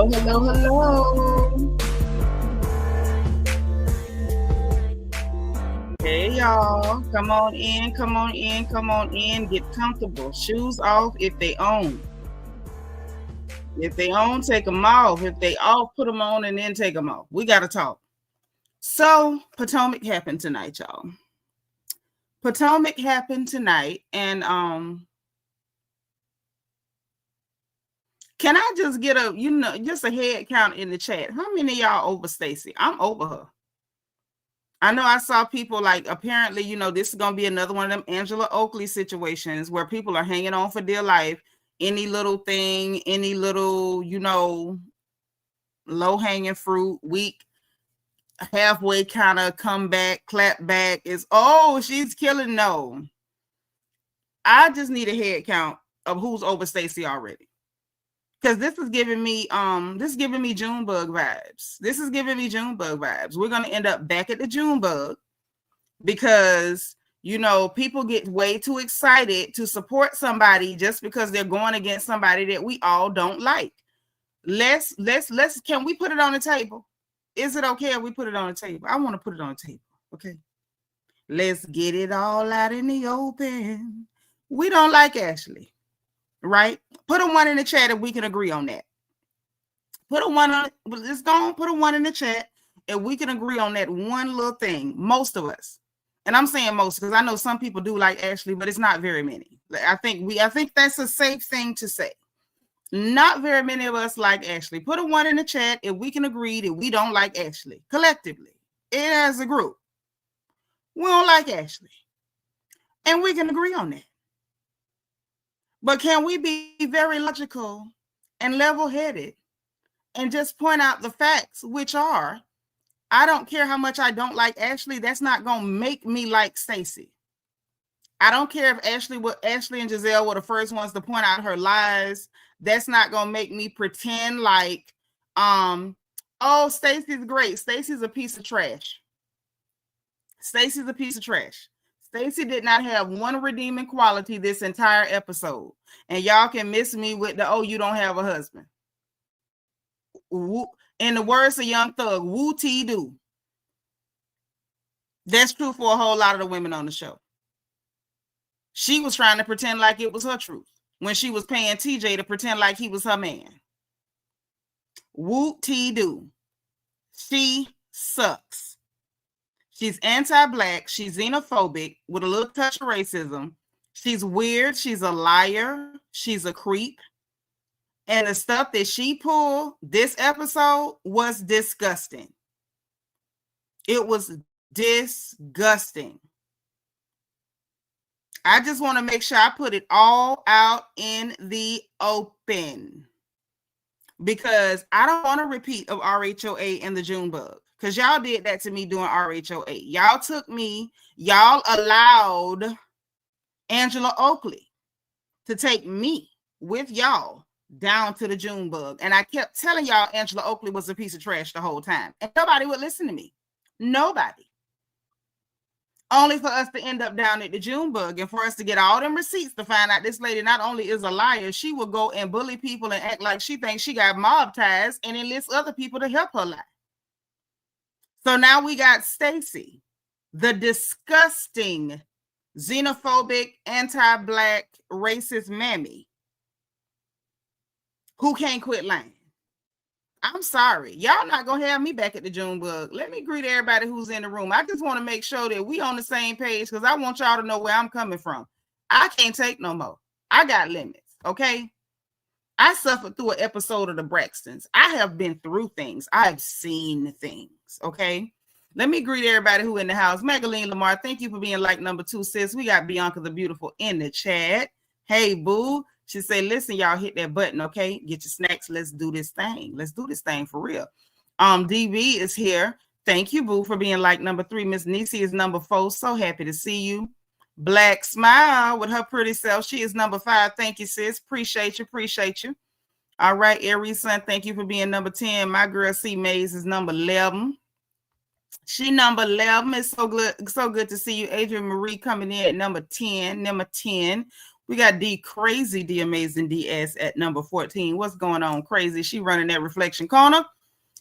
Hello, hello, hello. Hey, y'all. Come on in, come on in, come on in. Get comfortable. Shoes off if they own. If they own, take them off. If they off, put them on and then take them off. We got to talk. So, Potomac happened tonight, y'all. Potomac happened tonight. And can I just get just a head count in the chat? How many of y'all over Stacy? I'm over her. I know I saw people like, apparently, this is going to be another one of them Angela Oakley situations where people are hanging on for dear life. Any little thing, any little, low hanging fruit, weak, halfway kind of come back, clap back is, oh, she's killing. No. I just need a head count of who's over Stacy already. Because this is giving me Junebug vibes. This is giving me Junebug vibes. We're going to end up back at the Junebug because, people get way too excited to support somebody just because they're going against somebody that we all don't like. Can we put it on the table? Is it okay if we put it on the table? I want to put it on the table. Okay. Let's get it all out in the open. We don't like Ashley. Right? Put a 1 in the chat if we can agree on that. Put a 1 on, let's go on, put a 1 in the chat if we can agree on that one little thing. Most of us. And I'm saying most because I know some people do like Ashley, but it's not very many. I think that's a safe thing to say. Not very many of us like Ashley. Put a 1 in the chat if we can agree that we don't like Ashley collectively. And as a group. We don't like Ashley. And we can agree on that. But can we be very logical and level-headed and just point out the facts, which are, I don't care how much I don't like Ashley. That's not going to make me like Stacy. I don't care if Ashley and Giselle were the first ones to point out her lies. That's not going to make me pretend like, oh, Stacy's great. Stacy's a piece of trash. Stacy's a piece of trash. Stacy did not have one redeeming quality this entire episode. And y'all can miss me with the, oh, you don't have a husband. In the words of Young Thug, woo-tee-doo. That's true for a whole lot of the women on the show. She was trying to pretend like it was her truth when she was paying TJ to pretend like he was her man. Woo-tee-doo. She sucks. She's anti-Black. She's xenophobic with a little touch of racism. She's weird. She's a liar. She's a creep. And the stuff that she pulled this episode was disgusting. It was disgusting. I just want to make sure I put it all out in the open. Because I don't want a repeat of RHOA and the Junebug. Because y'all did that to me during RHOA. Y'all allowed Angela Oakley to take me with y'all down to the Junebug. And I kept telling y'all Angela Oakley was a piece of trash the whole time. And nobody would listen to me. Nobody. Only for us to end up down at the Junebug and for us to get all them receipts to find out this lady not only is a liar, she will go and bully people and act like she thinks she got mob ties and enlist other people to help her lie. So now we got Stacy, the disgusting, xenophobic, anti-Black, racist mammy who can't quit lying. I'm sorry. Y'all not going to have me back at the Junebug. Let me greet everybody who's in the room. I just want to make sure that we on the same page because I want y'all to know where I'm coming from. I can't take no more. I got limits, okay? I suffered through an episode of the Braxtons. I have been through things. I've seen things, okay? Let me greet everybody who in the house. Magaline Lamar, thank you for being like number 2, sis. We got Bianca the Beautiful in the chat. Hey, boo. She said, listen, y'all hit that button, okay? Get your snacks. Let's do this thing. Let's do this thing for real. DB is here. Thank you, boo, for being like number 3. Miss Nisi is number 4. So happy to see you. Black Smile with her pretty self. She is number 5. Thank you, sis. Appreciate you. Appreciate you. All right, Aries Son, thank you for being number 10. My girl C Mays is number 11. She number 11. It's so good to see you. Adrian Marie coming in at number 10. Number 10. We got D Crazy, D Amazing DS at number 14. What's going on, Crazy? She running that reflection corner.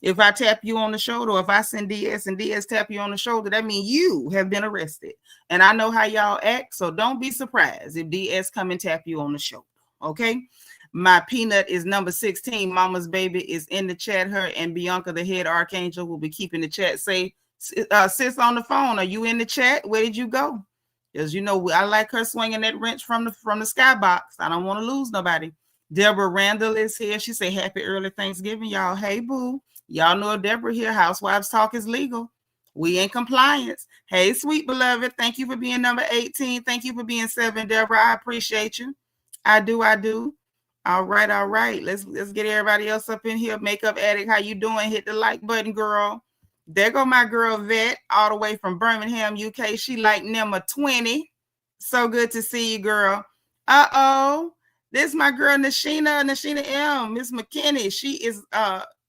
If I tap you on the shoulder, or if I send DS and DS tap you on the shoulder, that means you have been arrested. And I know how y'all act, so don't be surprised if DS come and tap you on the shoulder, okay? My peanut is number 16. Mama's baby is in the chat. Her and Bianca, the head archangel, will be keeping the chat safe. Sis on the phone, are you in the chat? Where did you go? Because you know I like her swinging that wrench from the skybox. I don't want to lose nobody. Deborah Randall is here. She said, happy early Thanksgiving, y'all. Hey, boo. Y'all know Deborah here. Housewives Talk is legal. We in compliance. Hey, sweet beloved. Thank you for being number 18. Thank you for being 7, Deborah. I appreciate you. I do. All right. Let's get everybody else up in here. Makeup Addict, how you doing? Hit the like button, girl. There go my girl Vet, all the way from Birmingham, UK. She like number 20. So good to see you, girl. Uh-oh. This is my girl Nashina M. Miss McKinney. She is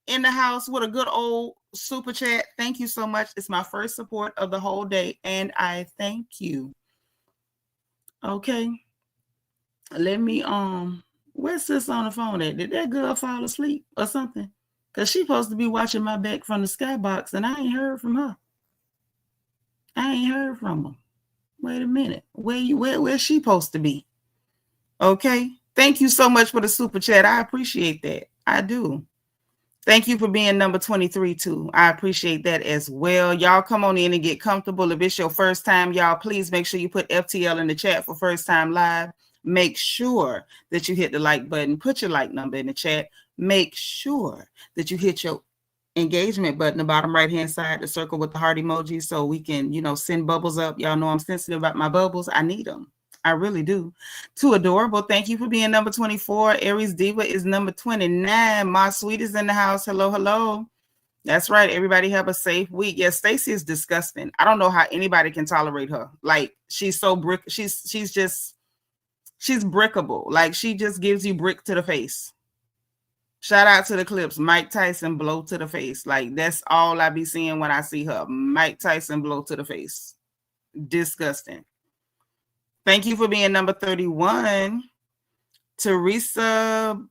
in the house with a good old super chat. Thank you so much. It's my first support of the whole day, and I thank you. Okay. Let me where's sis on the phone at? Did that girl fall asleep or something? Because she's supposed to be watching my back from the skybox, and I ain't heard from her. I ain't heard from her. Wait a minute. Where's she supposed to be? Okay. Thank you so much for the super chat. I appreciate that. I do. Thank you for being number 23 too. I appreciate that as well. Y'all come on in and get comfortable. If it's your first time, y'all, please make sure you put FTL in the chat for first time live. Make sure that you hit the like button. Put your like number in the chat. Make sure that you hit your engagement button, the bottom right hand side, the circle with the heart emoji, so we can, send bubbles up. Y'all know I'm sensitive about my bubbles. I need them. I really do. Too adorable. Thank you for being number 24. Aries Diva is number 29. My sweet is in the house. Hello. That's right. Everybody have a safe week. Yes, Stacy is disgusting. I don't know how anybody can tolerate her. Like, she's so she's brickable. Like, she just gives you brick to the face. Shout out to the clips. Mike Tyson blow to the face. Like, that's all I be seeing when I see her. Mike Tyson blow to the face. Disgusting. Thank you for being number 31. Teresa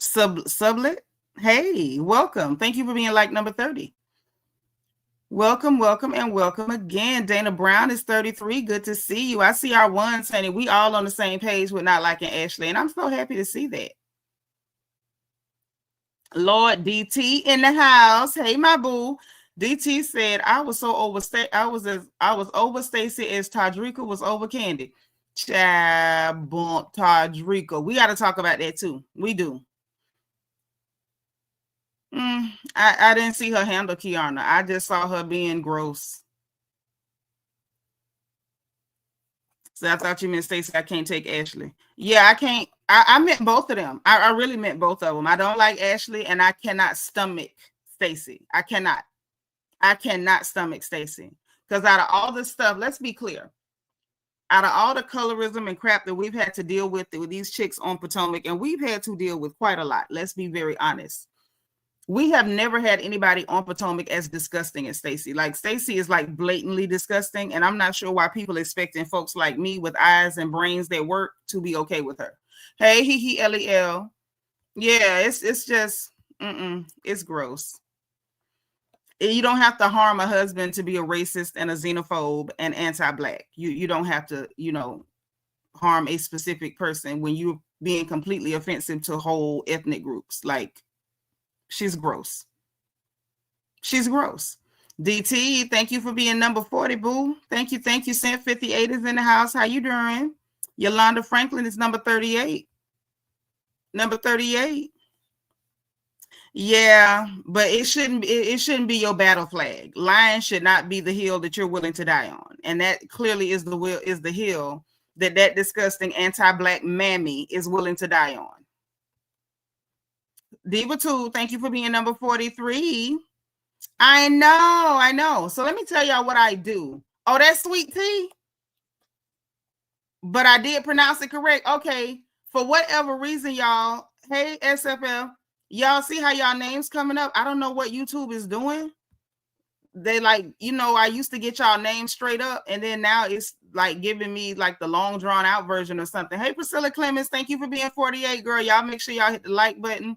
Sublet. Hey, welcome. Thank you for being like number 30. Welcome again. Dana Brown is 33. Good to see you. I see our ones, honey. We all on the same page with not liking Ashley, and I'm so happy to see that. Lord DT in the house. Hey, my boo. DT said, I was over Stacy as Tadrika was over Candy. Tadrika. We got to talk about that too. We do. I didn't see her handle Keiarna. I just saw her being gross. So I thought you meant Stacy. I can't take Ashley. Yeah, I can't. I meant both of them. I really meant both of them. I don't like Ashley, and I cannot stomach Stacy. I cannot stomach Stacy. Because out of all this stuff, let's be clear. Out of all the colorism and crap that we've had to deal with these chicks on Potomac, and we've had to deal with quite a lot. Let's be very honest. We have never had anybody on Potomac as disgusting as Stacy. Like, Stacy is like blatantly disgusting, and I'm not sure why people expecting folks like me with eyes and brains that work to be okay with her. Hey, LEL. Yeah, it's just, it's gross. You don't have to harm a husband to be a racist and a xenophobe and anti-Black. You don't have to, harm a specific person when you're being completely offensive to whole ethnic groups. Like, she's gross. DT, thank you for being number 40, boo. Thank you. Cent 58 is in the house. How you doing? Yolanda Franklin is number 38. Yeah, but it shouldn't be your battle flag. Lying should not be the hill that you're willing to die on. And that clearly is the hill that disgusting anti-Black mammy is willing to die on. Diva 2, thank you for being number 43. I know. So let me tell y'all what I do. Oh, that's sweet tea. But I did pronounce it correct. Okay. For whatever reason, y'all. Hey, SFL. Y'all see how y'all names coming up? I don't know what YouTube is doing. they like, you know, I used to get y'all names straight up, and then now it's like giving me like the long drawn out version or something. Hey, Priscilla Clemens, thank you for being 48, girl. Y'all make sure y'all hit the like button.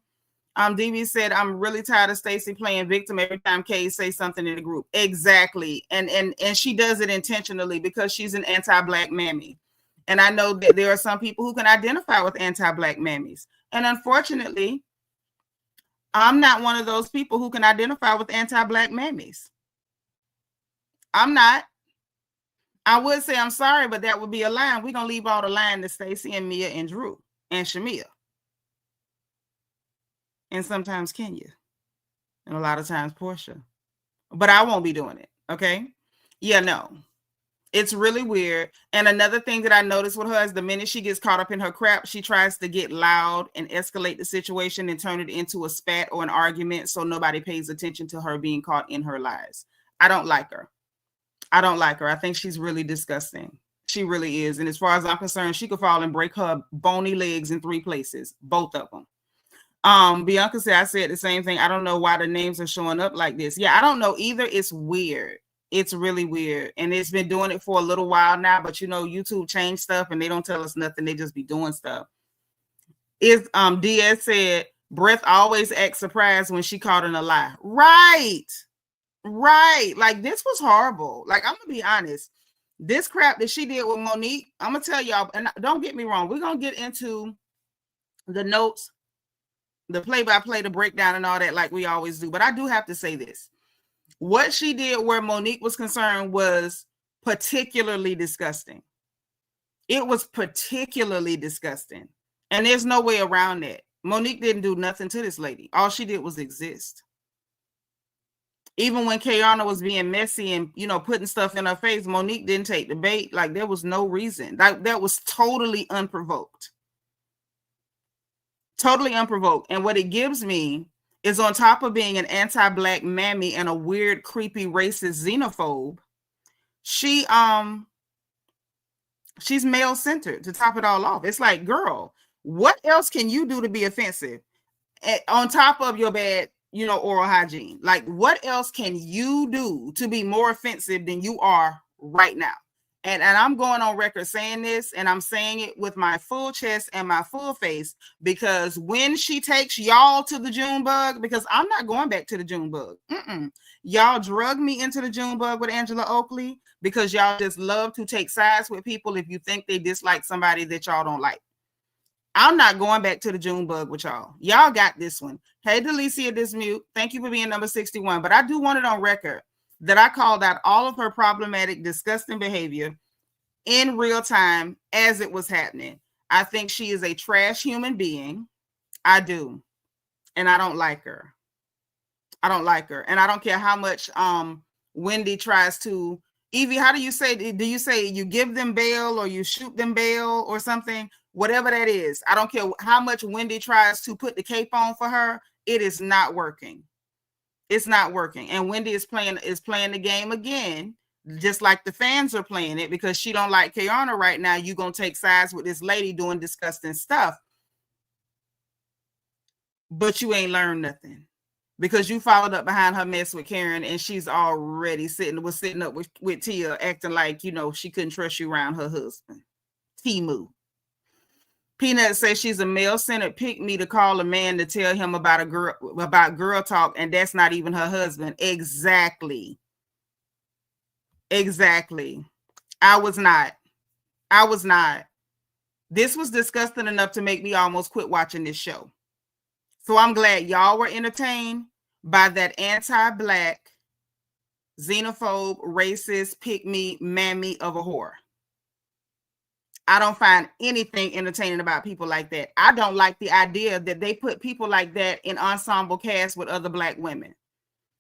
DB said, I'm really tired of Stacy playing victim every time Kay says something in the group. Exactly. And she does it intentionally because she's an anti-Black mammy. And I know that there are some people who can identify with anti-Black mammies. And unfortunately, I'm not one of those people who can identify with anti-Black mammies. I'm not. I would say I'm sorry, but that would be a line. We're going to leave all the line to Stacy and Mia and Drew and Shamia. And sometimes Kenya. And a lot of times Portia. But I won't be doing it. Okay? Yeah, no. It's really weird. And another thing that I noticed with her is the minute she gets caught up in her crap, she tries to get loud and escalate the situation and turn it into a spat or an argument so nobody pays attention to her being caught in her lies. I don't like her. I don't like her. I think she's really disgusting. She really is. And as far as I'm concerned, she could fall and break her bony legs in 3 places, both of them. Bianca said, I said the same thing. I don't know why the names are showing up like this. Yeah, I don't know either. It's weird. It's really weird. And it's been doing it for a little while now, but you know, YouTube changed stuff and they don't tell us nothing. They just be doing stuff. Diaz said, Breath always acts surprised when she caught in a lie. Right. Like, this was horrible. Like, I'm gonna be honest. This crap that she did with Monique, I'm gonna tell y'all, and don't get me wrong, we're gonna get into the notes, the play-by-play, the breakdown and all that like we always do. But I do have to say this. What she did where Monique was concerned was particularly disgusting. It was particularly disgusting. And there's no way around that. Monique didn't do nothing to this lady. All she did was exist. Even when Keiarna was being messy and, you know, putting stuff in her face, Monique didn't take the bait. Like, there was no reason. Like, that was totally unprovoked. Totally unprovoked. And what it gives me is, on top of being an anti-Black mammy and a weird, creepy, racist xenophobe, she's male-centered to top it all off. It's like, girl, what else can you do to be offensive? On top of your bad, you know, oral hygiene. Like, what else can you do to be more offensive than you are right now? And I'm going on record saying this, and I'm saying it with my full chest and my full face, because when she takes y'all to the June bug, because I'm not going back to the June bug. Y'all drug me into the June bug with Angela Oakley because y'all just love to take sides with people if you think they dislike somebody that y'all don't like. I'm not going back to the June bug with y'all. Y'all got this one. Hey, Delicia Dismute, thank you for being number 61. But I do want it on record that I called out all of her problematic, disgusting behavior in real time as it was happening. I think she is a trash human being. I do. And I don't like her. I don't like her. And I don't care how much Wendy tries to. Evie, how do you say you give them bail or you shoot them bail or something? Whatever that is. I don't care how much Wendy tries to put the cape on for her. It is not working. It's not working. And Wendy is playing the game again, just like the fans are playing it, because she don't like Keiarna right now. You're going to take sides with this lady doing disgusting stuff. But you ain't learned nothing, because you followed up behind her mess with Karen, and she's already sitting up with Tia, acting like, you know, she couldn't trust you around her husband. Timu. Peanut says she's a male-centered pick-me to call a man to tell him about girl talk, and that's not even her husband. Exactly. I was not. This was disgusting enough to make me almost quit watching this show. So I'm glad y'all were entertained by that anti-Black, xenophobe, racist, pick-me, mammy of a whore. I don't find anything entertaining about people like that. I don't like the idea that they put people like that in ensemble cast with other Black women.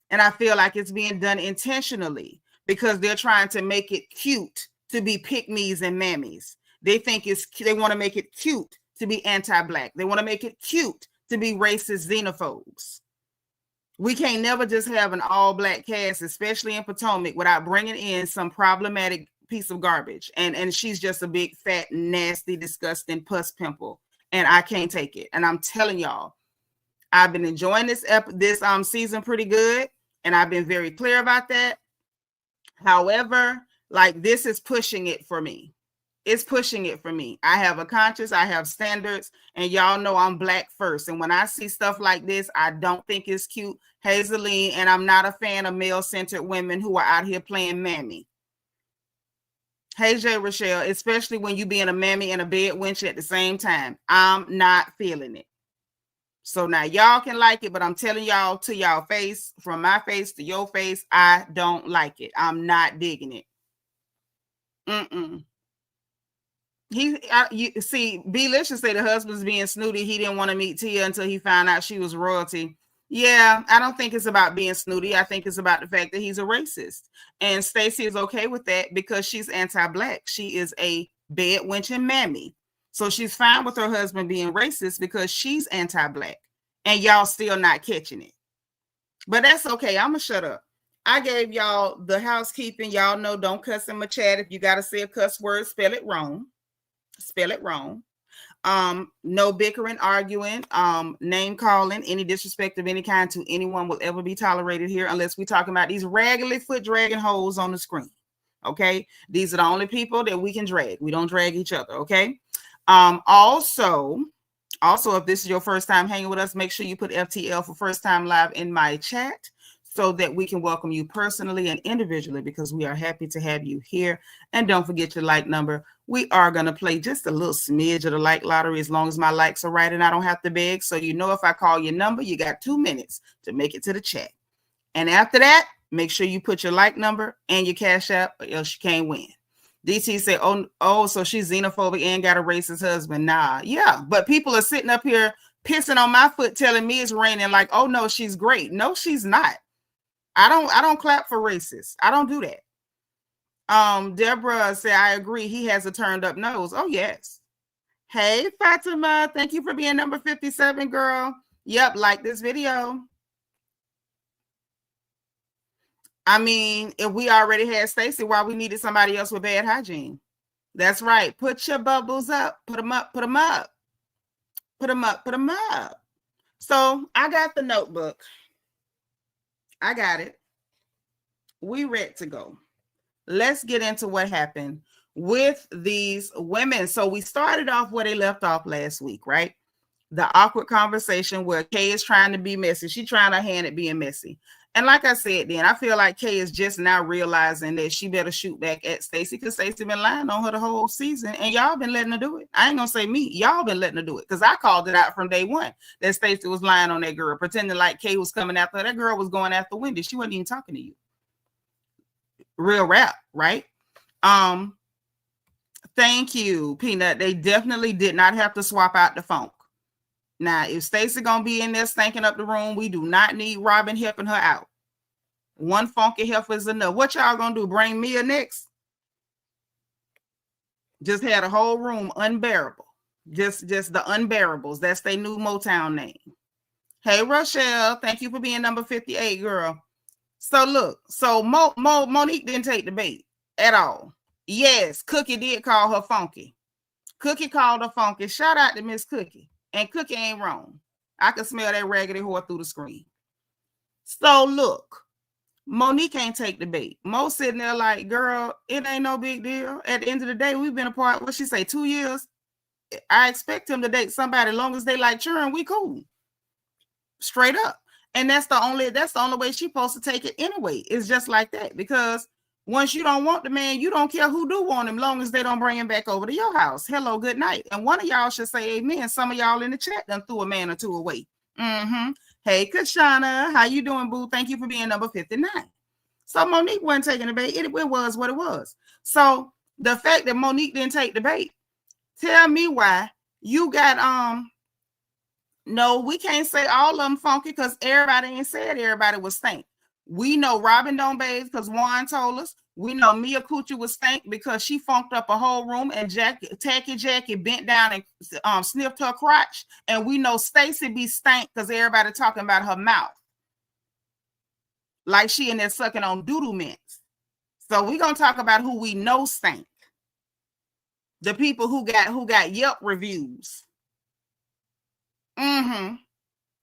And I feel like it's being done intentionally because they're trying to make it cute to be pick-me's and mammies. They want to make it cute to be anti-Black. They want to make it cute to be racist xenophobes. We can't never just have an all-Black cast, especially in Potomac, without bringing in some problematic piece of garbage. And she's just a big, fat, nasty, disgusting pus pimple. And I can't take it. And I'm telling y'all, I've been enjoying this season pretty good. And I've been very clear about that. However, like, this is pushing it for me. It's pushing it for me. I have a conscience, I have standards, and y'all know I'm Black first. And when I see stuff like this, I don't think it's cute, Hazeline, and I'm not a fan of male-centered women who are out here playing mammy. Hey, J. Rochelle, especially when you being a mammy and a bed wench at the same time. I'm not feeling it. So now y'all can like it, but I'm telling y'all to y'all face, from my face to your face, I don't like it. I'm not digging it. You see, B-Licious say the husband's being snooty. He didn't want to meet Tia until he found out she was royalty. Yeah, I don't think it's about being snooty. I think it's about the fact that he's a racist. And Stacy is okay with that because she's anti-Black. She is a bed wench and mammy. So she's fine with her husband being racist because she's anti-Black. And y'all still not catching it. But that's okay. I'm going to shut up. I gave y'all the housekeeping. Y'all know don't cuss in my chat. If you got to say a cuss word, spell it wrong. Spell it wrong. No bickering, arguing, name calling, any disrespect of any kind to anyone will ever be tolerated here unless we're talking about these raggedy foot dragging hoes on the screen. Okay, these are the only people that we can drag. We don't drag each other. Okay. Also, if this is your first time hanging with us, make sure you put FTL for first time live in my chat so that we can welcome you personally and individually, because we are happy to have you here. And don't forget your like number. We are going to play just a little smidge of the like lottery as long as my likes are right and I don't have to beg. So you know, if I call your number, you got 2 minutes to make it to the chat. And after that, make sure you put your like number and your cash app, or else you can't win. DT say, oh, so she's xenophobic and got a racist husband. Nah, yeah, but people are sitting up here pissing on my foot telling me it's raining like, oh no, she's great. No, she's not. I don't clap for racists. I don't do that. Deborah said, I agree. He has a turned up nose. Oh, yes. Hey, Fatima. Thank you for being number 57, girl. Yep. Like this video. I mean, if we already had Stacy, why we needed somebody else with bad hygiene? That's right. Put your bubbles up. Put them up. Put them up. Put them up. Put them up. So I got the notebook. I got it. We ready to go. Let's get into what happened with these women. So we started off where they left off last week, right? The awkward conversation where Kay is trying to be messy. She's trying her hand at being messy. And like I said, then I feel like Kay is just now realizing that she better shoot back at Stacy, because Stacy been lying on her the whole season, and y'all been letting her do it. I ain't gonna say me. Y'all been letting her do it, because I called it out from day one that Stacy was lying on that girl, pretending like Kay was coming after her. That girl was going after Wendy. She wasn't even talking to you. Real rap, right? Thank you, Peanut. They definitely did not have to swap out the funk. Now, if Stacy gonna be in there stinking up the room, we do not need Robin helping her out. One funky heifer is enough. What y'all gonna do? Bring Mia next? Just had a whole room unbearable. Just the unbearables. That's their new Motown name. Hey, Rochelle, thank you for being number 58, girl. So look, so Monique didn't take the bait at all. Yes, Cookie did call her funky. Cookie called her funky. Shout out to Miss Cookie. And Cookie ain't wrong. I can smell that raggedy whore through the screen. So look, Monique ain't take the bait. Mo sitting there like, girl, it ain't no big deal. At the end of the day, we've been apart, what she say, 2 years? I expect him to date somebody. As long as they like churn, we cool. Straight up. And that's the only way she's supposed to take it anyway. It's just like that. Because once you don't want the man, you don't care who do want him, long as they don't bring him back over to your house. Hello, good night. And one of y'all should say amen. Some of y'all in the chat done threw a man or two away. Hey, Keiarna, how you doing, boo? Thank you for being number 59. So Monique wasn't taking the bait. It was what it was. So the fact that Monique didn't take the bait, tell me why you got no, we can't say all of them funky, because everybody ain't said everybody was stink. We know Robin don't bathe because Juan told us. We know Mia Coochie was stank because she funked up a whole room, and Tacky Jackie bent down and sniffed her crotch. And we know Stacy be stank because everybody talking about her mouth, like she in there sucking on doodle mints. So we're gonna talk about who we know stank. The people who got Yelp reviews.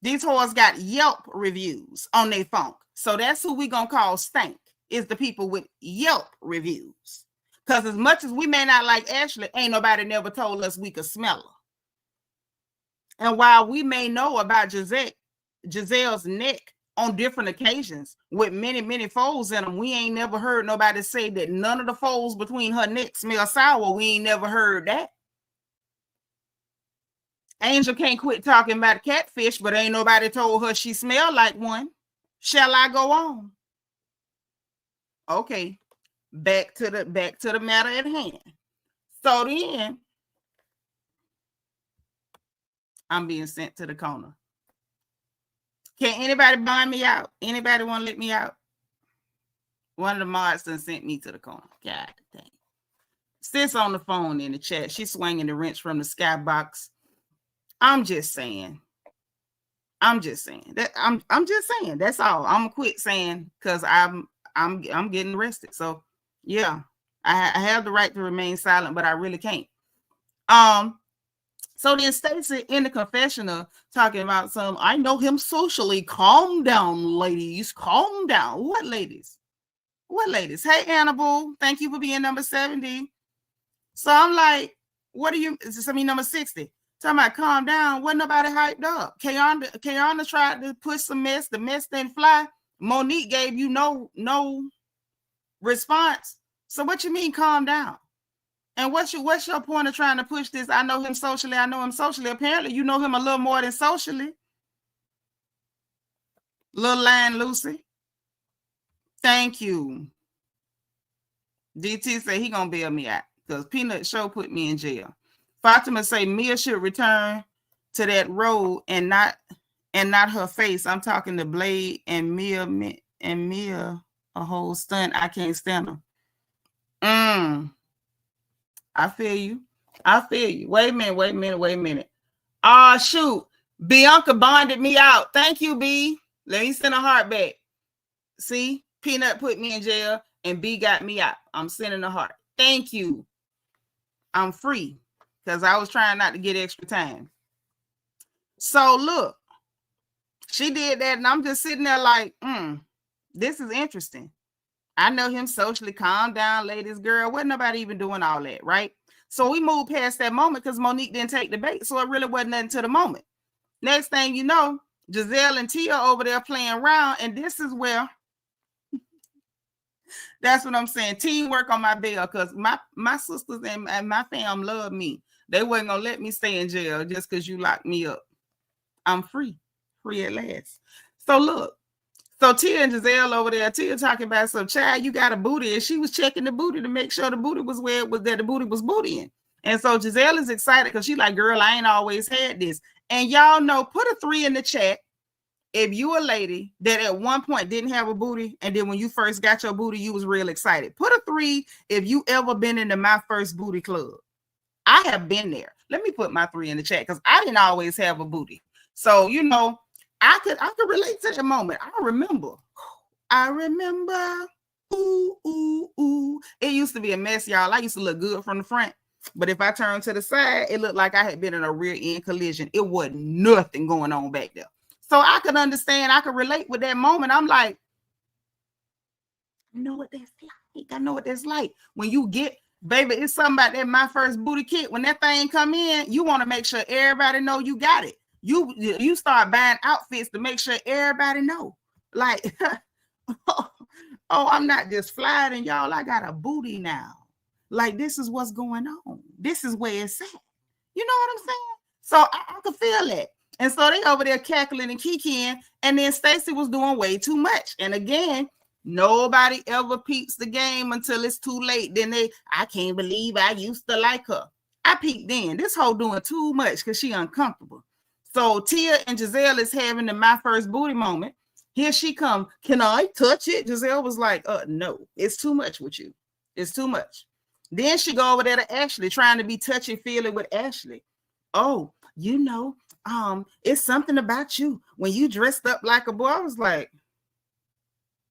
These whores got Yelp reviews on their phone. So that's who we gonna call stank, is the people with Yelp reviews. Because as much as we may not like Ashley, ain't nobody never told us we could smell her. And while we may know about Giselle's neck on different occasions with many, many folds in them, we ain't never heard nobody say that none of the folds between her neck smell sour. We ain't never heard that. Angel can't quit talking about Catfish, but ain't nobody told her she smelled like one. Shall I go on? Okay, back to the matter at hand. So then I'm being sent to the corner. Can anybody bind me out? Anybody want to let me out? One of the mods done sent me to the corner. God dang. Sis on the phone in the chat. She's swinging the wrench from the skybox. I'm just saying. I'm just saying. That's all. I'm gonna quit saying because I'm getting arrested. So yeah, I have the right to remain silent, but I really can't. So then Stacy in the confessional talking about I know him socially. Calm down, ladies. Calm down. What ladies? What ladies? Hey, Annabelle. Thank you for being number 70. So I'm like, what are you? Number 60. Talking about calm down. Wasn't nobody hyped up. Keiarna tried to push some mess. The mess didn't fly. Monique gave you no response. So what you mean calm down? And what's your point of trying to push this? I know him socially. I know him socially. Apparently, you know him a little more than socially. Little Lion Lucy. Thank you. DT say he gonna bail me out because Peanut Show put me in jail. Fatima say Mia should return to that road and not her face. I'm talking to Blade and Mia a whole stunt. I can't stand them. I feel you. Wait a minute. Oh, shoot. Bianca bonded me out. Thank you, B. Let me send a heart back. See, Peanut put me in jail and B got me out. I'm sending a heart. Thank you. I'm free because I was trying not to get extra time. So look, she did that and I'm just sitting there like, this is interesting. I know him socially. Calm down, ladies, girl. Wasn't nobody even doing all that, right? So we moved past that moment because Monique didn't take the bait. So it really wasn't nothing to the moment. Next thing you know, Giselle and Tia over there playing around. And this is where, that's what I'm saying. Teamwork on my bail because my sisters and my fam love me. They wasn't going to let me stay in jail just because you locked me up. I'm free at last. So look. So Tia and Giselle over there, Tia talking about some child, you got a booty, and she was checking the booty to make sure the booty was where it was, that the booty was bootying. And so Giselle is excited because she's like, girl, I ain't always had this. And y'all know, put a 3 in the chat if you a lady that at one point didn't have a booty, and then when you first got your booty, you was real excited. Put a 3 if you ever been into my first booty club. I have been there. Let me put my 3 in the chat because I didn't always have a booty. So, you know, I could relate to that moment. I remember. Ooh. It used to be a mess, y'all. I used to look good from the front. But if I turned to the side, it looked like I had been in a rear end collision. It wasn't nothing going on back there. So I could understand. I could relate with that moment. I'm like, I know what that's like. When you get, baby, it's something about that my first booty kit. When that thing come in, you want to make sure everybody know you got it. You start buying outfits to make sure everybody know. Like, oh, I'm not just flying, y'all. I got a booty now. Like, this is what's going on. This is where it's at. You know what I'm saying? So I could feel it. And so they over there cackling and kikiing. And then Stacy was doing way too much. And again, nobody ever peeps the game until it's too late. Then I can't believe I used to like her. I peeped in. This hoe doing too much because she uncomfortable. So Tia and Giselle is having the my first booty moment. Here she come. Can I touch it? Giselle was like, no, it's too much with you. It's too much. Then she go over there to Ashley, trying to be touchy-feely with Ashley. Oh, you know, it's something about you. When you dressed up like a boy, I was like,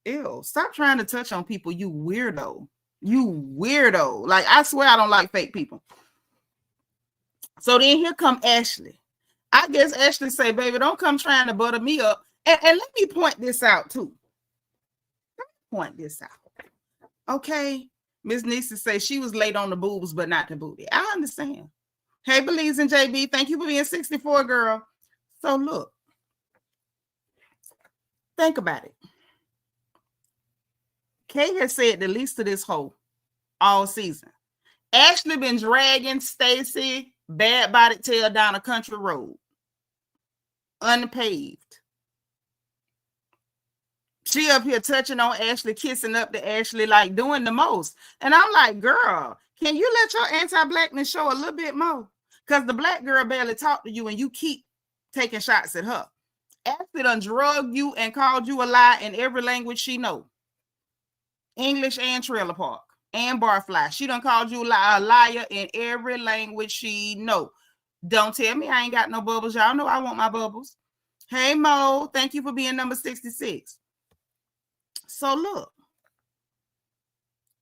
ew, stop trying to touch on people, you weirdo. You weirdo. Like, I swear I don't like fake people. So then here come Ashley. I guess Ashley say, baby, don't come trying to butter me up. And let me point this out too. Point this out. Okay. Miss Nisa say she was late on the boobs, but not the booty. I understand. Hey, Belize and JB, thank you for being 64, girl. So look, think about it. Kay has said the least to this hoe all season. Ashley been dragging Stacy bad body tail down a country road, unpaved. She up here touching on Ashley, kissing up to Ashley, like doing the most. And I'm like, girl, can you let your anti-blackness show a little bit more? Because the black girl barely talked to you and you keep taking shots at her. Ashley done drugged you and called you a lie in every language she know. English and trailer park and barfly. She done called you a liar in every language she know. Don't tell me I ain't got no bubbles. Y'all know I want my bubbles. Hey, Mo, thank you for being number 66. So look,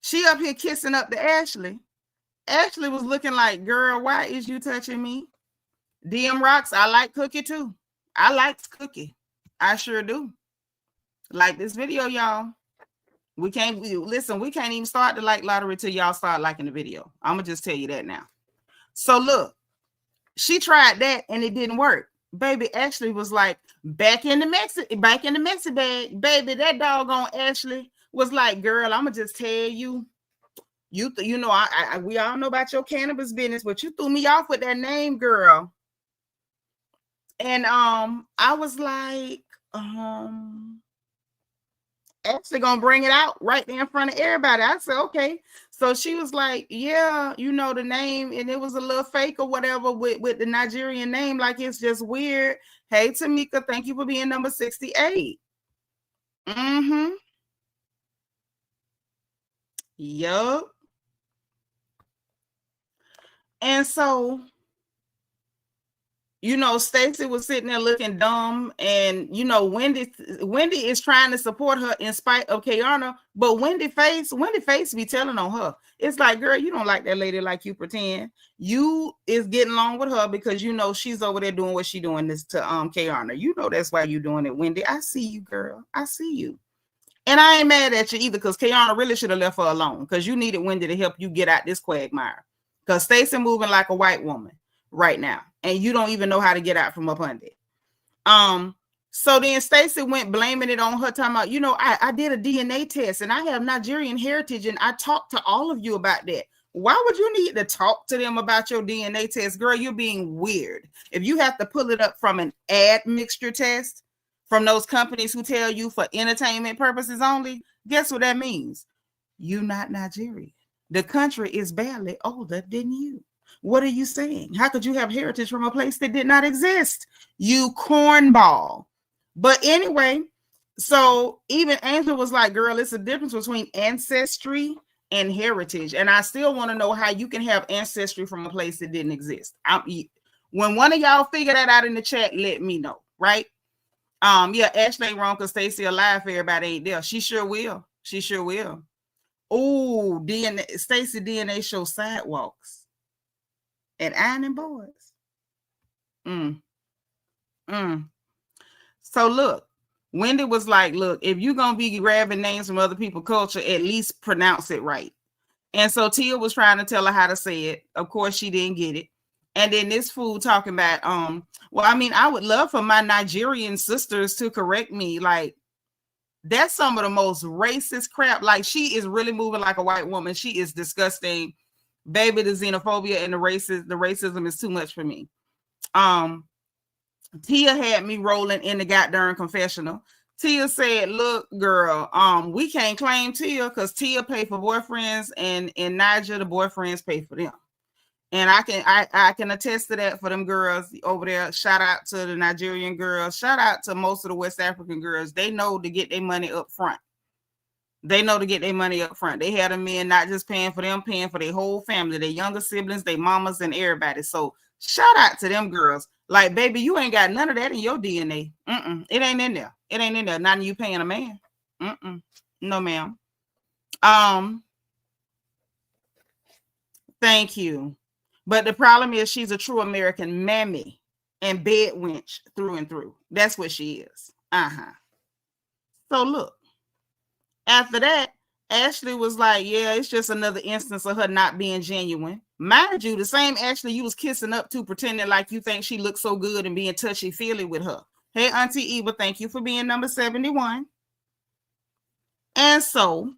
she up here kissing up to Ashley. Ashley was looking like, girl, why is you touching me? DM Rocks, I like Cookie too. I like Cookie. I sure do. Like this video, y'all. We can't even start the like lottery till y'all start liking the video. I'm gonna just tell you that now. So look, she tried that and it didn't work. Baby, Ashley was like, back in the Mexi bag. Baby, that doggone Ashley was like, girl, I'm gonna just tell you, you know, we all know about your cannabis business, but you threw me off with that name, girl. And I was like, Ashley gonna bring it out right there in front of everybody. I said, okay. So she was like, yeah, you know the name, and it was a little fake or whatever with the Nigerian name, like it's just weird. Hey, Tamika, thank you for being number 68. Yup. And so, you know, Stacy was sitting there looking dumb, and you know, Wendy is trying to support her in spite of Keiarna, but Wendy face be telling on her. It's like, girl, you don't like that lady like you pretend. You is getting along with her because you know she's over there doing what she doing this to Keiarna. You know that's why you doing it, Wendy. I see you, girl. I see you. And I ain't mad at you either, because Keiarna really should have left her alone, because you needed Wendy to help you get out this quagmire. Because Stacy moving like a white woman right now, and you don't even know how to get out from up under it. So then Stacy went blaming it on her, talking about, you know, I did a DNA test and I have Nigerian heritage, and I talked to all of you about that. Why would you need to talk to them about your DNA test? Girl, you're being weird. If you have to pull it up from an admixture test from those companies who tell you for entertainment purposes only, guess what that means? You're not Nigerian. The country is barely older than you. What are you saying? How could you have heritage from a place that did not exist? You cornball. But anyway, so even Angela was like, girl, it's a difference between ancestry and heritage. And I still want to know how you can have ancestry from a place that didn't exist. When one of y'all figure that out in the chat, let me know, right? Yeah, Ashley ain't wrong because Stacy alive for everybody ain't there. She sure will. She sure will. Oh, DNA, Stacy DNA shows sidewalks and ironing boards. So look, Wendy was like, look, if you're going to be grabbing names from other people's culture, at least pronounce it right. And so Tia was trying to tell her how to say it. Of course, she didn't get it. And then this fool talking about, well, I mean, I would love for my Nigerian sisters to correct me. Like, that's some of the most racist crap. Like, she is really moving like a white woman. She is disgusting. Baby, the xenophobia and the racism is too much for me. Tia had me rolling in the goddamn confessional. Tia said, look, girl, we can't claim Tia because Tia pay for boyfriends, and in Niger, the boyfriends pay for them. And I can attest to that for them girls over there. Shout out to the Nigerian girls. Shout out to most of the West African girls. They know to get their money up front. They know to get their money up front. They had a man not just paying for them, paying for their whole family, their younger siblings, their mamas, and everybody. So shout out to them girls. Like, baby, you ain't got none of that in your DNA. It ain't in there. It ain't in there. Not you paying a man. No, ma'am. Thank you. But the problem is she's a true American mammy. and bed wench through and through. That's what she is. So look, after that, Ashley was like, yeah, it's just another instance of her not being genuine. Mind you, the same Ashley you was kissing up to, pretending like you think she looks so good and being touchy-feely with her. Hey, Auntie Eva, thank you for being number 71. And so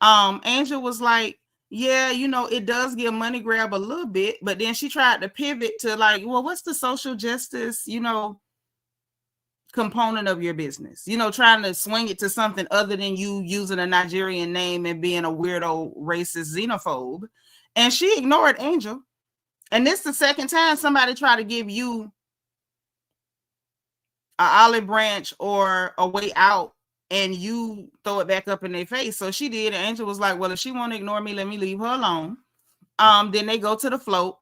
Angel was like, yeah, you know, it does give money grab a little bit, but then she tried to pivot to like, well, what's the social justice, you know, component of your business? You know, trying to swing it to something other than you using a Nigerian name and being a weirdo, racist, xenophobe. And she ignored Angel. And this is the second time somebody tried to give you an olive branch or a way out, and you throw it back up in their face. So she did. And Angel was like, well, if she want to ignore me, let me leave her alone. Then they go to the float.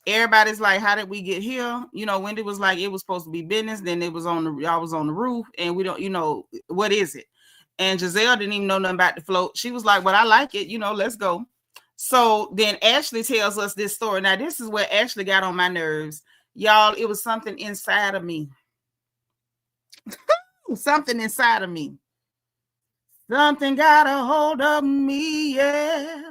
Everybody's like, how did we get here? You know, Wendy was like, it was supposed to be business. Then it was y'all was on the roof, and we don't, you know, what is it? And Giselle didn't even know nothing about the float. She was like, well, I like it. You know, let's go. So then Ashley tells us this story. Now, this is where Ashley got on my nerves. Y'all, it was something inside of me. Something inside of me. Something got a hold of me, yeah.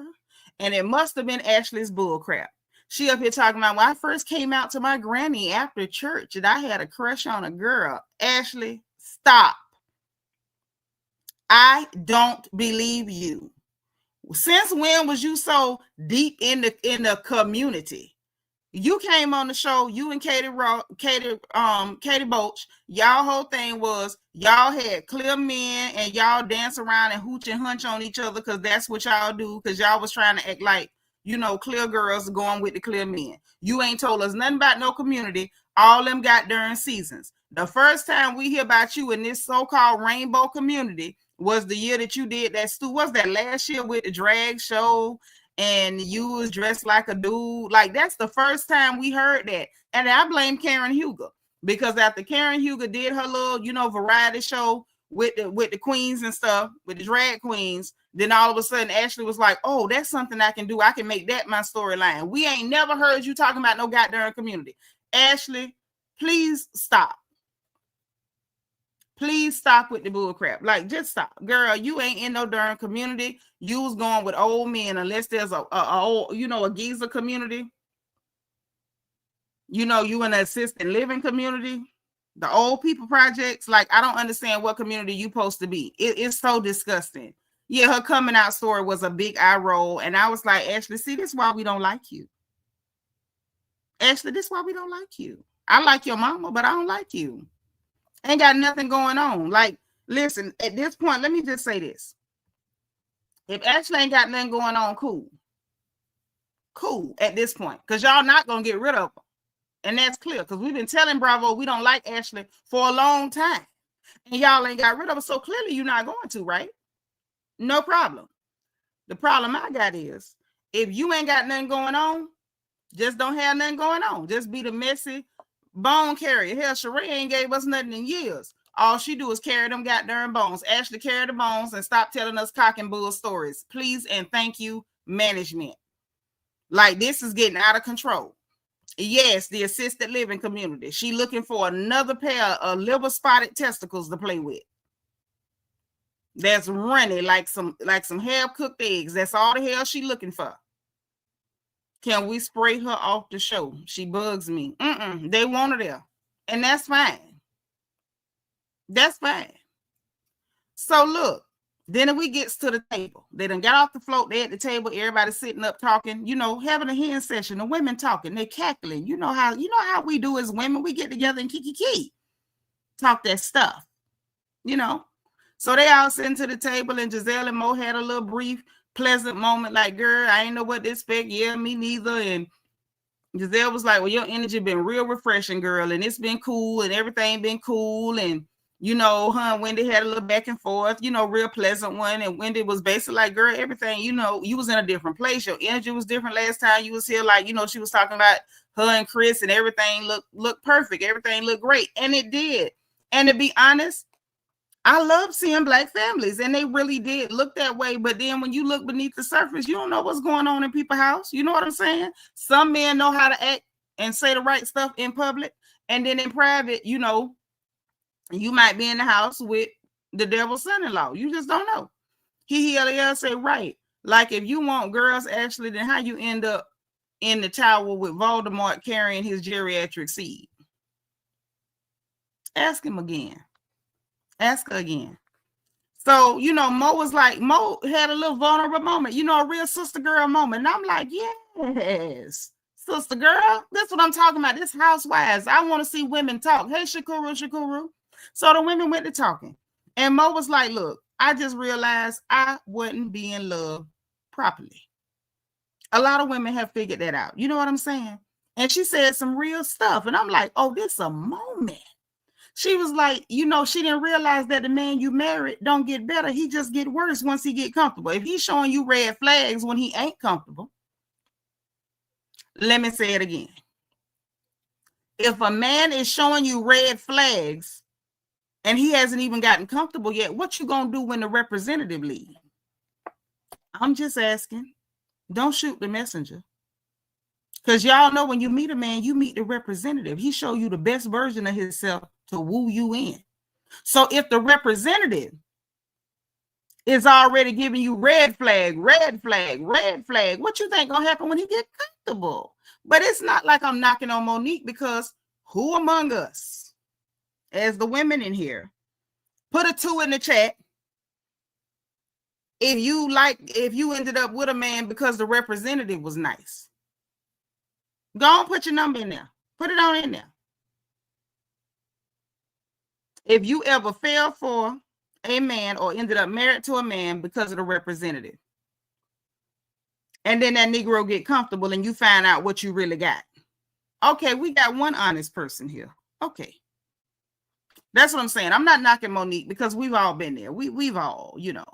And it must have been Ashley's bull crap. She up here talking about, when I first came out to my granny after church and I had a crush on a girl. Ashley, stop. I don't believe you. Since when was you so deep in the community? You came on the show, you and Katie Boach, y'all whole thing was y'all had clear men and y'all dance around and hooch and hunch on each other because that's what y'all do, because y'all was trying to act like, you know, clear girls going with the clear men. You ain't told us nothing about no community. All them got during seasons. The first time we hear about you in this so-called rainbow community was the year that you did that. Was that last year with the drag show? And you was dressed like a dude. Like, that's the first time we heard that. And I blame Karen Huger, because after Karen Huger did her little, you know, variety show with the queens and stuff, with the drag queens, then all of a sudden Ashley was like, oh, that's something I can do. I can make that my storyline. We ain't never heard you talking about no goddamn community. Ashley, please stop. Please stop with the bull crap. Like, just stop. Girl, you ain't in no darn community. You was going with old men, unless there's a old, you know, a geezer community. You know, you in an assisted living community. The old people projects. Like, I don't understand what community you supposed to be. It's so disgusting. Yeah, her coming out story was a big eye roll. And I was like, Ashley, see, this is why we don't like you. Ashley, this is why we don't like you. I like your mama, but I don't like you. Ain't got nothing going on. Like, listen, at this point, let me just say this. If Ashley ain't got nothing going on, cool. Cool at this point. Because y'all not going to get rid of her. And that's clear. Because we've been telling Bravo we don't like Ashley for a long time. And y'all ain't got rid of her. So clearly you're not going to, right? No problem. The problem I got is, if you ain't got nothing going on, just don't have nothing going on. Just be the messy bone carrier. Hell, Sheree ain't gave us nothing in years. All she do is carry them goddamn bones. Ashley, carry the bones and stop telling us cock and bull stories. Please and thank you, management. Like, this is getting out of control. Yes, the assisted living community. She looking for another pair of liver spotted testicles to play with. That's runny like some half cooked eggs. That's all the hell she looking for. Can we spray her off the show? She bugs me. They want her there. And that's fine. That's fine. So look, then we gets to the table. They done got off the float. They at the table. Everybody sitting up talking, you know, having a hen session. The women talking. They cackling. You know how we do as women. We get together and kiki. Talk that stuff. You know. So they all sitting to the table, and Giselle and Mo had a little brief pleasant moment, like, girl, I ain't know what to expect. Yeah, me neither. And Giselle was like, well, your energy been real refreshing, girl, and it's been cool, and everything been cool. And, you know, her and Wendy had a little back and forth, you know, real pleasant one. And Wendy was basically like, girl, everything, you know, you was in a different place. Your energy was different last time you was here. Like, you know, she was talking about her and Chris, and everything looked perfect. Everything looked great. And it did. And to be honest, I love seeing Black families, and they really did look that way. But then when you look beneath the surface, you don't know what's going on in people's house. You know what I'm saying? Some men know how to act and say the right stuff in public, And then in private, you know, you might be in the house with the devil's son-in-law. You just don't know. He say, right. Like if you want girls, Ashley, then how you end up in the tower with Voldemort carrying his geriatric seed? Ask him again. Ask her again. So, you know, Mo had a little vulnerable moment, you know, a real sister girl moment. And I'm like, yes, sister girl. That's what I'm talking about. This housewives. I want to see women talk. Hey, Shakuru. So the women went to talking. And Mo was like, look, I just realized I wouldn't be in love properly. A lot of women have figured that out. You know what I'm saying? And she said some real stuff. And I'm like, oh, this is a moment. She was like, you know, she didn't realize that the man you married don't get better. He just get worse once he get comfortable. If he's showing you red flags when he ain't comfortable, let me say it again. If a man is showing you red flags and he hasn't even gotten comfortable yet, what you gonna do when the representative leaves? I'm just asking. Don't shoot the messenger. Because y'all know when you meet a man, you meet the representative. He show you the best version of himself to woo you in. So if the representative is already giving you red flag, what you think gonna happen when he get comfortable? But it's not like I'm knocking on Monique, because who among us, as the women in here, put a 2 in the chat if you ended up with a man because the representative was nice. Go on, put your number in there. Put it on in there. If you ever fell for a man or ended up married to a man because of the representative, and then that Negro get comfortable and you find out what you really got. Okay, we got one honest person here. Okay. That's what I'm saying. I'm not knocking Monique, because we've all been there. We've all, you know,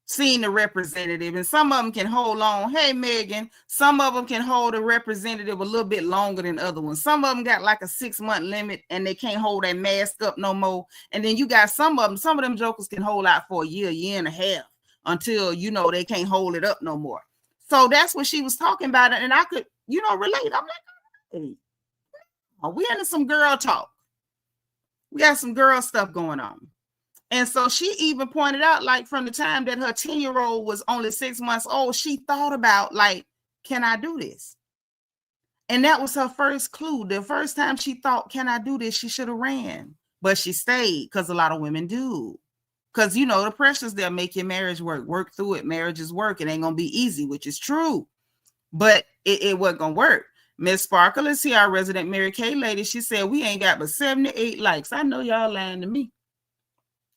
seen the representative, and some of them can hold on. Hey, Megan, some of them can hold a representative a little bit longer than other ones. Some of them got like a 6-month limit and they can't hold that mask up no more. And then you got some of them jokers can hold out for a year and a half until, you know, they can't hold it up no more. So that's what she was talking about. And I could, you know, relate. I'm like, hey, we into some girl talk. We got some girl stuff going on. And so she even pointed out, like, from the time that her 10-year-old was only 6 months old, she thought about, like, can I do this? And that was her first clue. The first time she thought, can I do this? She should have ran, but she stayed, because a lot of women do. Because, you know, the pressures there make your marriage work through it. Marriage is work. It ain't going to be easy, which is true, but it wasn't going to work. Miss Sparkle is here, our resident Mary Kay lady. She said, we ain't got but 78 likes. I know y'all lying to me.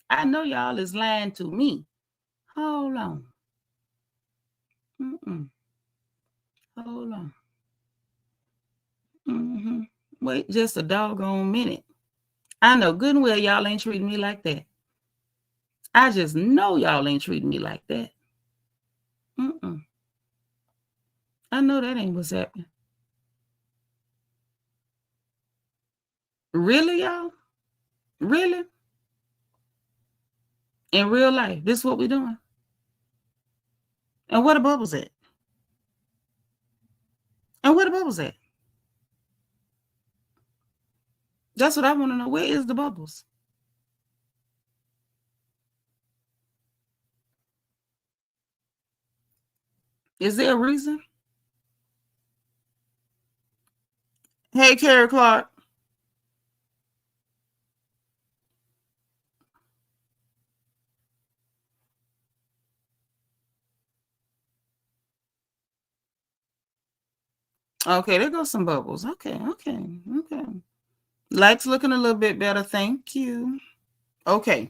I know y'all is lying to me. Hold on. Hold on. Wait just a doggone minute. I know good and well y'all ain't treating me like that. I just know y'all ain't treating me like that. I know that ain't what's happening. Really, y'all? Really? In real life, this is what we're doing. And where the bubbles at? And where the bubbles at? That's what I want to know. Where is the bubbles? Is there a reason? Hey, Carrie Clark. Okay, there goes some bubbles. Okay. Lights looking a little bit better. Thank you. Okay.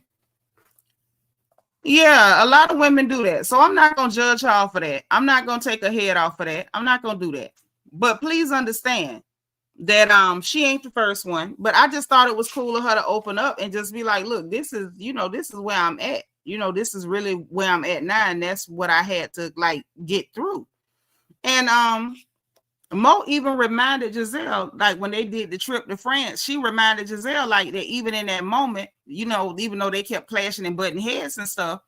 Yeah, a lot of women do that. So I'm not going to judge y'all for that. I'm not going to take a head off for that. I'm not going to do that. But please understand that she ain't the first one. But I just thought it was cool of her to open up and just be like, look, this is, you know, this is where I'm at. You know, this is really where I'm at now. And that's what I had to, like, get through. And Mo even reminded Giselle, like when they did the trip to France, she reminded Giselle, like, that even in that moment, you know, even though they kept clashing and butting heads and stuff,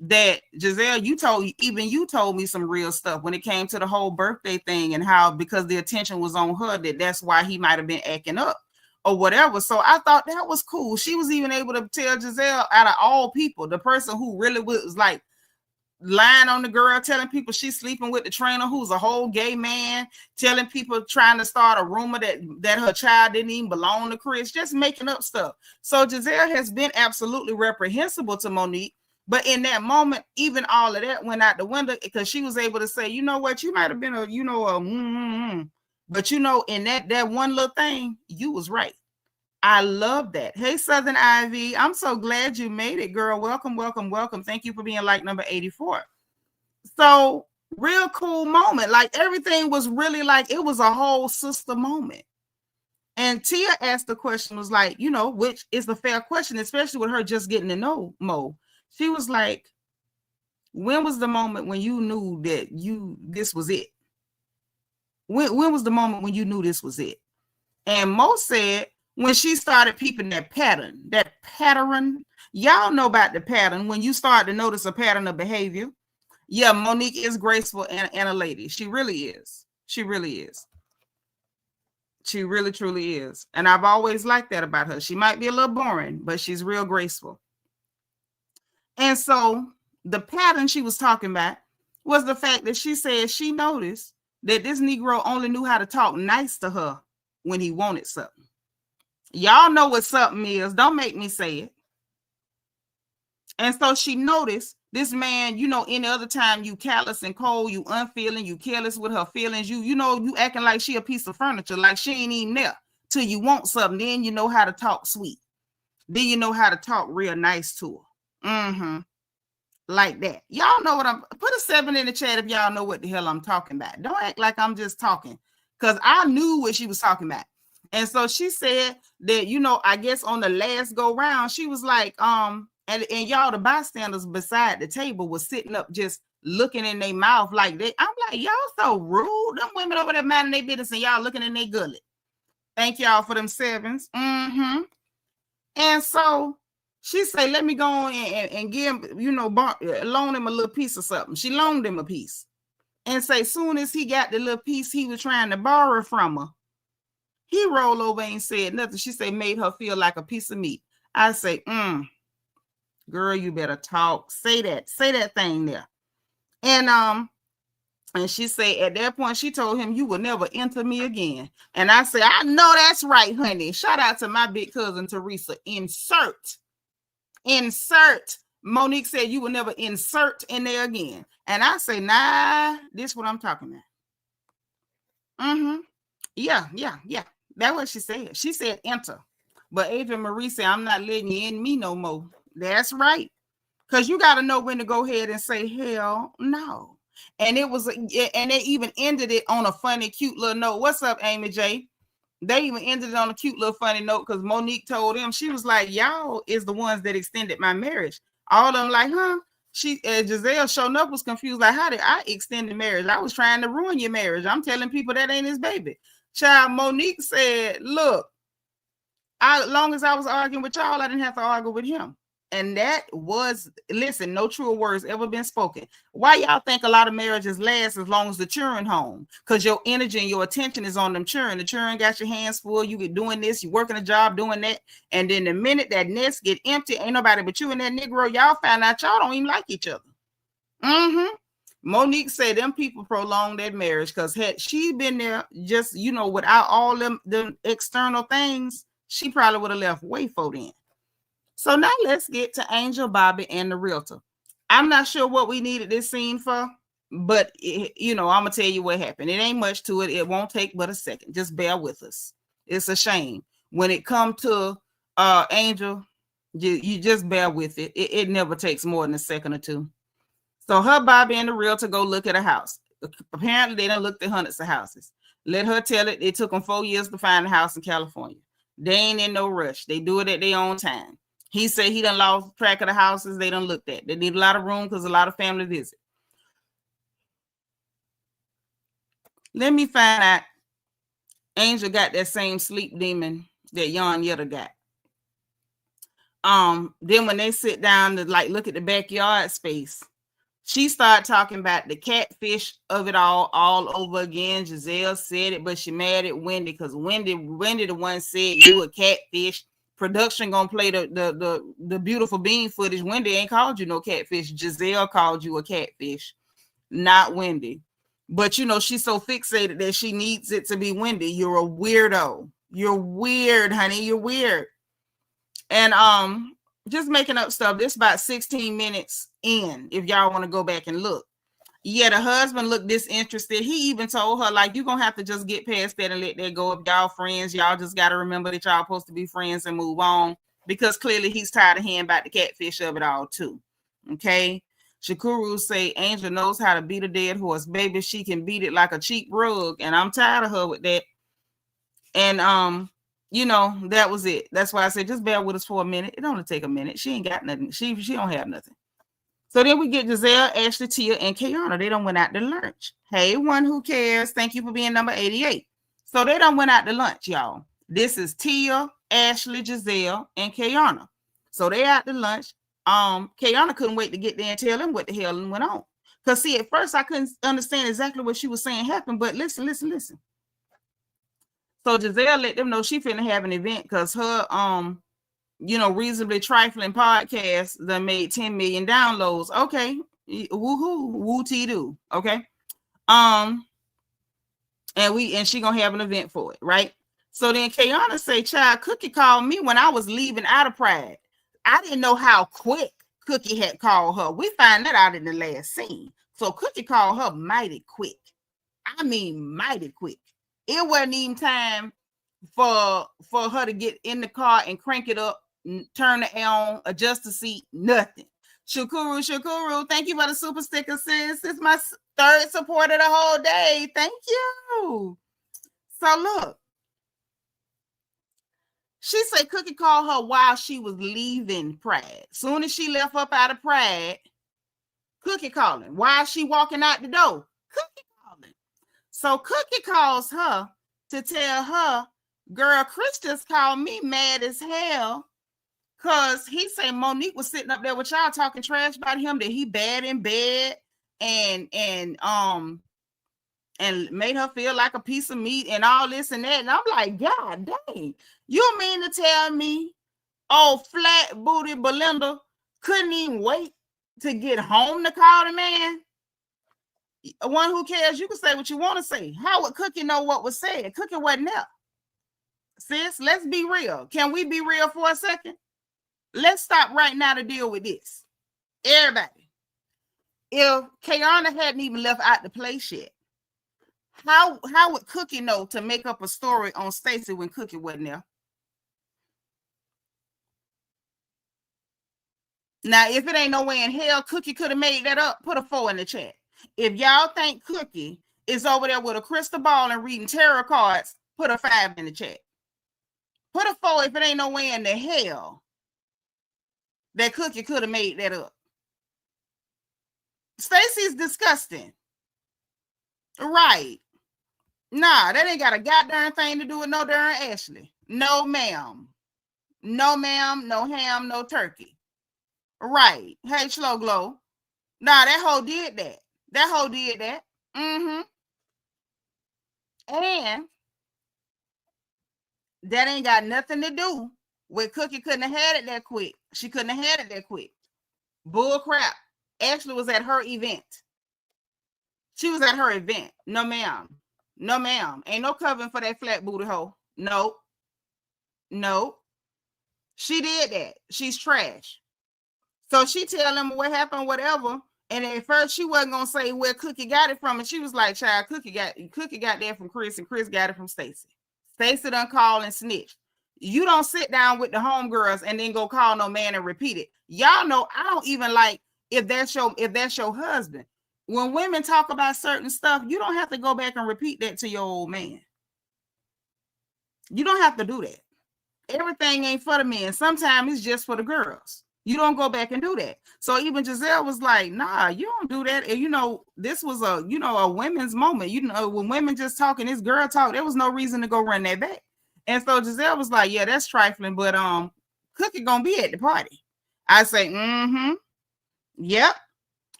that Giselle, you told me some real stuff when it came to the whole birthday thing, and how, because the attention was on her, that's why he might have been acting up. or whatever. So I thought that was cool. She was even able to tell Giselle, out of all people, the person who really was like lying on the girl, telling people she's sleeping with the trainer, who's a whole gay man, telling people, trying to start a rumor that her child didn't even belong to Chris, just making up stuff. So Giselle has been absolutely reprehensible to Monique. But in that moment, even all of that went out the window, because she was able to say, you know what, you might have been but in that one little thing, you was right. I love that. Hey, Southern Ivy, I'm so glad you made it, girl. Welcome, welcome, welcome. Thank you for being like number 84. So real cool moment. Like everything was really like, it was a whole sister moment. And Tia asked the question, was like, which is the fair question, especially with her just getting to know Mo. She was like, when was the moment when you knew that this was it? When was the moment when you knew this was it? And Mo said, when she started peeping that pattern, y'all know about the pattern. When you start to notice a pattern of behavior. Yeah, Monique is graceful and a lady. She really is. She really is. She really, truly is. And I've always liked that about her. She might be a little boring, but she's real graceful. And so the pattern she was talking about was the fact that she said she noticed that this Negro only knew how to talk nice to her when he wanted something. Y'all know what something is. Don't make me say it. And so she noticed this man, any other time you callous and cold, you unfeeling, you careless with her feelings, you acting like she a piece of furniture, like she ain't even there till you want something. Then you know how to talk sweet. Then you know how to talk real nice to her. Like that. Y'all know what put a 7 in the chat if y'all know what the hell I'm talking about. Don't act like I'm just talking, because I knew what she was talking about. And so she said that, I guess on the last go round, she was like, and y'all, the bystanders beside the table was sitting up just looking in their mouth like that. I'm like, y'all so rude. Them women over there minding their business and y'all looking in their gullet. Thank y'all for them 7s. And so she said, let me go on and give him, loan him a little piece or something. She loaned him a piece. And say, soon as he got the little piece he was trying to borrow from her, he rolled over and said nothing. She said, made her feel like a piece of meat. I say, girl, you better talk. Say that thing there. And she said, at that point, she told him, you will never enter me again. And I said, I know that's right, honey. Shout out to my big cousin, Teresa. Insert. Monique said, you will never insert in there again. And I say, nah, this is what I'm talking about. Yeah. That's what she said. She said enter. But Adrian Marie said, I'm not letting you in me no more. That's right. Because you got to know when to go ahead and say, hell no. And they even ended it on a funny, cute little note. What's up, Amy J? They even ended it on a cute little funny note because Monique told them, she was like, y'all is the ones that extended my marriage. All of them like, huh? Giselle showing up was confused. Like, how did I extend the marriage? I was trying to ruin your marriage. I'm telling people that ain't his baby. Child, Monique said, look, as long as I was arguing with y'all, I didn't have to argue with him. And that was, listen, no truer words ever been spoken. Why y'all think a lot of marriages last as long as the children home? Because your energy and your attention is on them children. The children got your hands full. You get doing this, you working a job, doing that. And then the minute that nest get empty, ain't nobody but you and that Negro, y'all find out y'all don't even like each other. Monique said them people prolonged that marriage because had she been there just, without all them external things, she probably would have left way for then. So now let's get to Angel, Bobby, and the realtor. I'm not sure what we needed this scene for, but, I'm going to tell you what happened. It ain't much to it. It won't take but a second. Just bear with us. It's a shame. When it comes to Angel, you just bear with it. It never takes more than a second or two. So her, Bobby, and the realtor go look at a house. Apparently, they done looked at hundreds of houses. Let her tell it. It took them 4 years to find a house in California. They ain't in no rush. They do it at their own time. He said he done lost track of the houses they done looked at. They need a lot of room because a lot of family visit. Let me find out. Angel got that same sleep demon that Yon Yetta got. Then when they sit down to look at the backyard space, She started talking about the catfish of it all over again. Giselle said it, but she mad at Wendy because Wendy the one said you a catfish. Production gonna play the beautiful bean footage. Wendy ain't called you no catfish. Giselle called you a catfish, not Wendy. But you know, she's so fixated that she needs it to be Wendy. You're a weirdo. You're weird, honey. You're weird. And just making up stuff. This about 16 minutes in, if y'all want to go back and look. Yeah, the husband looked disinterested. He even told her, like, you're going to have to just get past that and let that go. If y'all friends, y'all just got to remember that y'all supposed to be friends and move on. Because clearly he's tired of hearing about the catfish of it all, too. Okay? Shakuru say Angel knows how to beat a dead horse. Baby, she can beat it like a cheap rug. And I'm tired of her with that. And, you know, that was it. That's why I said, just bear with us for a minute. It only take a minute. She ain't got nothing. She don't have nothing. So then we get Giselle, Ashley, Tia, and Keiarna. They done went out to lunch. Hey, one who cares. Thank you for being number 88. So they done went out to lunch, y'all. This is Tia, Ashley, Giselle, and Keiarna. So they out to lunch. Keiarna couldn't wait to get there and tell them what the hell went on. Because see, at first I couldn't understand exactly what she was saying happened, but listen. So Giselle let them know she finna have an event because her you know, reasonably trifling podcast that made 10 million downloads. Okay, woohoo, woo-tee-doo. Okay, and she gonna have an event for it, right? So then Keiarna say, "Child, Cookie called me when I was leaving out of Pride. I didn't know how quick Cookie had called her. We find that out in the last scene. So Cookie called her mighty quick. I mean, mighty quick. It wasn't even time for her to get in the car and crank it up, turn the air on, adjust the seat, nothing. Shakuru, thank you for the super sticker, sis. It's my third support of the whole day. Thank you. So look, she said Cookie called her while she was leaving Pride. Soon as she left up out of Pride, Cookie calling. While she walking out the door, Cookie calling. So Cookie calls her to tell her, girl, Chris just called me mad as hell because he said Monique was sitting up there with y'all talking trash about him, that he bad in bed and made her feel like a piece of meat and all this and that. And I'm like, God dang, you mean to tell me, oh, flat booty Belinda couldn't even wait to get home to call the man? One who cares, you can say what you want to say. How would Cookie know what was said? Cookie wasn't there. Sis, let's be real. Can we be real for a second? Let's stop right now to deal with this. Everybody, if Keiarna hadn't even left out the place yet, how would Cookie know to make up a story on Stacy when Cookie wasn't there? Now, if it ain't no way in hell Cookie could have made that up, put a 4 in the chat. If y'all think Cookie is over there with a crystal ball and reading tarot cards, put a 5 in the chat. Put a 4 if it ain't no way in the hell that Cookie could have made that up. Stacy's disgusting. Right. Nah, that ain't got a goddamn thing to do with no darn Ashley. No, ma'am. No, ma'am. No ham, no turkey. Right. Hey, Slow Glow. Nah, that hoe did that. That hoe did that. Mm-hmm. And that ain't got nothing to do with Cookie couldn't have had it that quick. She couldn't have had it that quick. Bull crap. Ashley was at her event. She was at her event. No, ma'am. No, ma'am. Ain't no covering for that flat booty hoe. Nope. Nope. She did that. She's trash. So she tell them what happened, whatever. And at first she wasn't gonna say where Cookie got it from. And she was like, child, Cookie got that from Chris, and Chris got it from Stacy. Stacy done called and snitched. You don't sit down with the homegirls and then go call no man and repeat it. Y'all know I don't even like if that's your husband. When women talk about certain stuff, you don't have to go back and repeat that to your old man. You don't have to do that. Everything ain't for the men. Sometimes it's just for the girls. You don't go back and do that. So even Giselle was like, nah, you don't do that. And you know, this was a women's moment. You know, when women just talking this girl talk, there was no reason to go run that back. And so Giselle was like, yeah, that's trifling, but Cookie gonna be at the party. I say, yep.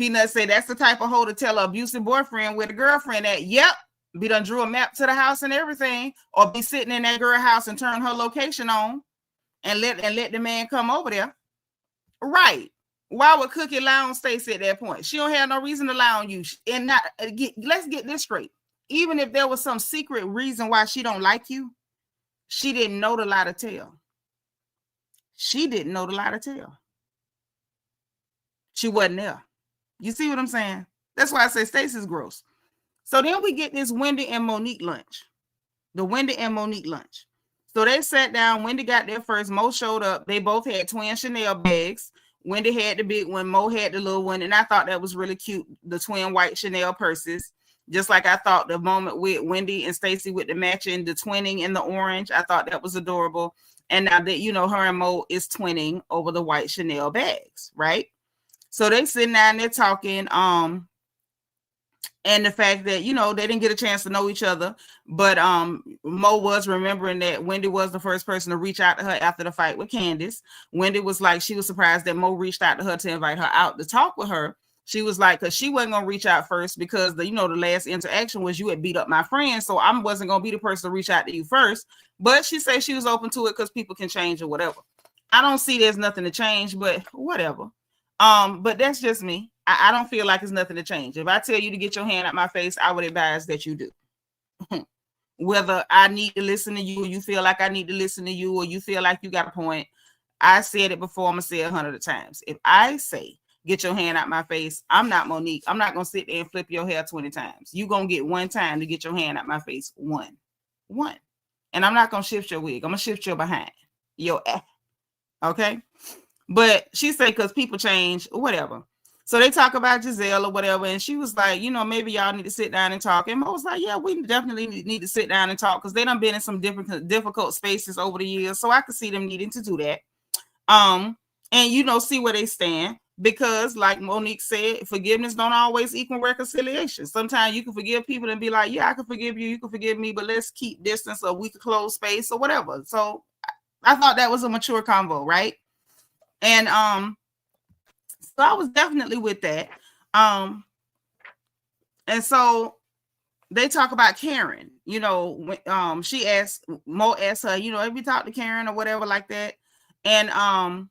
Peanut say that's the type of hoe to tell her abusive boyfriend where the girlfriend at. Yep. Be done drew a map to the house and everything, or be sitting in that girl house and turn her location on and let the man come over there. Right. Why would Cookie lie on Stacy at that point? She don't have no reason to lie on you. And not let's get this straight. Even if there was some secret reason why she don't like you, she didn't know the lie to tell. She didn't know the lie to tell. She wasn't there. You see what I'm saying? That's why I say Stacy's gross. So then we get this Wendy and Monique lunch. The Wendy and Monique lunch. So they sat down. Wendy got there first. Mo showed up. They both had twin Chanel bags. Wendy had the big one. Mo had the little one. And I thought that was really cute. The twin white Chanel purses. Just like I thought the moment with Wendy and Stacy with the matching, the twinning in the orange. I thought that was adorable. And now that, you know, her and Mo is twinning over the white Chanel bags, right? So they sitting down there talking. And the fact that, you know, they didn't get a chance to know each other. But Mo was remembering that Wendy was the first person to reach out to her after the fight with Candace. Wendy was like, she was surprised that Mo reached out to her to invite her out to talk with her. She was like, because she wasn't going to reach out first because, the last interaction was you had beat up my friend. So I wasn't going to be the person to reach out to you first. But she said she was open to it because people can change or whatever. I don't see there's nothing to change, but whatever. But that's just me. I don't feel like it's nothing to change. If I tell you to get your hand out my face, I would advise that you do. Whether I need to listen to you, or you feel like I need to listen to you, or you feel like you got a point. I said it before, I'm going to say it 100 times. If I say, get your hand out my face, I'm not Monique. I'm not going to sit there and flip your hair 20 times. You're going to get one time to get your hand out my face. One. And I'm not going to shift your wig. I'm going to shift your behind. Okay? But she said, because people change, whatever. So they talk about Giselle or whatever. And she was like, maybe y'all need to sit down and talk. And Mo was like, yeah, we definitely need to sit down and talk because they done been in some difficult spaces over the years. So I could see them needing to do that. And, see where they stand. Because like Monique said, forgiveness don't always equal reconciliation. Sometimes you can forgive people and be like, yeah, I can forgive you. You can forgive me, but let's keep distance or we could close space or whatever. So I thought that was a mature convo, right? And so I was definitely with that. And so they talk about Karen, when she asked, Mo asked her, have you talked to Karen or whatever like that? And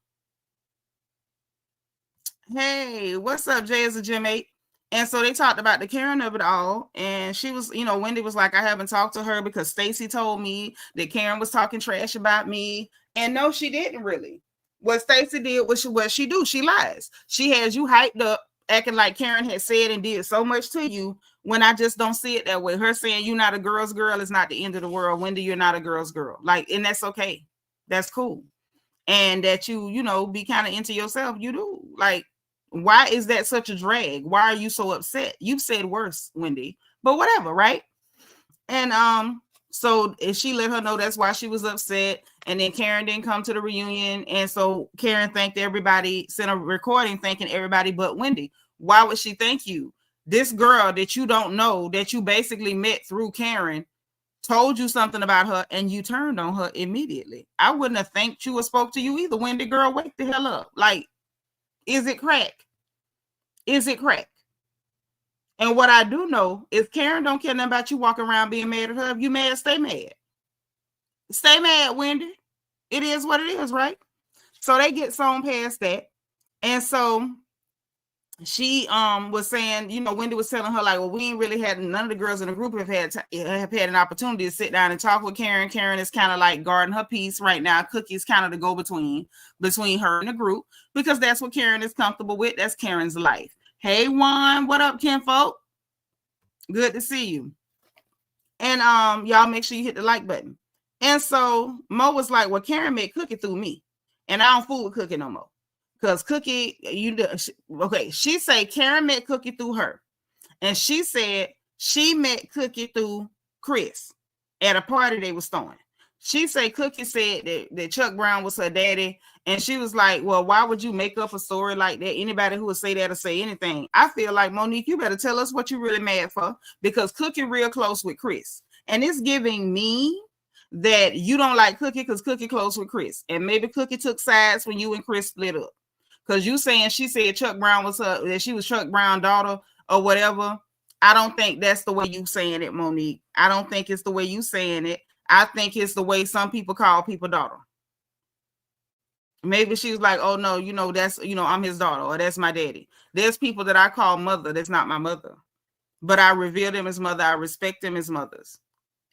hey, what's up, Jay is a Gym 8? And so they talked about the Karen of it all. And she was, Wendy was like, I haven't talked to her because Stacy told me that Karen was talking trash about me. And no, she didn't really. What Stacy did was what she do. She lies. She has you hyped up, acting like Karen had said and did so much to you when I just don't see it that way. Her saying you're not a girl's girl is not the end of the world. Wendy, you're not a girl's girl. And that's okay. That's cool. And that you be kind of into yourself. You do. Why is that such a drag? Why are you so upset? You've said worse, Wendy, but whatever, right? And so she let her know that's why she was upset. And then Karen didn't come to the reunion. And so Karen thanked everybody, sent a recording thanking everybody but Wendy. Why would she thank you? This girl that you don't know, that you basically met through Karen, told you something about her and you turned on her immediately. I wouldn't have thanked you or spoke to you either. Wendy, girl, wake the hell up. Is it crack? Is it crack? And what I do know is Karen don't care nothing about you walking around being mad at her. If you mad, stay mad. Stay mad, Wendy. It is what it is, right? So they get sewn past that. And so she was saying, Wendy was telling her, well, we ain't really had, none of the girls in the group have had an opportunity to sit down and talk with Karen. Karen is kind of guarding her peace right now. Cookie's kind of the go-between between her and the group because that's what Karen is comfortable with. That's Karen's life. Hey, Juan, what up, kinfolk? Good to see you. And y'all make sure you hit the like button. And so Mo was like, well, Karen met Cookie through me. And I don't fool with Cookie no more. Because Cookie, she say Karen met Cookie through her. And she said she met Cookie through Chris at a party they was throwing. She said Cookie said that Chuck Brown was her daddy. And she was like, well, why would you make up a story like that? Anybody who would say that or say anything. I feel like, Monique, you better tell us what you're really mad for. Because Cookie real close with Chris. And it's giving me that you don't like Cookie because Cookie close with Chris. And maybe Cookie took sides when you and Chris split up. Because you saying she said Chuck Brown was her, that she was Chuck Brown's daughter or whatever. I don't think that's the way you saying it, Monique. I don't think it's the way you saying it. I think it's the way some people call people daughter. Maybe she was like, oh no, you know, that's, you know, I'm his daughter, or that's my daddy. There's people that I call mother that's not my mother, but I revere them as mother. I respect them as mothers,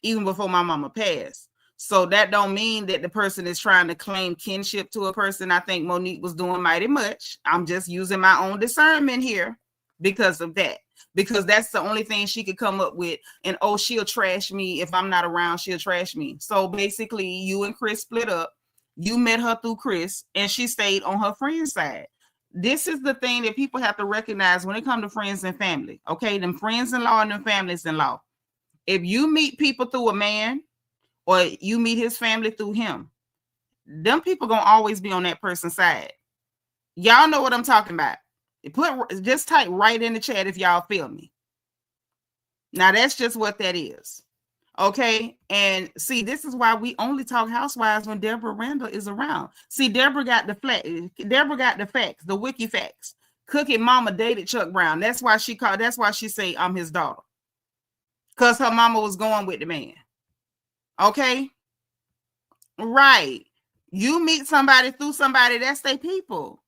even before my mama passed. So that don't mean that the person is trying to claim kinship to a person. I think Monique was doing mighty much. I'm just using my own discernment here because of that, because that's the only thing she could come up with. And oh, she'll trash me if I'm not around. She'll trash me. So basically, you and Chris split up. You met her through Chris, and she stayed on her friend's side. This is the thing that people have to recognize when it comes to friends and family. Okay, them friends-in-law and them families-in-law. If you meet people through a man, or you meet his family through him, them people gonna always be on that person's side. Y'all know what I'm talking about. Just type right in the chat if y'all feel me. Now that's just what that is. Okay, and see, this is why we only talk housewives when Deborah Randall is around. See, Deborah got the facts, the wiki facts. Cookie mama dated Chuck Brown. That's why she say I'm his daughter. Because her mama was going with the man. Okay? Right. You meet somebody through somebody, that's their people.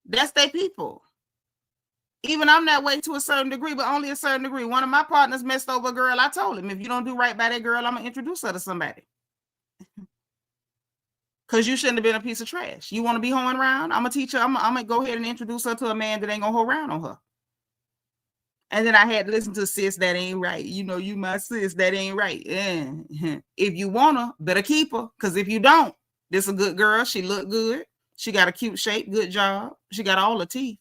That's their people. Even I'm that way to a certain degree, but only a certain degree. One of my partners messed over a girl. I told him, if you don't do right by that girl, I'm going to introduce her to somebody. Because you shouldn't have been a piece of trash. You want to be hoeing around? I'm going to teach her. I'm going to go ahead and introduce her to a man that ain't going to hoe around on her. And then I had to listen to sis, that ain't right. You know, you my sis, that ain't right. If you want her, better keep her. Because if you don't, this a good girl. She look good. She got a cute shape, good job. She got all the teeth.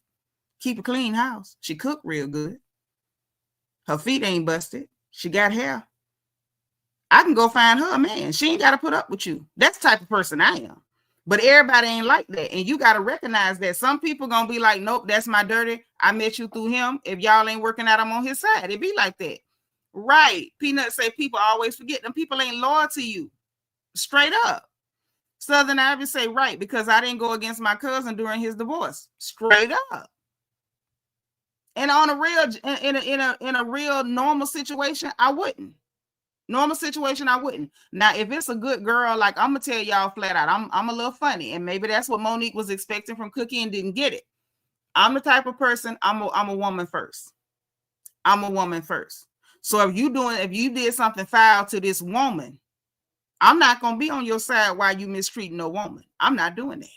Keep a clean house. She cook real good. Her feet ain't busted. She got hair. I can go find her a man. She ain't got to put up with you. That's the type of person I am. But everybody ain't like that. And you got to recognize that. Some people going to be like, nope, that's my dirty. I met you through him. If y'all ain't working out, I'm on his side. It be like that. Right. Peanut say people always forget. Them people ain't loyal to you. Straight up. Southern Ivy say, right, because I didn't go against my cousin during his divorce. Straight up. And on a real, in a real normal situation, I wouldn't. Normal situation, I wouldn't. Now, if it's a good girl, like I'm gonna tell y'all flat out, I'm a little funny, and maybe that's what Monique was expecting from Cookie and didn't get it. I'm the type of person, I'm a woman first. I'm a woman first. So if you did something foul to this woman, I'm not gonna be on your side while you mistreating no woman. I'm not doing that.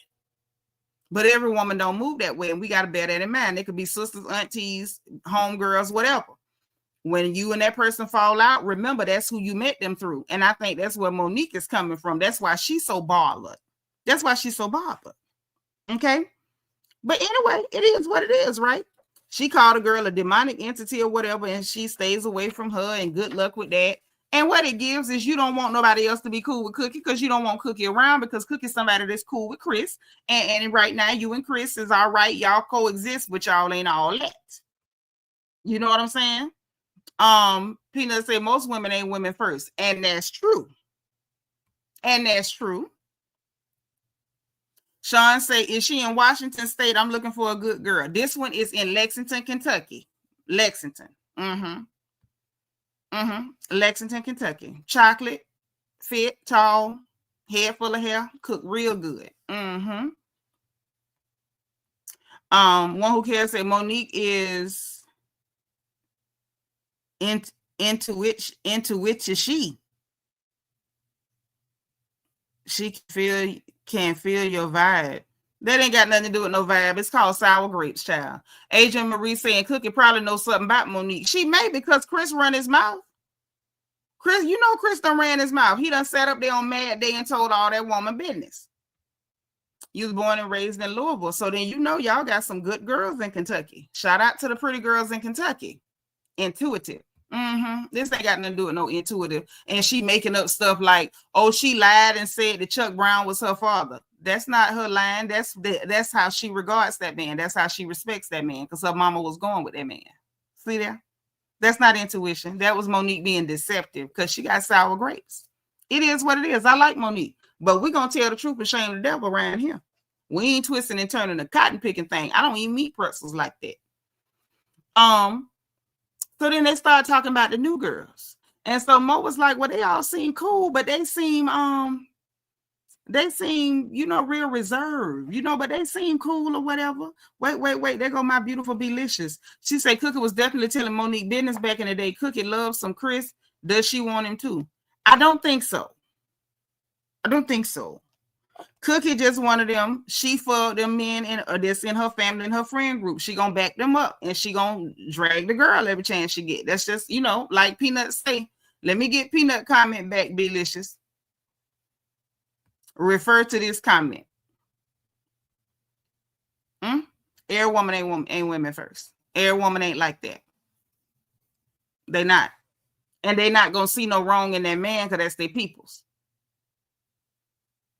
But every woman don't move that way, and we got to bear that in mind. They could be sisters, aunties, homegirls, whatever. When you and that person fall out, remember that's who you met them through. And I think that's where Monique is coming from. That's why she's so bothered. That's why she's so bothered. Okay? But anyway, it is what it is, right? She called a girl a demonic entity or whatever, and she stays away from her, and good luck with that. And what it gives is you don't want nobody else to be cool with Cookie because you don't want Cookie around, because Cookie's somebody that's cool with Chris. And right now, you and Chris is all right. Y'all coexist, but y'all ain't all that. You know what I'm saying? Peanut said most women ain't women first. And that's true. And that's true. Sean say, is she in Washington State? I'm looking for a good girl. This one is in Lexington, Kentucky. Lexington. Lexington, Kentucky. Chocolate, fit, tall, head full of hair, cook real good. One who cares say Monique is into which she can feel your vibe. That ain't got nothing to do with no vibe. It's called sour grapes, child. Adrian Marie saying Cookie probably knows something about Monique. She may, because Chris run his mouth. Chris, you know Chris done ran his mouth. He done sat up there on Mad Day and told all that woman business. You was born and raised in Louisville. So then you know y'all got some good girls in Kentucky. Shout out to the pretty girls in Kentucky. Intuitive. This ain't got nothing to do with no intuitive. And she making up stuff like, oh, she lied and said that Chuck Brown was her father. That's not her line. That's how she regards that man. That's how she respects that man, because her mama was going with that man. See there? That's not intuition. That was Monique being deceptive because she got sour grapes. It is what it is. I like Monique, but we're going to tell the truth and shame the devil around here. We ain't twisting and turning the cotton picking thing. I don't even eat pretzels like that. So then they started talking about the new girls. And so Mo was like, well, they all seem cool, but they seem, you know, real reserved, you know, but they seem cool or whatever. Wait. There go my beautiful Belicious. She said Cookie was definitely telling Monique business back in the day. Cookie loves some Chris. Does she want him too? I don't think so. Cookie just one of them. She for them men that's in her family and her friend group. She gonna back them up and she gonna drag the girl every chance she get. That's just, you know, like Peanut say. Let me get Peanut comment back, Belicious. Refer to this comment. Every woman ain't women first. Every woman ain't like that. They not. And they not gonna see no wrong in that man because that's their peoples.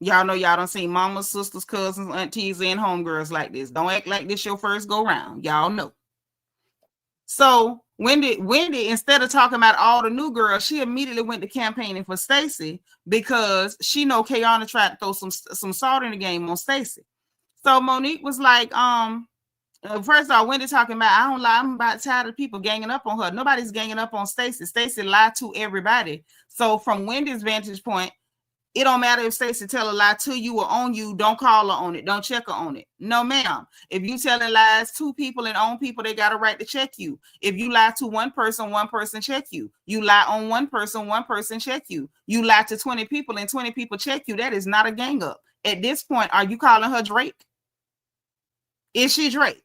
Y'all know y'all don't see mamas, sisters, cousins, aunties, and homegirls like this. Don't act like this your first go round. Y'all know. So Wendy, instead of talking about all the new girls, she immediately went to campaigning for Stacy because she know Keiarna tried to throw some salt in the game on Stacy. So Monique was like, first of all, Wendy talking about, I don't lie, I'm about tired of people ganging up on her. Nobody's ganging up on Stacy. Stacy lied to everybody. So from Wendy's vantage point, it don't matter if Stacy tell a lie to you or on you. Don't call her on it. Don't check her on it. No, ma'am. If you telling lies to people and on people, they got a right to check you. If you lie to one person check you. You lie on one person check you. You lie to 20 people and 20 people check you. That is not a gang up. At this point, are you calling her Drake? Is she Drake?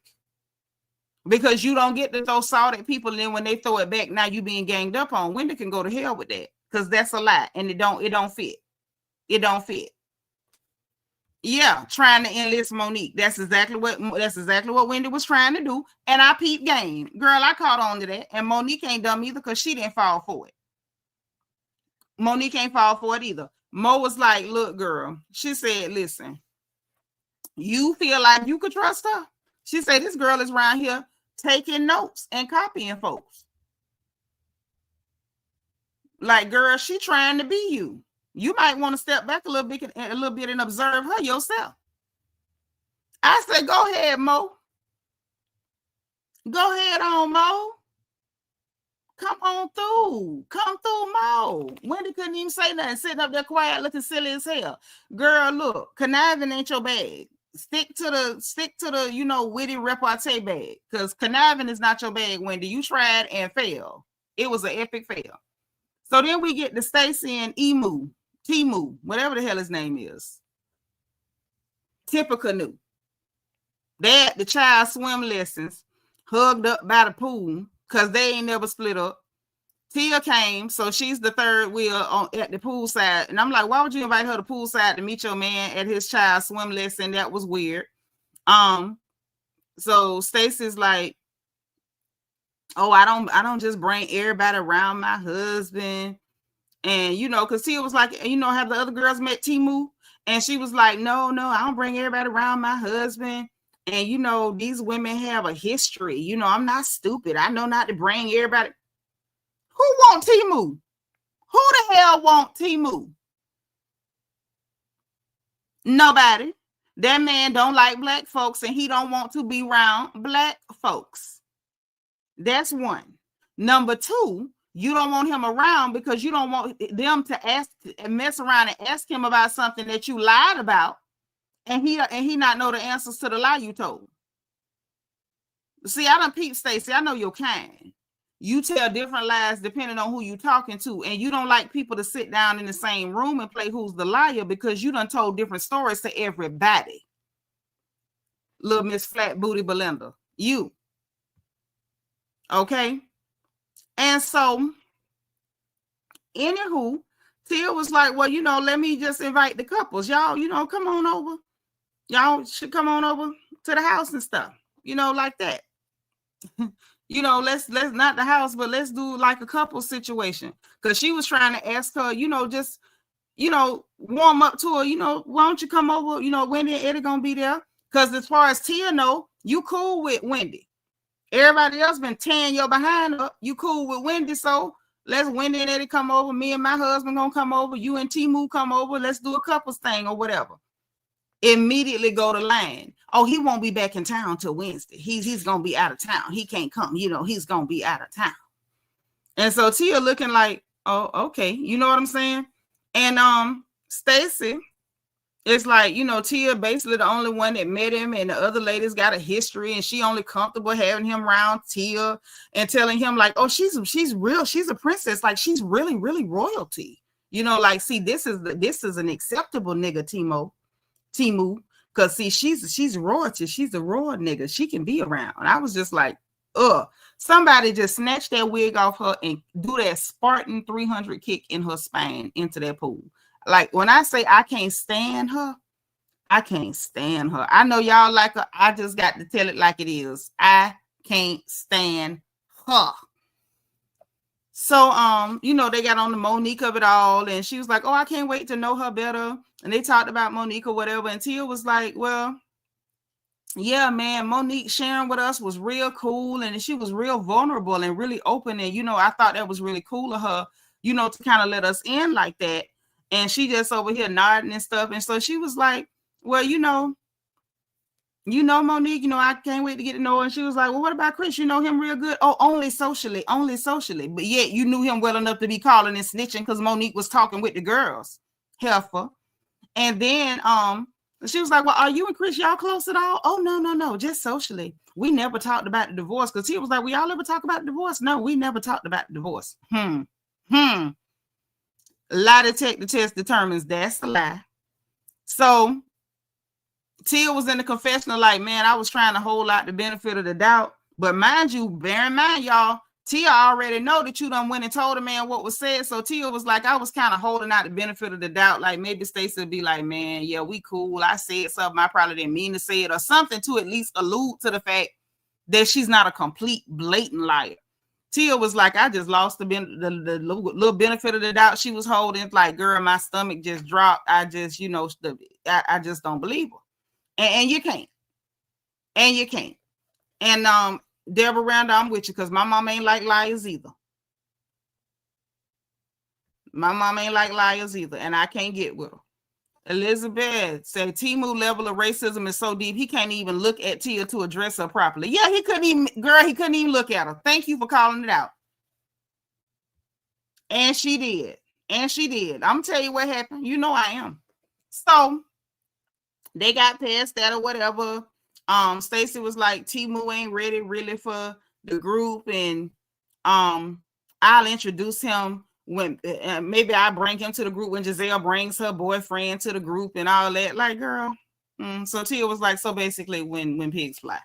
Because you don't get to throw salt at people and then when they throw it back, now you being ganged up on. Wendy can go to hell with that because that's a lie and it don't fit. It don't fit. Yeah, trying to enlist Monique. That's exactly what Wendy was trying to do. And I peeped game. Girl, I caught on to that. And Monique ain't dumb either because she didn't fall for it. Monique ain't fall for it either. Mo was like, look, girl. She said, listen, you feel like you could trust her? She said, this girl is around here taking notes and copying folks. Like, girl, she trying to be you. You might want to step back a little bit and observe her yourself. I said, go ahead, Mo. Go ahead on, Mo. Come on through. Come through, Mo. Wendy couldn't even say nothing, sitting up there quiet, looking silly as hell. Girl, look, conniving ain't your bag. Stick to the, you know, witty repartee bag. Because conniving is not your bag, Wendy. You tried and failed. It was an epic fail. So then we get to Stacy and Timu, whatever the hell his name is. Tippecanoe. They at the child swim lessons, hugged up by the pool, because they ain't never split up. Tia came, so she's the third wheel at the pool side. And I'm like, why would you invite her to pool side to meet your man at his child swim lesson? That was weird. So Stacy's like, oh, I don't just bring everybody around my husband. And, you know, because Tia was like, you know, have the other girls met Timu? And she was like, no, I don't bring everybody around my husband. And, you know, these women have a history. You know, I'm not stupid. I know not to bring everybody. Who want Timu? Who the hell want Timu? Nobody. That man don't like black folks and he don't want to be around black folks. That's one. Number two, you don't want him around because you don't want them to mess around and ask him about something that you lied about, and he not know the answers to the lie you told. See, I done peeped Stacy. I know you're kind. You tell different lies depending on who you talking to, and you don't like people to sit down in the same room and play who's the liar because you done told different stories to everybody. Little Miss Flat Booty Belinda, you. Okay? And so, anywho, Tia was like, well, you know, let me just invite the couples. Y'all, you know, come on over. Y'all should come on over to the house and stuff, you know, like that. You know, let's not the house, but let's do like a couple situation. Because she was trying to ask her, you know, just, you know, warm up to her, you know, why don't you come over? You know, Wendy and Eddie gonna be there. Because as far as Tia know, you cool with Wendy. Everybody else been tearing your behind up. You cool with Wendy, so let's Wendy and Eddie come over. Me and my husband gonna come over. You and Timu come over. Let's do a couples thing or whatever. immediately go to line. Oh, he won't be back in town till Wednesday. He's gonna be out of town. He can't come. He's gonna be out of town. And so Tia looking like, oh, okay, you know what I'm saying? And Stacy, it's like, Tia basically the only one that met him, and the other ladies got a history, and she only comfortable having him around Tia and telling him like, oh, she's real, she's a princess, like she's really, really royalty. Like, see, this is an acceptable nigga, Timu, because see, she's royalty, she's a royal nigga, she can be around. And I was just like, somebody just snatch that wig off her and do that Spartan 300 kick in her spine into that pool. Like, when I say I can't stand her, I can't stand her. I know y'all like her. I just got to tell it like it is. I can't stand her. So, they got on the Monique of it all, and she was like, oh, I can't wait to know her better. And they talked about Monique or whatever. And Tia was like, well, yeah, man, Monique sharing with us was real cool, and she was real vulnerable and really open. And, I thought that was really cool of her, to kind of let us in like that. And she just over here nodding and stuff. And so she was like, well, Monique, I can't wait to get to know her. And she was like, well, what about Chris? You know him real good? Oh, only socially. But yet you knew him well enough to be calling and snitching because Monique was talking with the girls. Heifer. And then she was like, well, are you and Chris, y'all close at all? Oh, no, just socially. We never talked about the divorce, because he was like, we all ever talk about the divorce? No, we never talked about the divorce. Lie detector test determines that's a lie. So Tia was in the confessional like, man, I was trying to hold out the benefit of the doubt. But mind you, bear in mind, y'all, Tia already know that you done went and told the man what was said. So Tia was like, I was kind of holding out the benefit of the doubt. Like, maybe Stacy would be like, man, yeah, we cool. I said something I probably didn't mean to say it, or something to at least allude to the fact that she's not a complete blatant liar. Tia was like, I just lost the little benefit of the doubt she was holding. It's like, girl, my stomach just dropped. I just, I just don't believe her. And you can't. And Deborah Randall, I'm with you, because my mom ain't like liars either. And I can't get with her. Elizabeth said Timu level of racism is so deep he can't even look at Tia to address her properly. Yeah, he couldn't even look at her. Thank you for calling it out. And she did. I'm tell you what happened. I am. So they got past that or whatever. Stacy was like, Timu ain't ready really for the group, and I'll introduce him when maybe I bring him to the group when Giselle brings her boyfriend to the group and all that. Like, girl. So Tia was like, so basically when pigs fly.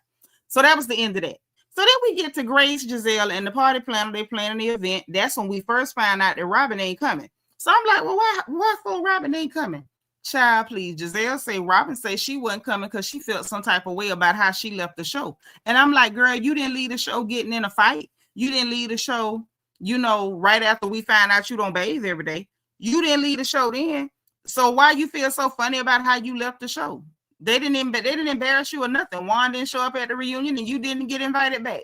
So that was the end of that. So then we get to Grace, Giselle, and the party planner. They planning the event. That's when we first find out that Robin ain't coming. So I'm like, well, why for Robin ain't coming? Child, please. Giselle say Robin say she wasn't coming because she felt some type of way about how she left the show. And I'm like, girl, you didn't leave the show getting in a fight. You didn't leave the show, right after we find out you don't bathe every day. You didn't leave the show then. So why you feel so funny about how you left the show? They didn't embarrass you or nothing. Juan didn't show up at the reunion and you didn't get invited back.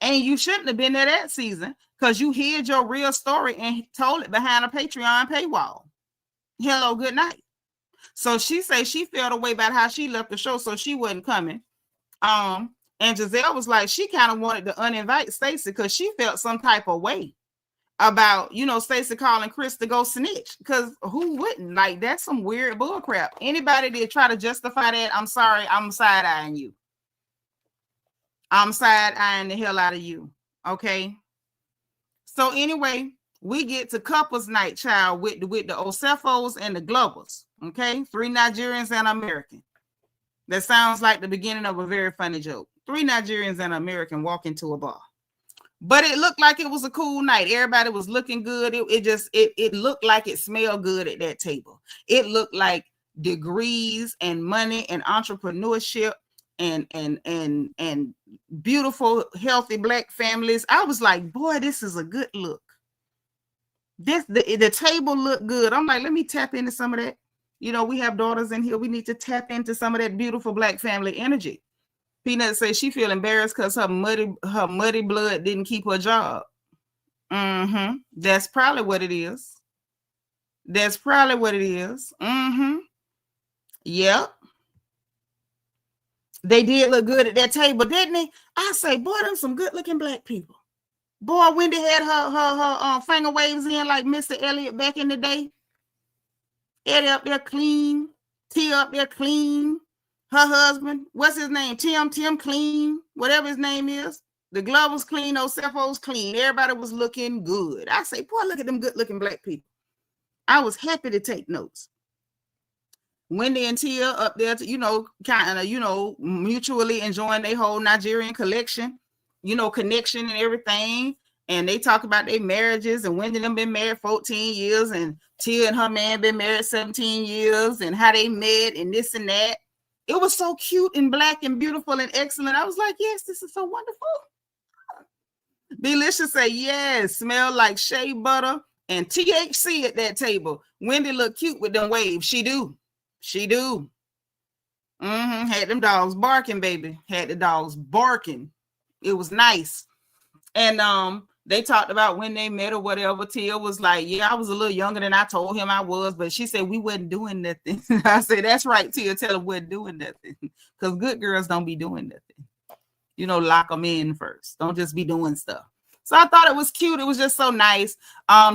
And you shouldn't have been there that season because you hid your real story and told it behind a Patreon paywall. Hello, good night. So she say she felt a way about how she left the show, so she wasn't coming. And Giselle was like, she kind of wanted to uninvite Stacy because she felt some type of way about, Stacy calling Chris to go snitch. Because who wouldn't? Like, that's some weird bull crap. Anybody that try to justify that, I'm sorry, I'm side-eyeing you. I'm side-eyeing the hell out of you. Okay? So anyway, we get to couples night, child, with the Osefos and the Glovers. Okay, 3 Nigerians and an American. That sounds like the beginning of a very funny joke. 3 Nigerians and an American walk into a bar. But it looked like it was a cool night. Everybody was looking good. It looked like it smelled good at that table. It looked like degrees and money and entrepreneurship and beautiful, healthy Black families. I was like, boy, this is a good look. The table looked good. I'm like, let me tap into some of that. We have daughters in here. We need to tap into some of that beautiful Black family energy. Peanut says she feel embarrassed because her muddy blood didn't keep her job. That's probably what it is. Yep. They did look good at that table, didn't they? I say, boy, them some good looking black people. Boy, Wendy had her finger waves in like Mr. Elliott back in the day. Eddie up there clean. T up there clean. Her husband, what's his name? Tim clean. Whatever his name is. The glove was clean. Those Cephos clean. Everybody was looking good. I say, boy, look at them good looking black people. I was happy to take notes. Wendy and Tia up there, kind of, mutually enjoying their whole Nigerian collection, connection and everything. And they talk about their marriages, and Wendy and them been married 14 years, and Tia and her man been married 17 years, and how they met and this and that. It was so cute and black and beautiful and excellent. I was like, yes, this is so wonderful. Delicious say, yes, smell like shea butter and THC at that table. Wendy look cute with them waves. She do. Had them dogs barking, baby. Had the dogs barking. It was nice. And they talked about when they met or whatever. Tia was like, yeah, I was a little younger than I told him I was, but she said we wasn't doing nothing. I said, that's right, Tia. Tell her we wasn't doing nothing. Because good girls don't be doing nothing. Lock them in first. Don't just be doing stuff. So I thought it was cute. It was just so nice.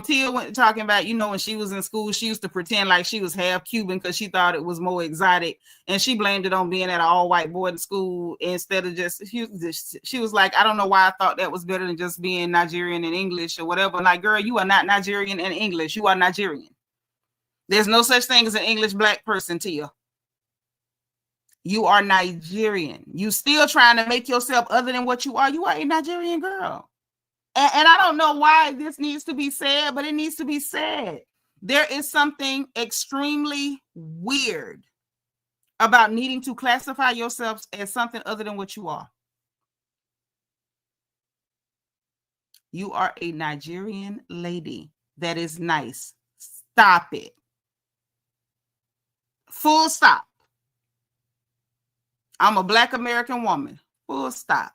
Tia went talking about, when she was in school, she used to pretend like she was half Cuban because she thought it was more exotic. And she blamed it on being at an all-white boarding school instead of she was like, I don't know why I thought that was better than just being Nigerian and English or whatever. Like, girl, you are not Nigerian and English. You are Nigerian. There's no such thing as an English black person, Tia. You are Nigerian. You still trying to make yourself other than what you are. You are a Nigerian girl. And I don't know why this needs to be said, but it needs to be said. There is something extremely weird about needing to classify yourselves as something other than what you are. You are a Nigerian lady that is nice. Stop it. Full stop. I'm a Black American woman. Full stop.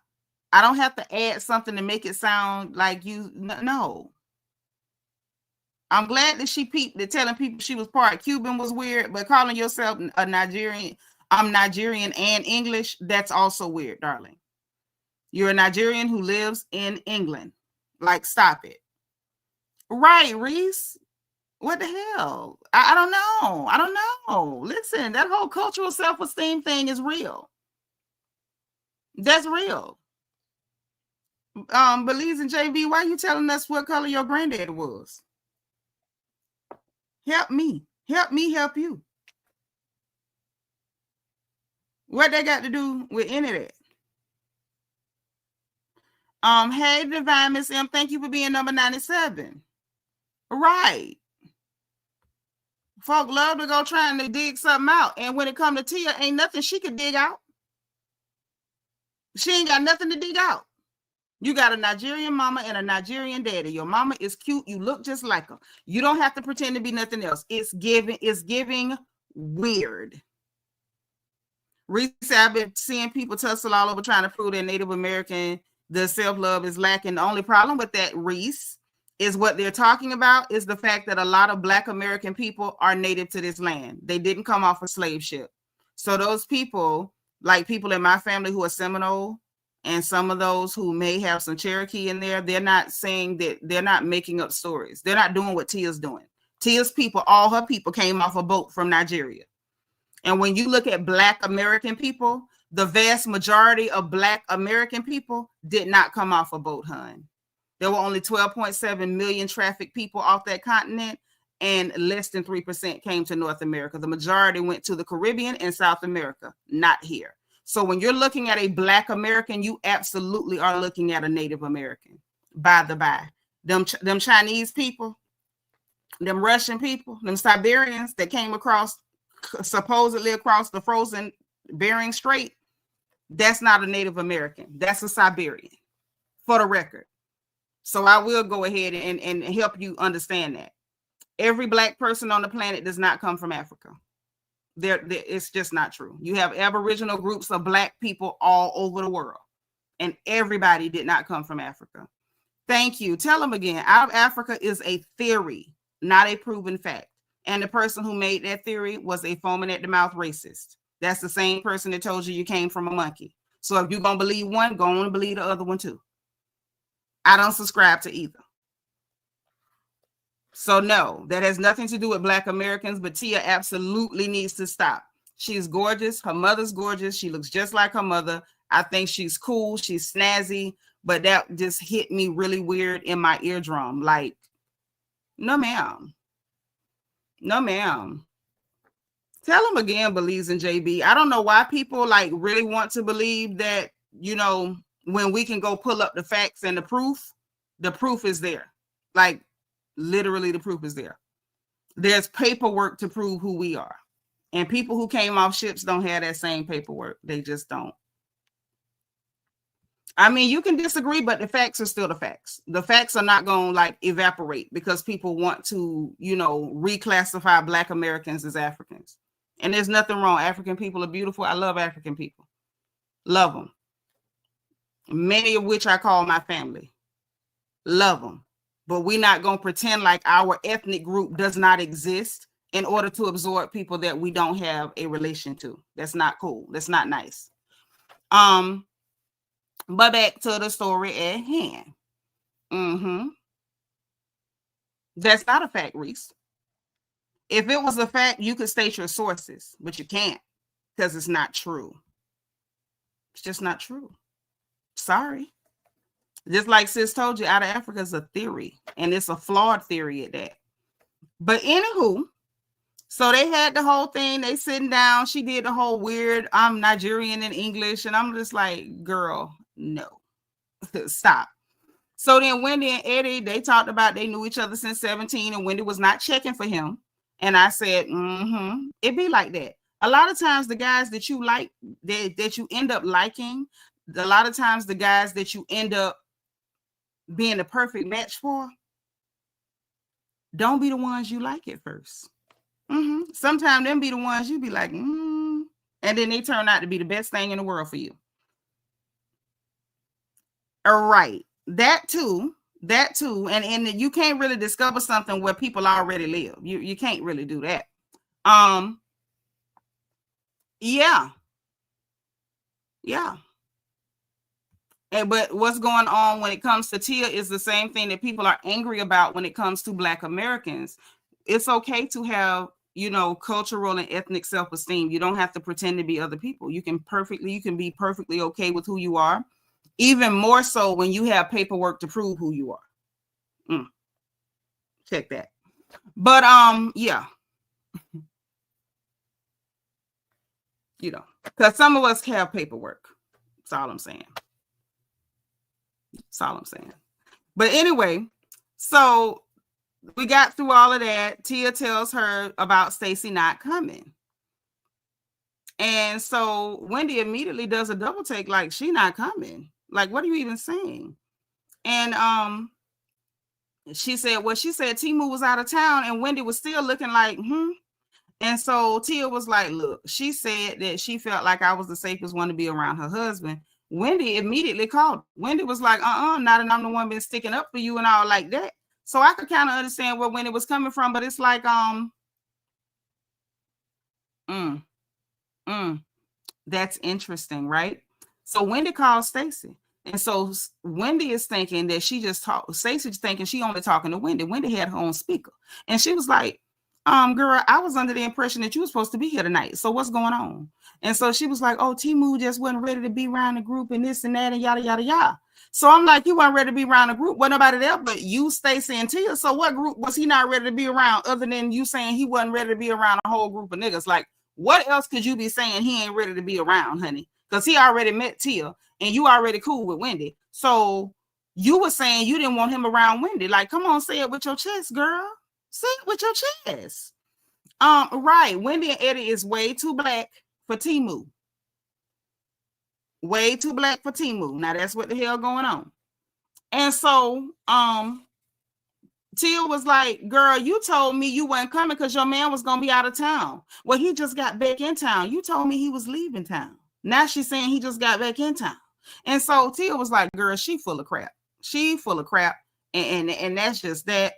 I don't have to add something to make it sound like you. No. I'm glad that she peeped that telling people she was part Cuban was weird, but calling yourself a Nigerian, I'm Nigerian and English, that's also weird, darling. You're a Nigerian who lives in England. Like, stop it. Right, Reese? What the hell? I don't know. I don't know. Listen, that whole cultural self-esteem thing is real. That's real. Belize and JB, why are you telling us what color your granddad was? Help me. Help me help you. What they got to do with any of that? Hey, Divine Miss M, thank you for being number 97. Right. Folk love to go trying to dig something out. And when it comes to Tia, ain't nothing she could dig out. She ain't got nothing to dig out. You got a Nigerian mama and a Nigerian daddy. Your mama is cute. You look just like her. You don't have to pretend to be nothing else. It's giving weird. Recently, I've been seeing people tussle all over trying to prove that Native American, the self-love is lacking. The only problem with that, Reese, is what they're talking about is the fact that a lot of Black American people are native to this land. They didn't come off a slave ship. So those people, like people in my family who are Seminole, and some of those who may have some Cherokee in there, they're not saying that, they're not making up stories. They're not doing what Tia's doing. Tia's people, all her people came off a boat from Nigeria. And when you look at Black American people, the vast majority of Black American people did not come off a boat, hun. There were only 12.7 million trafficked people off that continent, and less than 3% came to North America. The majority went to the Caribbean and South America, not here. So when you're looking at a Black American, you absolutely are looking at a Native American. By the by, them Chinese people, them Russian people, them Siberians that came supposedly across the frozen Bering Strait, that's not a Native American. That's a Siberian, for the record. So I will go ahead and help you understand that. Every Black person on the planet does not come from Africa. It's just not true. You have Aboriginal groups of Black people all over the world, and everybody did not come from Africa. Thank you. Tell them again. Out of Africa is a theory, not a proven fact. And the person who made that theory was a foaming at the mouth racist. That's the same person that told you came from a monkey. So if you're going to believe one, go on and believe the other one too. I don't subscribe to either. So no, that has nothing to do with Black Americans, but Tia absolutely needs to stop. She's gorgeous. Her mother's gorgeous. She looks just like her mother. I think she's cool. She's snazzy, but that just hit me really weird in my eardrum. Like, no, ma'am. No, ma'am. Tell him again, believes in JB. I don't know why people like really want to believe that, you know, when we can go pull up the facts and the proof is there. Like, literally the proof is there. There's paperwork to prove who we are. And people who came off ships don't have that same paperwork. They just don't. I mean, you can disagree, but the facts are still the facts. The facts are not going to like evaporate because people want to, you know, reclassify Black Americans as Africans. And there's nothing wrong. African people are beautiful. I love African people. Love them. Many of which I call my family. Love them. But we're not going to pretend like our ethnic group does not exist in order to absorb people that we don't have a relation to. That's not cool. That's not nice. But back to the story at hand. That's not a fact, Reese. If it was a fact, you could state your sources, but you can't because it's not true. It's just not true. Sorry. Just like sis told you, out of Africa is a theory, and it's a flawed theory at that. But anywho, so they had the whole thing. They sitting down. She did the whole weird, I'm Nigerian in English, and I'm just like, girl, no, stop. So then Wendy and Eddie, they talked about they knew each other since 17, and Wendy was not checking for him. And I said, it be like that. A lot of times the guys that you like, that you end up liking, a lot of times the guys that you end up being the perfect match for, don't be the ones you like at first. Sometimes them be the ones you be like, and then they turn out to be the best thing in the world for you. All right. That too. And you can't really discover something where people already live. You can't really do that. Yeah. But what's going on when it comes to Tia is the same thing that people are angry about when it comes to Black Americans. It's okay to have, you know, cultural and ethnic self-esteem. You don't have to pretend to be other people. You can be perfectly okay with who you are. Even more so when you have paperwork to prove who you are. Check that. But yeah. You know, because some of us have paperwork. That's all I'm saying. But anyway, so we got through all of that. Tia tells her about Stacy not coming. And so Wendy immediately does a double take, like, she not coming. Like, what are you even saying? And she said Timu was out of town, and Wendy was still looking like, And so Tia was like, look, she said that she felt like I was the safest one to be around her husband. Wendy immediately called. Wendy was like, not that I'm the one been sticking up for you and all like that. So I could kind of understand where Wendy was coming from, but it's like, that's interesting, right? So Wendy called Stacy. And so Wendy is thinking that she just talked. Stacy's thinking she only talking to Wendy. Wendy had her own speaker. And she was like, girl, I was under the impression that you were supposed to be here tonight. So what's going on? And so she was like, oh, Timu just wasn't ready to be around the group and this and that and yada, yada, yada. So I'm like, you weren't ready to be around the group. Wasn't nobody there but you, Stacy, and Tia. So what group was he not ready to be around other than you saying he wasn't ready to be around a whole group of niggas? Like, what else could you be saying he ain't ready to be around, honey? Because he already met Tia and you already cool with Wendy. So you were saying you didn't want him around Wendy. Like, come on, say it with your chest, girl. Say it with your chest. Right. Wendy and Eddie is way too black for Timu. Way too black for Timu. Now that's what the hell going on. And so Tia was like, girl, you told me you weren't coming because your man was gonna be out of town. Well, he just got back in town. You told me he was leaving town. Now she's saying he just got back in town. And so Tia was like, girl, she full of crap. She full of crap. And that's just that.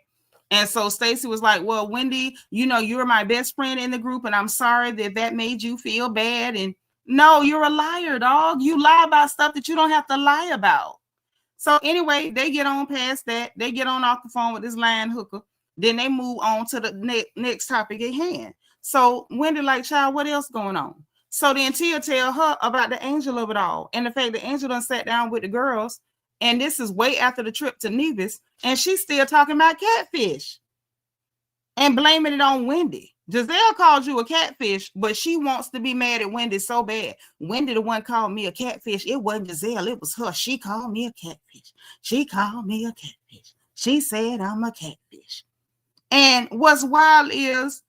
And so Stacy was like, well, Wendy, you know, you're my best friend in the group, and I'm sorry that made you feel bad. And no, you're a liar, dog. You lie about stuff that you don't have to lie about. So anyway, they get on past that. They get on off the phone with this line hooker. Then they move on to the next topic at hand. So Wendy like, child, what else going on? So then Tia tell her about the angel of it all. And the fact the angel done sat down with the girls. And this is way after the trip to Nevis. And she's still talking about catfish. And blaming it on Wendy. Giselle called you a catfish, but she wants to be mad at Wendy so bad. Wendy the one called me a catfish. It wasn't Giselle, it was her. She called me a catfish. She called me a catfish. She said I'm a catfish. And what's wild is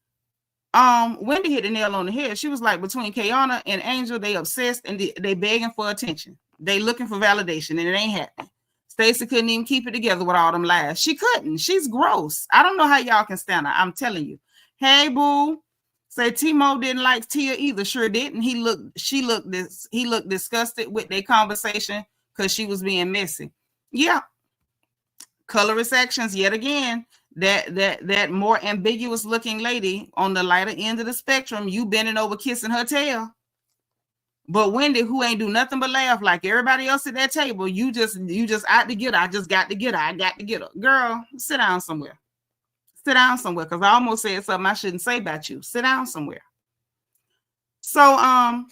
Wendy hit the nail on the head. She was like, between Keiarna and Angel, they obsessed and they begging for attention. They looking for validation, and it ain't happening. Stacy couldn't even keep it together with all them lies. She couldn't. She's gross. I don't know how y'all can stand her. I'm telling you. Hey, boo. Say Timo didn't like Tia either. Sure didn't. He looked disgusted with their conversation because she was being messy. Yeah. Colorist actions yet again. That more ambiguous looking lady on the lighter end of the spectrum, you bending over kissing her tail. But Wendy, who ain't do nothing but laugh like everybody else at that table, you just out to get her. I just got to get her. I got to get her. Girl, sit down somewhere. Sit down somewhere, because I almost said something I shouldn't say about you. Sit down somewhere. So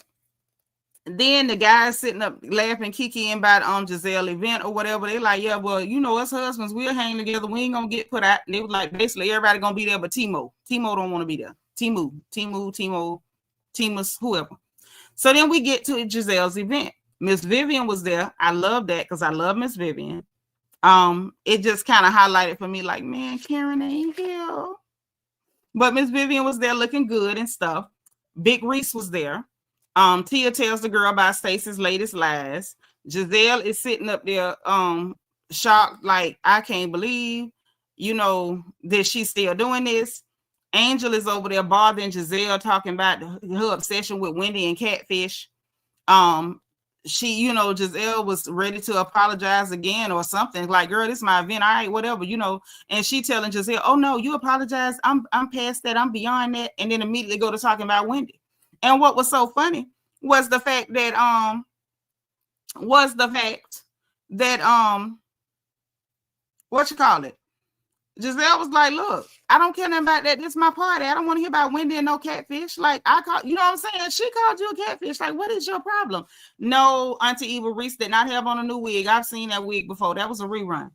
then the guys sitting up laughing, kikiing about Giselle event or whatever. They like, yeah, well, you know, us husbands, we'll hang together. We ain't gonna get put out. And they was like, basically everybody gonna be there, but Timo. Timo don't want to be there. Timo, whoever. So then we get to Giselle's event. Miss Vivian was there. I love that because I love Miss Vivian. It just kind of highlighted for me, like, man, Karen ain't here. But Miss Vivian was there looking good and stuff. Big Reese was there. Tia tells the girl about Stacy's latest lies. Giselle is sitting up there, shocked, like, I can't believe, you know, that she's still doing this. Angel is over there bothering Giselle, talking about her obsession with Wendy and Catfish. She, you know, Giselle was ready to apologize again or something. Like, girl, this is my event. All right, whatever, you know. And she telling Giselle, oh no, you apologize. I'm past that. I'm beyond that. And then immediately go to talking about Wendy. And what was so funny was the fact that what you call it? Giselle was like, look, I don't care nothing about that. This is my party. I don't want to hear about Wendy and no catfish. Like, you know what I'm saying? She called you a catfish. Like, what is your problem? No, Auntie Eva Reese did not have on a new wig. I've seen that wig before. That was a rerun.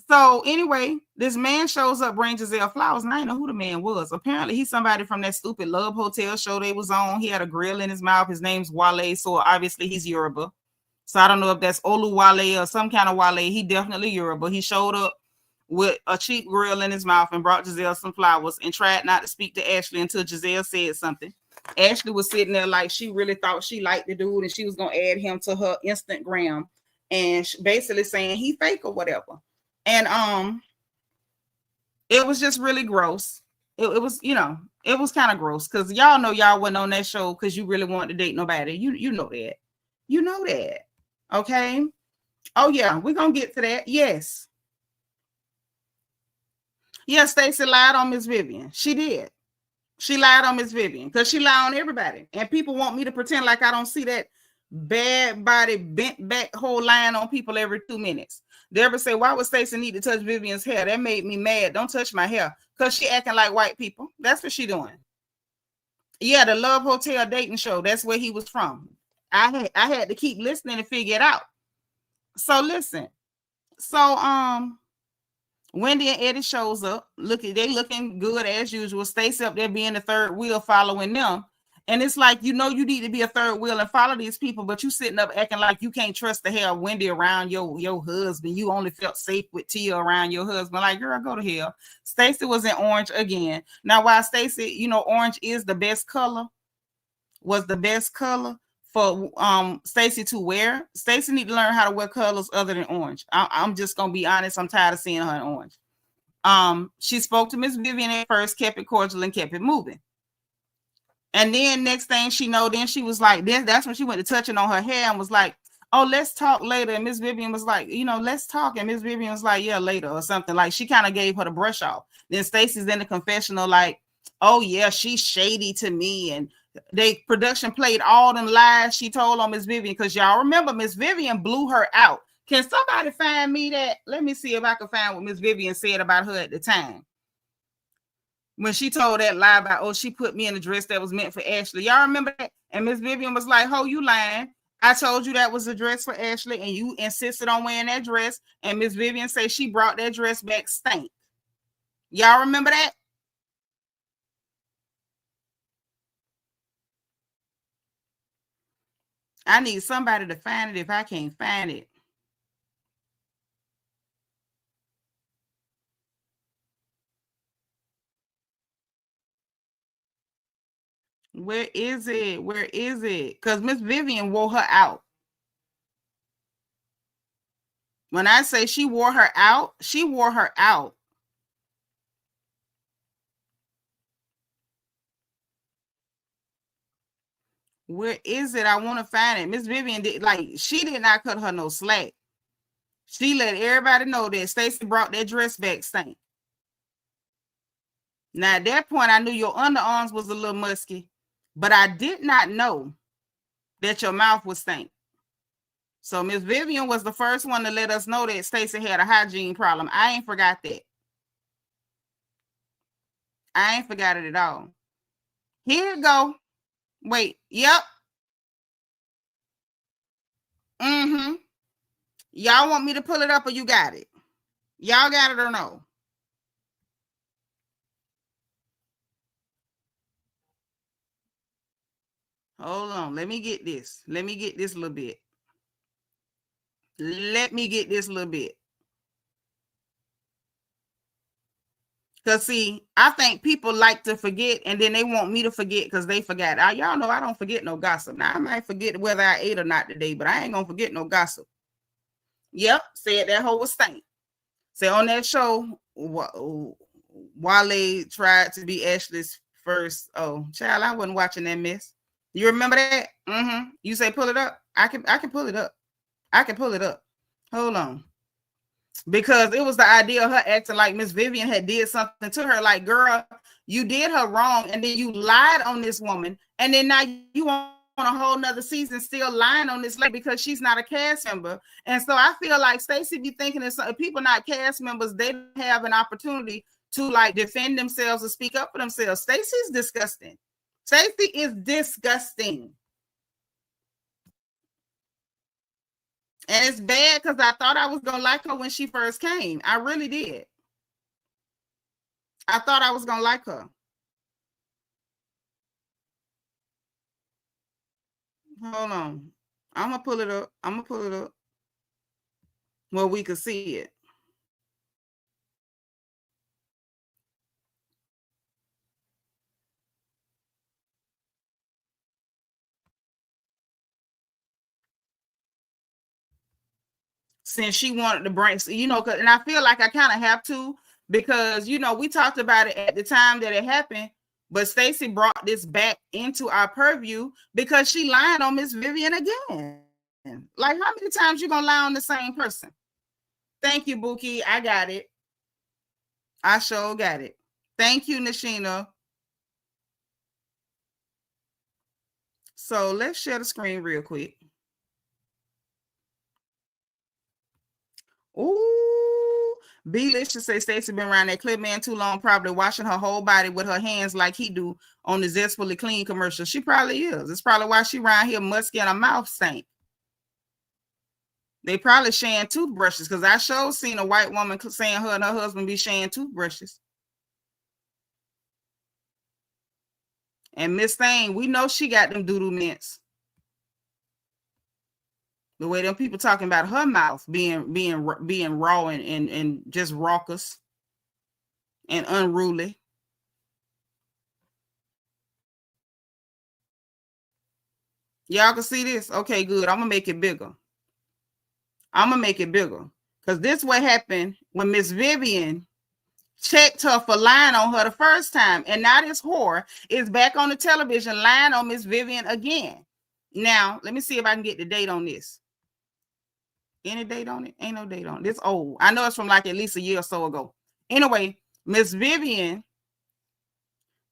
So anyway, this man shows up, brings Giselle flowers, and I didn't know who the man was. Apparently, he's somebody from that stupid Love Hotel show they was on. He had a grill in his mouth. His name's Wale, so obviously he's Yoruba. So I don't know if that's Olu Wale or some kind of Wale. He definitely Yoruba. He showed up with a cheap grill in his mouth and brought Giselle some flowers and tried not to speak to Ashley until Giselle said something. Ashley was sitting there like she really thought she liked the dude and she was going to add him to her Instagram and basically saying he fake or whatever. And it was just really gross. It was, you know, it was kind of gross because y'all know y'all wasn't on that show because you really wanted to date nobody. You know that. You know that. Okay. Oh yeah, we're gonna get to that. Yes. Yeah, Stacy lied on Miss Vivian. She did. She lied on Miss Vivian because she lied on everybody. And people want me to pretend like I don't see that bad body bent back whole line on people every 2 minutes. Deborah said, why would Stacy need to touch Vivian's hair? That made me mad. Don't touch my hair. Because she acting like white people. That's what she doing. Yeah, the Love Hotel dating show. That's where he was from. I had to keep listening to figure it out. So listen. So Wendy and Eddie shows up. They looking good as usual. Stacy up there being the third wheel following them. And it's like, you know, you need to be a third wheel and follow these people, but you sitting up acting like you can't trust the hell Wendy around your husband. You only felt safe with Tia around your husband. Like, girl, go to hell. Stacy was in orange again. Now, while Stacy, you know, orange is the best color, was the best color for Stacy to wear. Stacy need to learn how to wear colors other than orange. I'm just gonna be honest. I'm tired of seeing her in orange. She spoke to Miss Vivian at first, kept it cordial and kept it moving. And then next thing she know, then she was like, then that's when she went to touching on her hair and was like, oh, let's talk later. And Miss Vivian was like, let's talk. And Miss Vivian was like, yeah, later or something. Like, she kind of gave her the brush off. Then Stacy's in the confessional like, oh, yeah, she's shady to me. And they production played all them lies she told on Miss Vivian, because y'all remember Miss Vivian blew her out. Can somebody find me that? Let me see if I can find what Miss Vivian said about her at the time. When she told that lie about, oh, she put me in a dress that was meant for Ashley. Y'all remember that? And Miss Vivian was like, oh, you lying. I told you that was a dress for Ashley, and you insisted on wearing that dress. And Miss Vivian said she brought that dress back stank. Y'all remember that? I need somebody to find it if I can't find it. Where is it? Where is it? Because Miss Vivian wore her out. When I say she wore her out, she wore her out. Where is it? I want to find it. Miss Vivian she did not cut her no slack. She let everybody know that Stacy brought that dress back stank. Now at that point, I knew your underarms was a little musky, but I did not know that your mouth was stank. So Miss Vivian was the first one to let us know that Stacy had a hygiene problem. I ain't forgot that. I ain't forgot it at all. Here you go. Wait. Yep. Mm-hmm. Y'all want me to pull it up or you got it? Y'all got it or no? Hold on. Let me get this. Let me get this a little bit. Let me get this a little bit. Because, see, I think people like to forget, and then they want me to forget because they forgot. Y'all know I don't forget no gossip. Now, I might forget whether I ate or not today, but I ain't going to forget no gossip. Yep, said that hoe was stank. Say on that show, Wale tried to be Ashley's first. Oh, child, I wasn't watching that mess. You remember that? Mm-hmm. You say pull it up. I can pull it up. I can pull it up. Hold on. Because it was the idea of her acting like Miss Vivian had did something to her. Like, girl, you did her wrong, and then you lied on this woman, and then now you want a whole nother season still lying on this lady because she's not a cast member. And so I feel like Stacy be thinking that some people not cast members, they have an opportunity to like defend themselves or speak up for themselves. Stacy's disgusting. Stacy is disgusting. And it's bad because I thought I was going to like her when she first came. I really did. I thought I was going to like her. Hold on. I'm going to pull it up. I'm going to pull it up where we could see it. Since she wanted to bring, and I feel like I kind of have to, because, we talked about it at the time that it happened, but Stacy brought this back into our purview because she lied on Miss Vivian again. Like, how many times you going to lie on the same person? Thank you, Buki. I got it. I sure got it. Thank you, Nashina. So let's share the screen real quick. Ooh, B-Licious say Stacy been around that clip man too long, probably washing her whole body with her hands like he do on the Zestfully Clean commercial. She probably is. It's probably why she around here musky and her mouth stank. They probably sharing toothbrushes, because I sure seen a white woman saying her and her husband be sharing toothbrushes. And Miss Thing, we know she got them doodle mints. The way them people talking about her mouth being raw and just raucous and unruly. Y'all can see this? Okay, good. I'm going to make it bigger. Because this what happened when Miss Vivian checked her for lying on her the first time. And now this whore is back on the television lying on Miss Vivian again. Now, let me see if I can get the date on this. Any date on it? Ain't no date on it. It's old. I know it's from like at least a year or so ago. Anyway, Miss Vivian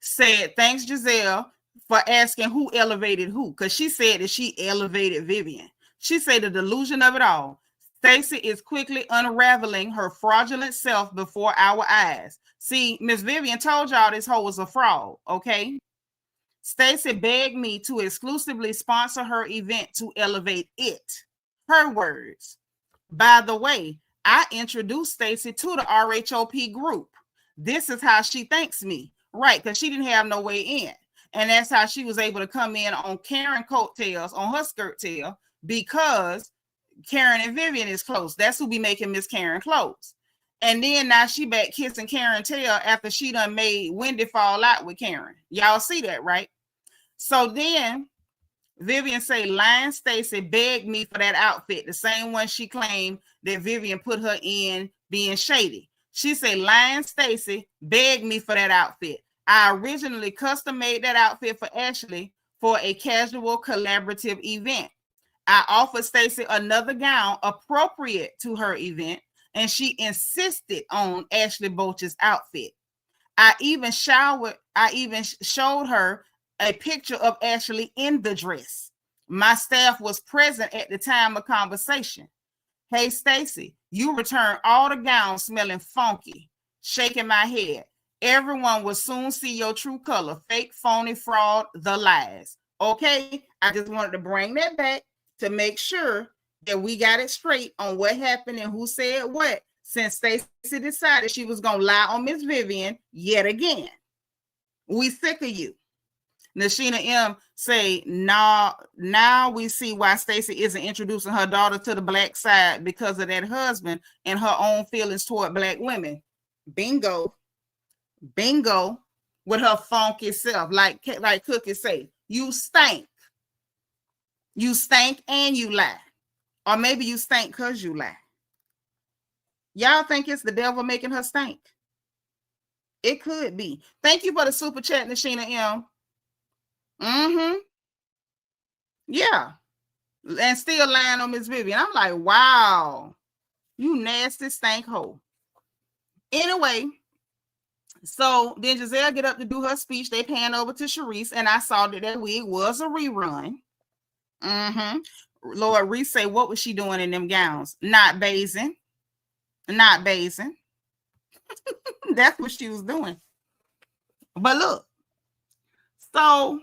said, thanks, Giselle, for asking who elevated who, because she said that she elevated Vivian. She said the delusion of it all. Stacy is quickly unraveling her fraudulent self before our eyes. See, Miss Vivian told y'all this hoe was a fraud, okay? Stacy begged me to exclusively sponsor her event to elevate it. Her words. By the way, I introduced Stacy to the RHOP group. This is how she thanks me. Right, because she didn't have no way in. And that's how she was able to come in on Karen coattails, on her skirt tail, because Karen and Vivian is close. That's who be making Miss Karen close. And then now she back kissing Karen tail after she done made Wendy fall out with Karen. Y'all see that, right? So then Vivian say, Lion Stacy begged me for that outfit, the same one she claimed that Vivian put her in being shady. She said, Lion Stacy begged me for that outfit. I originally custom made that outfit for Ashley for a casual collaborative event. I offered Stacy another gown appropriate to her event, and she insisted on Ashley Boach's outfit. I even showed her a picture of Ashley in the dress. My staff was present at the time of conversation. Hey, Stacy, you returned all the gowns smelling funky, shaking my head. Everyone will soon see your true color, fake, phony, fraud, the lies. Okay, I just wanted to bring that back to make sure that we got it straight on what happened and who said what, since Stacy decided she was going to lie on Miss Vivian yet again. We sick of you. Nashina M say, now we see why Stacy isn't introducing her daughter to the black side because of that husband and her own feelings toward black women. Bingo. Bingo with her funky self. Like Cookie say, you stink. You stink and you lie. Or maybe you stink because you lie. Y'all think it's the devil making her stink? It could be. Thank you for the super chat, Nashina M. Yeah. And still lying on Miss Vivian. I'm like, wow. You nasty stank hoe. Anyway, so then Giselle get up to do her speech. They pan over to Sharice, and I saw that wig was a rerun. Lord Reese say, what was she doing in them gowns? Not bathing. Not bathing. That's what she was doing. But look, so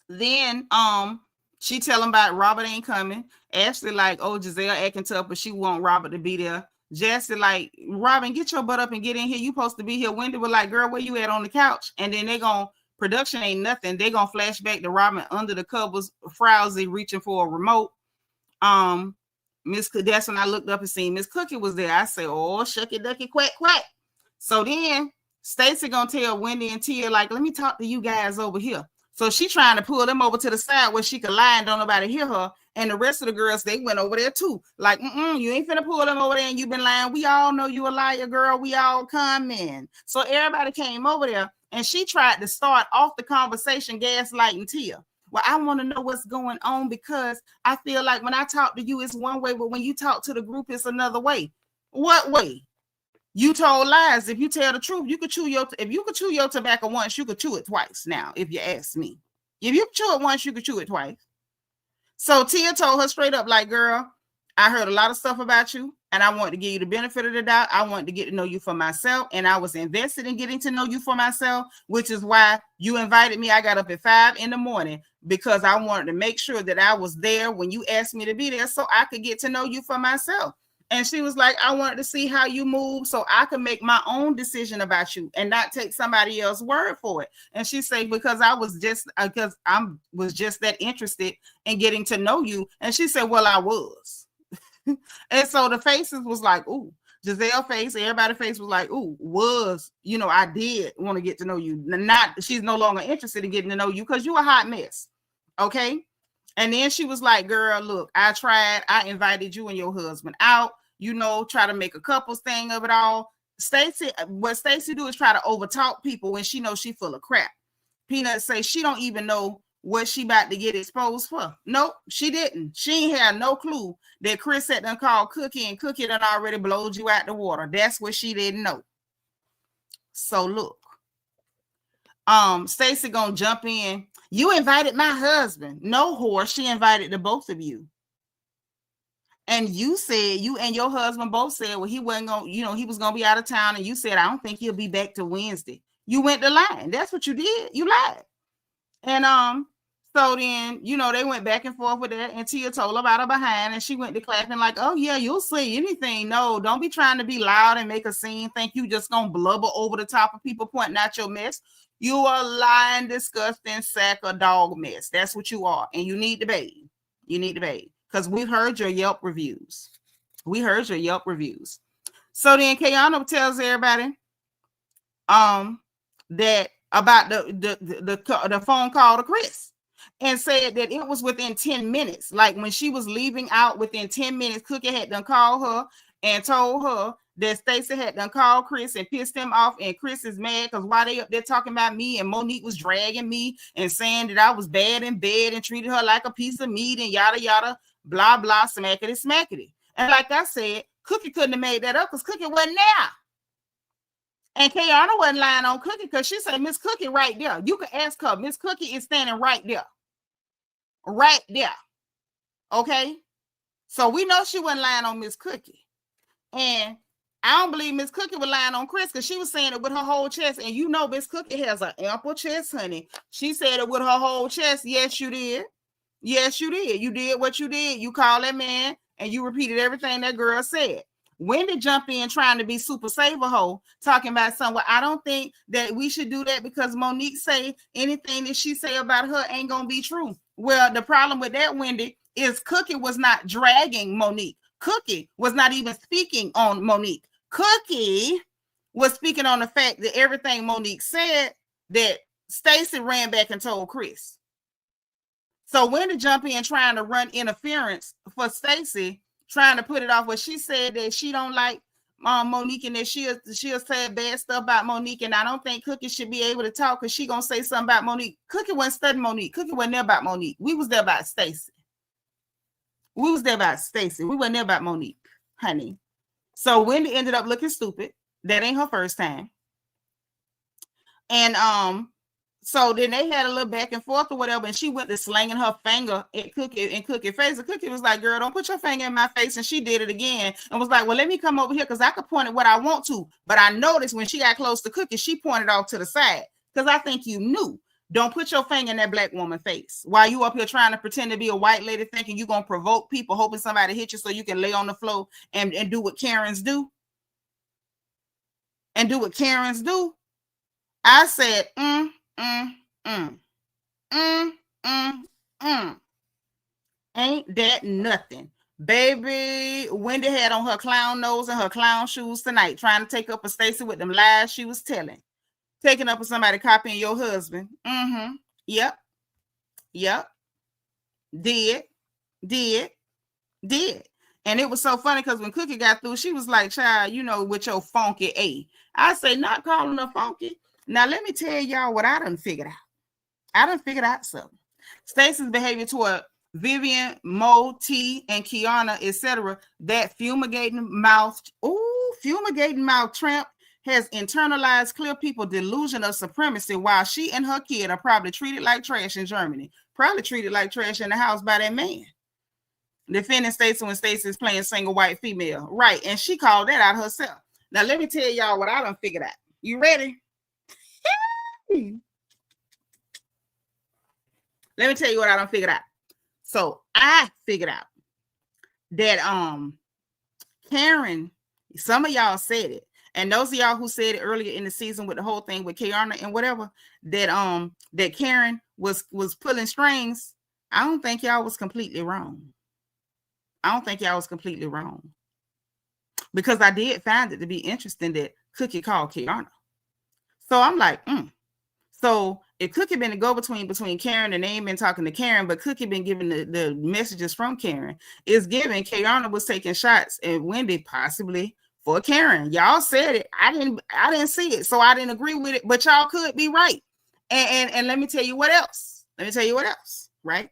then she tell him about Robert ain't coming. Ashley like, oh, Giselle acting tough, but she want Robert to be there. Jesse like, Robin, get your butt up and get in here. You supposed to be here. Wendy was like, girl, where you at on the couch? And then they gonna, production ain't nothing. They gonna flash back to Robin under the covers, frowsy, reaching for a remote. That's when I looked up and seen Miss Cookie was there. I say, oh, shucky ducky quack quack. So then Stacy gonna tell Wendy and Tia, like, let me talk to you guys over here. So she trying to pull them over to the side where she could lie and don't nobody hear her. And the rest of the girls, they went over there too. Like, you ain't finna pull them over there and you been lying. We all know you a liar, girl. We all coming. So everybody came over there and she tried to start off the conversation gaslighting Tia. Well, I want to know what's going on because I feel like when I talk to you, it's one way, but when you talk to the group, it's another way. What way? You told lies. If you tell the truth, you could chew your tobacco once, you could chew it twice. Now, if you ask me, if you chew it once, you could chew it twice. So Tia told her straight up, like, girl, I heard a lot of stuff about you, and I wanted to give you the benefit of the doubt. I wanted to get to know you for myself, and I was invested in getting to know you for myself, which is why you invited me. I got up at 5 a.m. because I wanted to make sure that I was there when you asked me to be there so I could get to know you for myself. And she was like, I wanted to see how you move so I could make my own decision about you and not take somebody else's word for it. And she said, because I was just that interested in getting to know you. And she said, well, I was. And so the faces was like, ooh, Giselle face, everybody's face was like, ooh, was, I did want to get to know you. She's no longer interested in getting to know you because you a hot mess. Okay. And then she was like, girl, look, I invited you and your husband out, try to make a couples thing of it all. What Stacy do is try to overtalk people when she knows she full of crap. Peanut say she don't even know what she about to get exposed for. Nope, she didn't. She ain't had no clue that Chris had done called Cookie and Cookie done already blowed you out the water. That's what she didn't know. So look, Stacy gonna jump in. You invited my husband. No, whore, she invited the both of you. And you said, you and your husband both said, well, he wasn't gonna, he was gonna be out of town. And you said, I don't think he'll be back till Wednesday. You went to lying. That's what you did. You lied. And so then, they went back and forth with that, and Tia told her about her behind, and she went to clapping like, oh yeah, you'll say anything. No, don't be trying to be loud and make a scene. Think you just gonna blubber over the top of people pointing out your mess. You are lying, disgusting sack of dog mess. That's what you are, and you need to bathe. You need to bathe, because we've heard your Yelp reviews. We heard your Yelp reviews. So then Keiarna tells everybody that about the phone call to Chris, and said that it was within 10 minutes. Like when she was leaving out, within 10 minutes, Cookie had done called her and told her that Stacy had done called Chris and pissed him off, and Chris is mad because why they up there talking about me, and Monique was dragging me and saying that I was bad in bed and treated her like a piece of meat and yada yada, blah blah, smackety smackety. And like I said, Cookie couldn't have made that up because Cookie wasn't there. And Keiarna wasn't lying on Cookie because she said, Miss Cookie right there. You can ask her. Miss Cookie is standing right there. Right there. Okay? So we know she wasn't lying on Miss Cookie. And I don't believe Miss Cookie was lying on Chris because she was saying it with her whole chest. And Miss Cookie has an ample chest, honey. She said it with her whole chest. Yes, you did. Yes, you did. You did what you did. You called that man and you repeated everything that girl said. Wendy jumped in trying to be super saver hoe, talking about something. Well, I don't think that we should do that because Monique say anything that she say about her ain't gonna be true. Well, the problem with that, Wendy, is Cookie was not dragging Monique. Cookie was not even speaking on Monique. Cookie was speaking on the fact that everything Monique said, that Stacy ran back and told Chris. So Wendy jumped in trying to run interference for Stacy, trying to put it off. Where she said that she don't like Monique and that she'll say bad stuff about Monique, and I don't think Cookie should be able to talk because she gonna say something about Monique. Cookie wasn't studying Monique. Cookie wasn't there about Monique. We was there about Stacy. We was there about Stacy. We wasn't there about Monique, honey. So Wendy ended up looking stupid. That ain't her first time. And so then they had a little back and forth or whatever, and she went to slanging her finger at Cookie and Cookie's face. And Cookie was like, girl, don't put your finger in my face. And she did it again and was like, well, let me come over here because I could point at what I want to. But I noticed when she got close to Cookie, she pointed off to the side because I think you knew. Don't put your finger in that black woman's face while you up here trying to pretend to be a white lady thinking you're going to provoke people, hoping somebody hit you so you can lay on the floor and do what Karens do. And do what Karens do. I said, ain't that nothing, baby? Wendy had on her clown nose and her clown shoes tonight, trying to take up a Stacy with them lies she was telling, taking up with somebody copying your husband. Yep. Did. And it was so funny because when Cookie got through, she was like, child, with your funky A. I say, not calling her funky. Now, let me tell y'all what I done figured out. I done figured out something. Stacy's behavior toward Vivian, Mo, T, and Keiarna, etc., that fumigating mouth tramp has internalized clear people delusion of supremacy while she and her kid are probably treated like trash in Germany. Probably treated like trash in the house by that man. Defending Stacy when Stacy is playing single white female. Right, and she called that out herself. Now, let me tell y'all what I done figured out. You ready? Let me tell you what I done figured out. So I figured out that Karen, some of y'all said it, and those of y'all who said it earlier in the season with the whole thing with Keiarna and whatever, that Karen was pulling strings. I don't think y'all was completely wrong. Because I did find it to be interesting that Cookie called Keiarna. So I'm like, So if Cookie been a go-between between Karen and they ain't been talking to Karen, but Cookie been giving the messages from Karen, is given Keiarna was taking shots at Wendy possibly for Karen. Y'all said it. I didn't see it, so I didn't agree with it, but y'all could be right. And let me tell you what else. Let me tell you what else, right?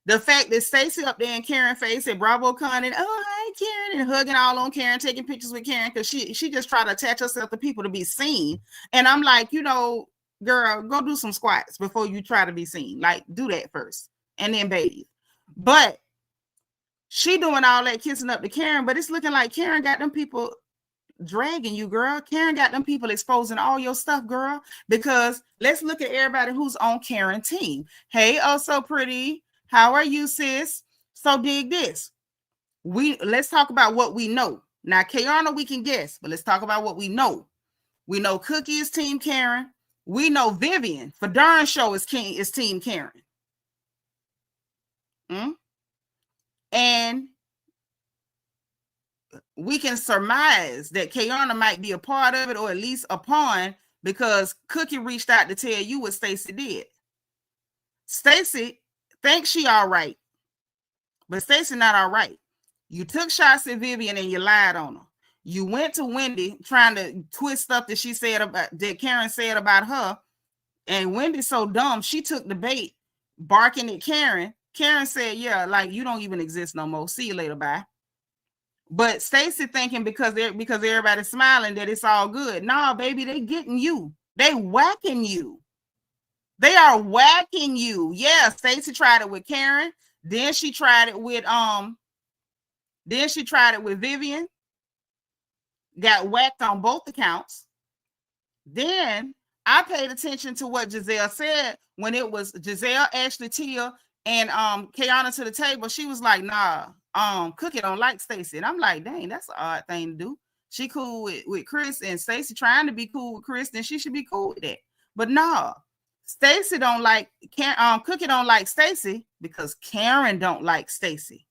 The fact that Stacy up there in Karen face and Bravo Con and hi Karen and hugging all on Karen, taking pictures with Karen because she just tried to attach herself to people to be seen. And I'm like, girl, go do some squats before you try to be seen. Like, do that first and then bathe. But she doing all that kissing up to Karen, but it's looking like Karen got them people dragging you, girl. Karen got them people exposing all your stuff, girl. Because let's look at everybody who's on Karen team. Hey, oh so pretty. How are you, sis? So dig this. Let's talk about what we know. Now, Keiarna, we can guess, but let's talk about what we know. We know Cookie is Team Karen. We know Vivian for darn sure is Team Karen. And we can surmise that Keiarna might be a part of it, or at least a pawn, because Cookie reached out to tell you what Stacy did. Stacy thinks she all right, but Stacy not all right. You took shots at Vivian and you lied on her. You went to Wendy trying to twist stuff that Karen said about her, and Wendy's so dumb she took the bait, barking at Karen. Karen said, "Yeah, like you don't even exist no more. See you later, bye." But Stacy thinking because everybody's smiling that it's all good. Nah, baby, they getting you. They whacking you. They are whacking you. Yeah, Stacy tried it with Karen. Then she tried it with Vivian. Got whacked on both accounts. Then I paid attention to what Giselle said when it was Giselle, Ashley, Tia, and Keiarna to the table. She was like, nah, Cookie don't like Stacy. And I'm like, dang, that's an odd thing to do. She cool with Chris, and Stacy trying to be cool with Chris, then she should be cool with that. But nah. Stacy don't like Cookie don't like Stacy because Karen don't like Stacy.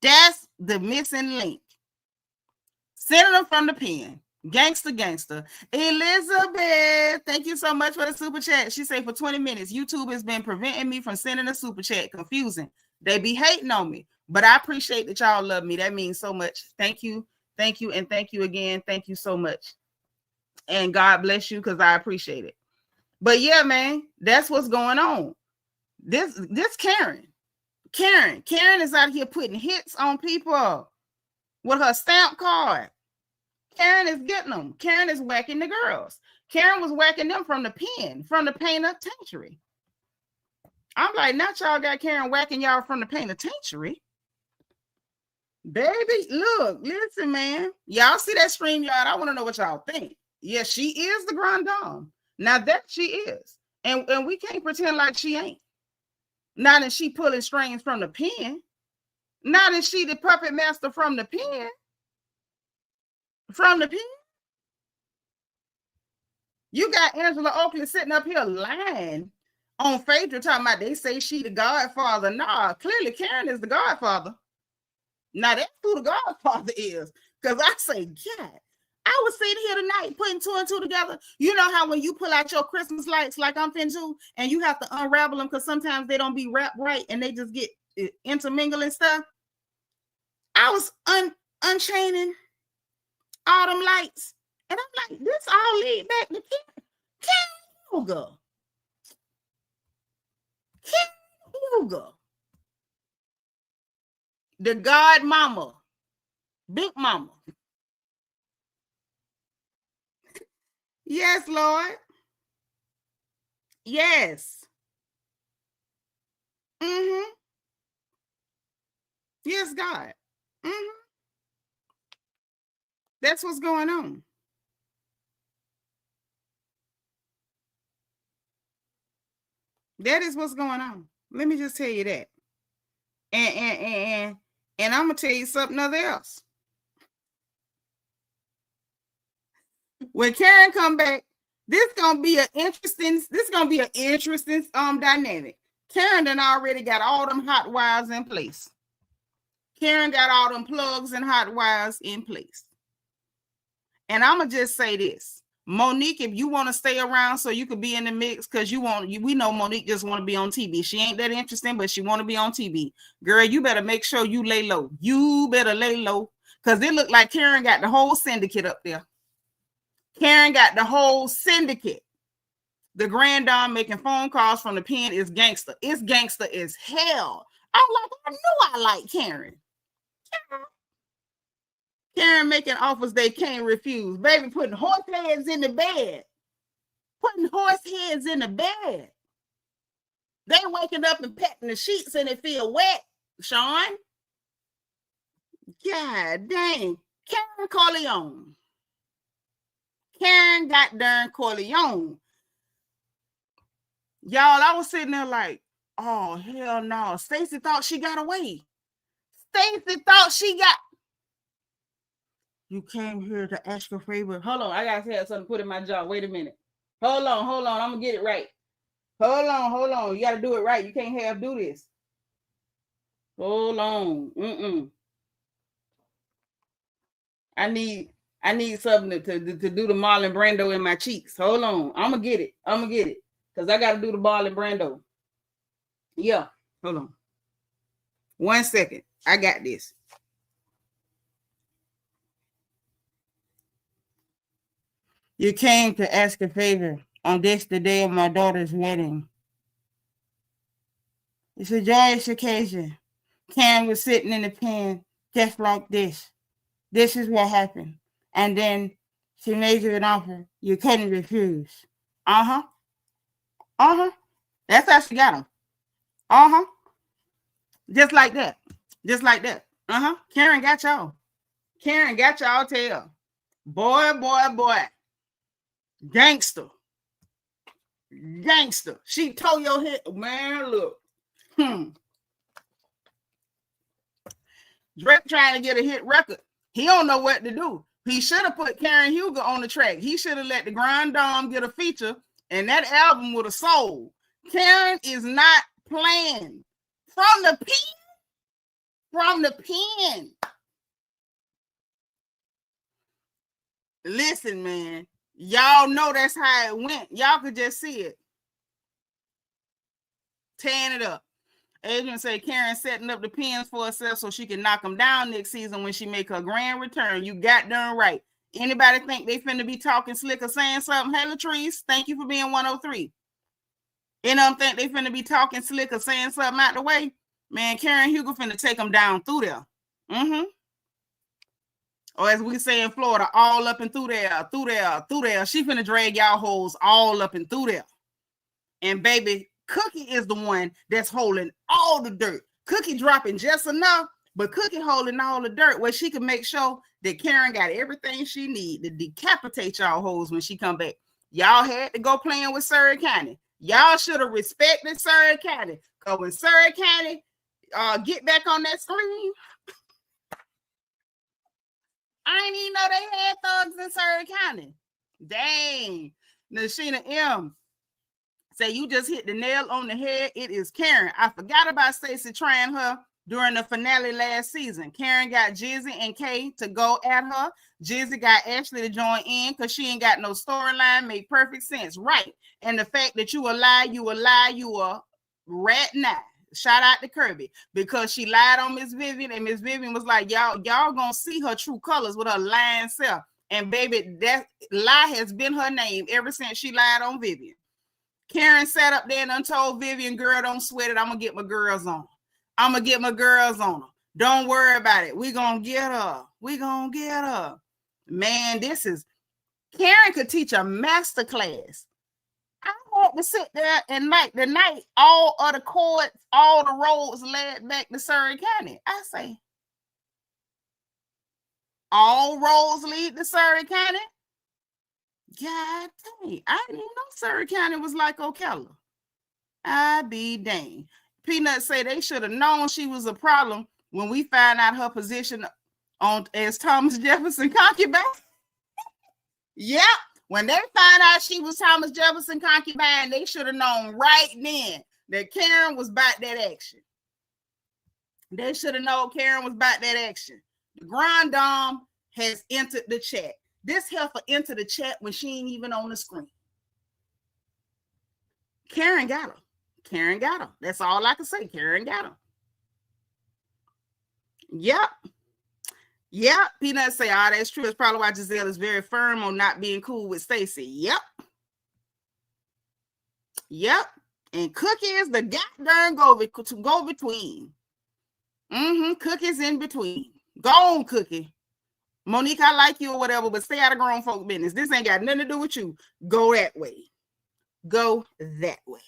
That's the missing link. Senator from the pen. Gangster. Elizabeth, thank you so much for the super chat. She said for 20 minutes, YouTube has been preventing me from sending a super chat. Confusing. They be hating on me, but I appreciate that y'all love me. That means so much. Thank you. And thank you again. Thank you so much. And God bless you because I appreciate it. But yeah, man, that's what's going on. This Karen is out here putting hits on people with her stamp card. Karen is getting them. Karen is whacking the girls. Karen was whacking them from the pen, from the penitentiary. I'm like, not y'all got Karen whacking y'all from the penitentiary. Baby, look, listen, man. Y'all see that StreamYard? I want to know what y'all think. Yeah, she is the grand dame. Now that she is, and we can't pretend like she ain't. Now that she pulling strings from the pen, now that she the puppet master from the pen, you got Angela Oakley sitting up here lying on Phaedra talking about they say she the godfather. Nah, clearly Karen is the godfather. Now that's who the godfather is, because I say, God. I was sitting here tonight putting two and two together. You know how when you pull out your Christmas lights like I'm finna do, and you have to unravel them because sometimes they don't be wrapped right and they just get intermingling stuff. I was unchaining all them lights, and I'm like, this all lead back to Keiarna. Keiarna. The God mama. Big mama. Yes, Lord. Yes. Yes, God. That's what's going on. That is what's going on. Let me just tell you that. And I'm gonna tell you something else. When Karen come back, this gonna be an interesting dynamic. Karen done already got all them hot wires in place. Karen got all them plugs and hot wires in place. And I'm gonna just say this. Monique, if you want to stay around so you could be in the mix, because we know Monique just want to be on TV. She ain't that interesting, but she want to be on TV. Girl, you better make sure you lay low. You better lay low, because it looked like Karen got the whole syndicate up there. Karen got the whole syndicate. The grand dame making phone calls from the pen is gangster. It's gangster as hell. I'm like, I knew I like Karen. Karen making offers they can't refuse. Baby putting horse heads in the bed. Putting horse heads in the bed. They waking up and petting the sheets and it feel wet, Sean. God dang. Karen Corleone. Karen got darn Corleone. Y'all, I was sitting there like, oh, hell no. Stacy thought she got away. Stacy thought she got... You came here to ask a favor. Hold on, I gotta have something put in my jaw. Wait a minute. Hold on. I'm gonna get it right. Hold on. You gotta do it right. You can't half do this. Hold on. I need something to do the Marlon Brando in my cheeks. Hold on. I'm gonna get it. Because I gotta do the Marlon Brando. Yeah. Hold on. 1 second. I got this. You came to ask a favor on this, the day of my daughter's wedding. It's a joyous occasion. Karen was sitting in the pen just like this. This is what happened. And then she made you an offer you couldn't refuse. That's how she got him. Just like that. Karen got y'all. Tail. Boy. Gangster. She told your head, man, look. Drake trying to get a hit record. He don't know what to do. He should have put Karen Huger on the track. He should have let the Grand Dame get a feature, and that album would have sold. Karen is not playing. From the pen. Listen, man. Y'all know that's how it went. Y'all could just see it. Tearing it up. Adrian say Karen setting up the pins for herself so she can knock them down next season when she make her grand return. You got done right. Anybody think they finna be talking slick or saying something? Hey, Latrice, thank you for being 103. Any of them think they finna be talking slick or saying something out the way? Man, Karen Huger finna take them down through there. Or as we say in Florida, all up and through there. She finna drag y'all hoes all up and through there. And baby, Cookie is the one that's holding all the dirt. Cookie dropping just enough, but Cookie holding all the dirt where she can make sure that Karen got everything she need to decapitate y'all hoes when she come back. Y'all had to go playing with Surrey County. Y'all should have respected Surrey County. Because when Surrey County get back on that screen, I didn't even know they had thugs in Surrey County. Dang. Nashina M. Say you just hit the nail on the head. It is Karen. I forgot about Stacy trying her during the finale last season. Karen got Jizzy and Kay to go at her. Jizzy got Ashley to join in because she ain't got no storyline. Made perfect sense. Right. And the fact that you a lie, you a rat now. Shout out to Kirby because she lied on Miss Vivian and Miss Vivian was like, y'all gonna see her true colors with her lying self. And baby, that lie has been her name ever since she lied on Vivian. Karen sat up there and told Vivian, girl, don't sweat it. I'm going to get my girls on her. Don't worry about it. We're going to get her. Man, this is... Karen could teach a master class. I had to sit there and the night all of the courts, all the roads led back to Surrey County. I say, all roads lead to Surrey County? God dang, I didn't know Surrey County was like Ocala. I be dang. Peanut say they should have known she was a problem when we found out her position on as Thomas Jefferson concubine. Yep, when they found out she was Thomas Jefferson concubine, they should have known right then that Karen was about that action. They should have known Karen was about that action. The Grand Dame has entered the chat. This heifer entered the chat when she ain't even on the screen. Karen got her. That's all I can say. Karen got her. Yep. Peanut say, that's true. It's probably why Giselle is very firm on not being cool with Stacy. Yep. Yep. And Cookie is the goddamn go between. Cookie's in between. Go on, Cookie. Monique, I like you or whatever, but stay out of grown folk business. This ain't got nothing to do with you. Go that way. Go that way.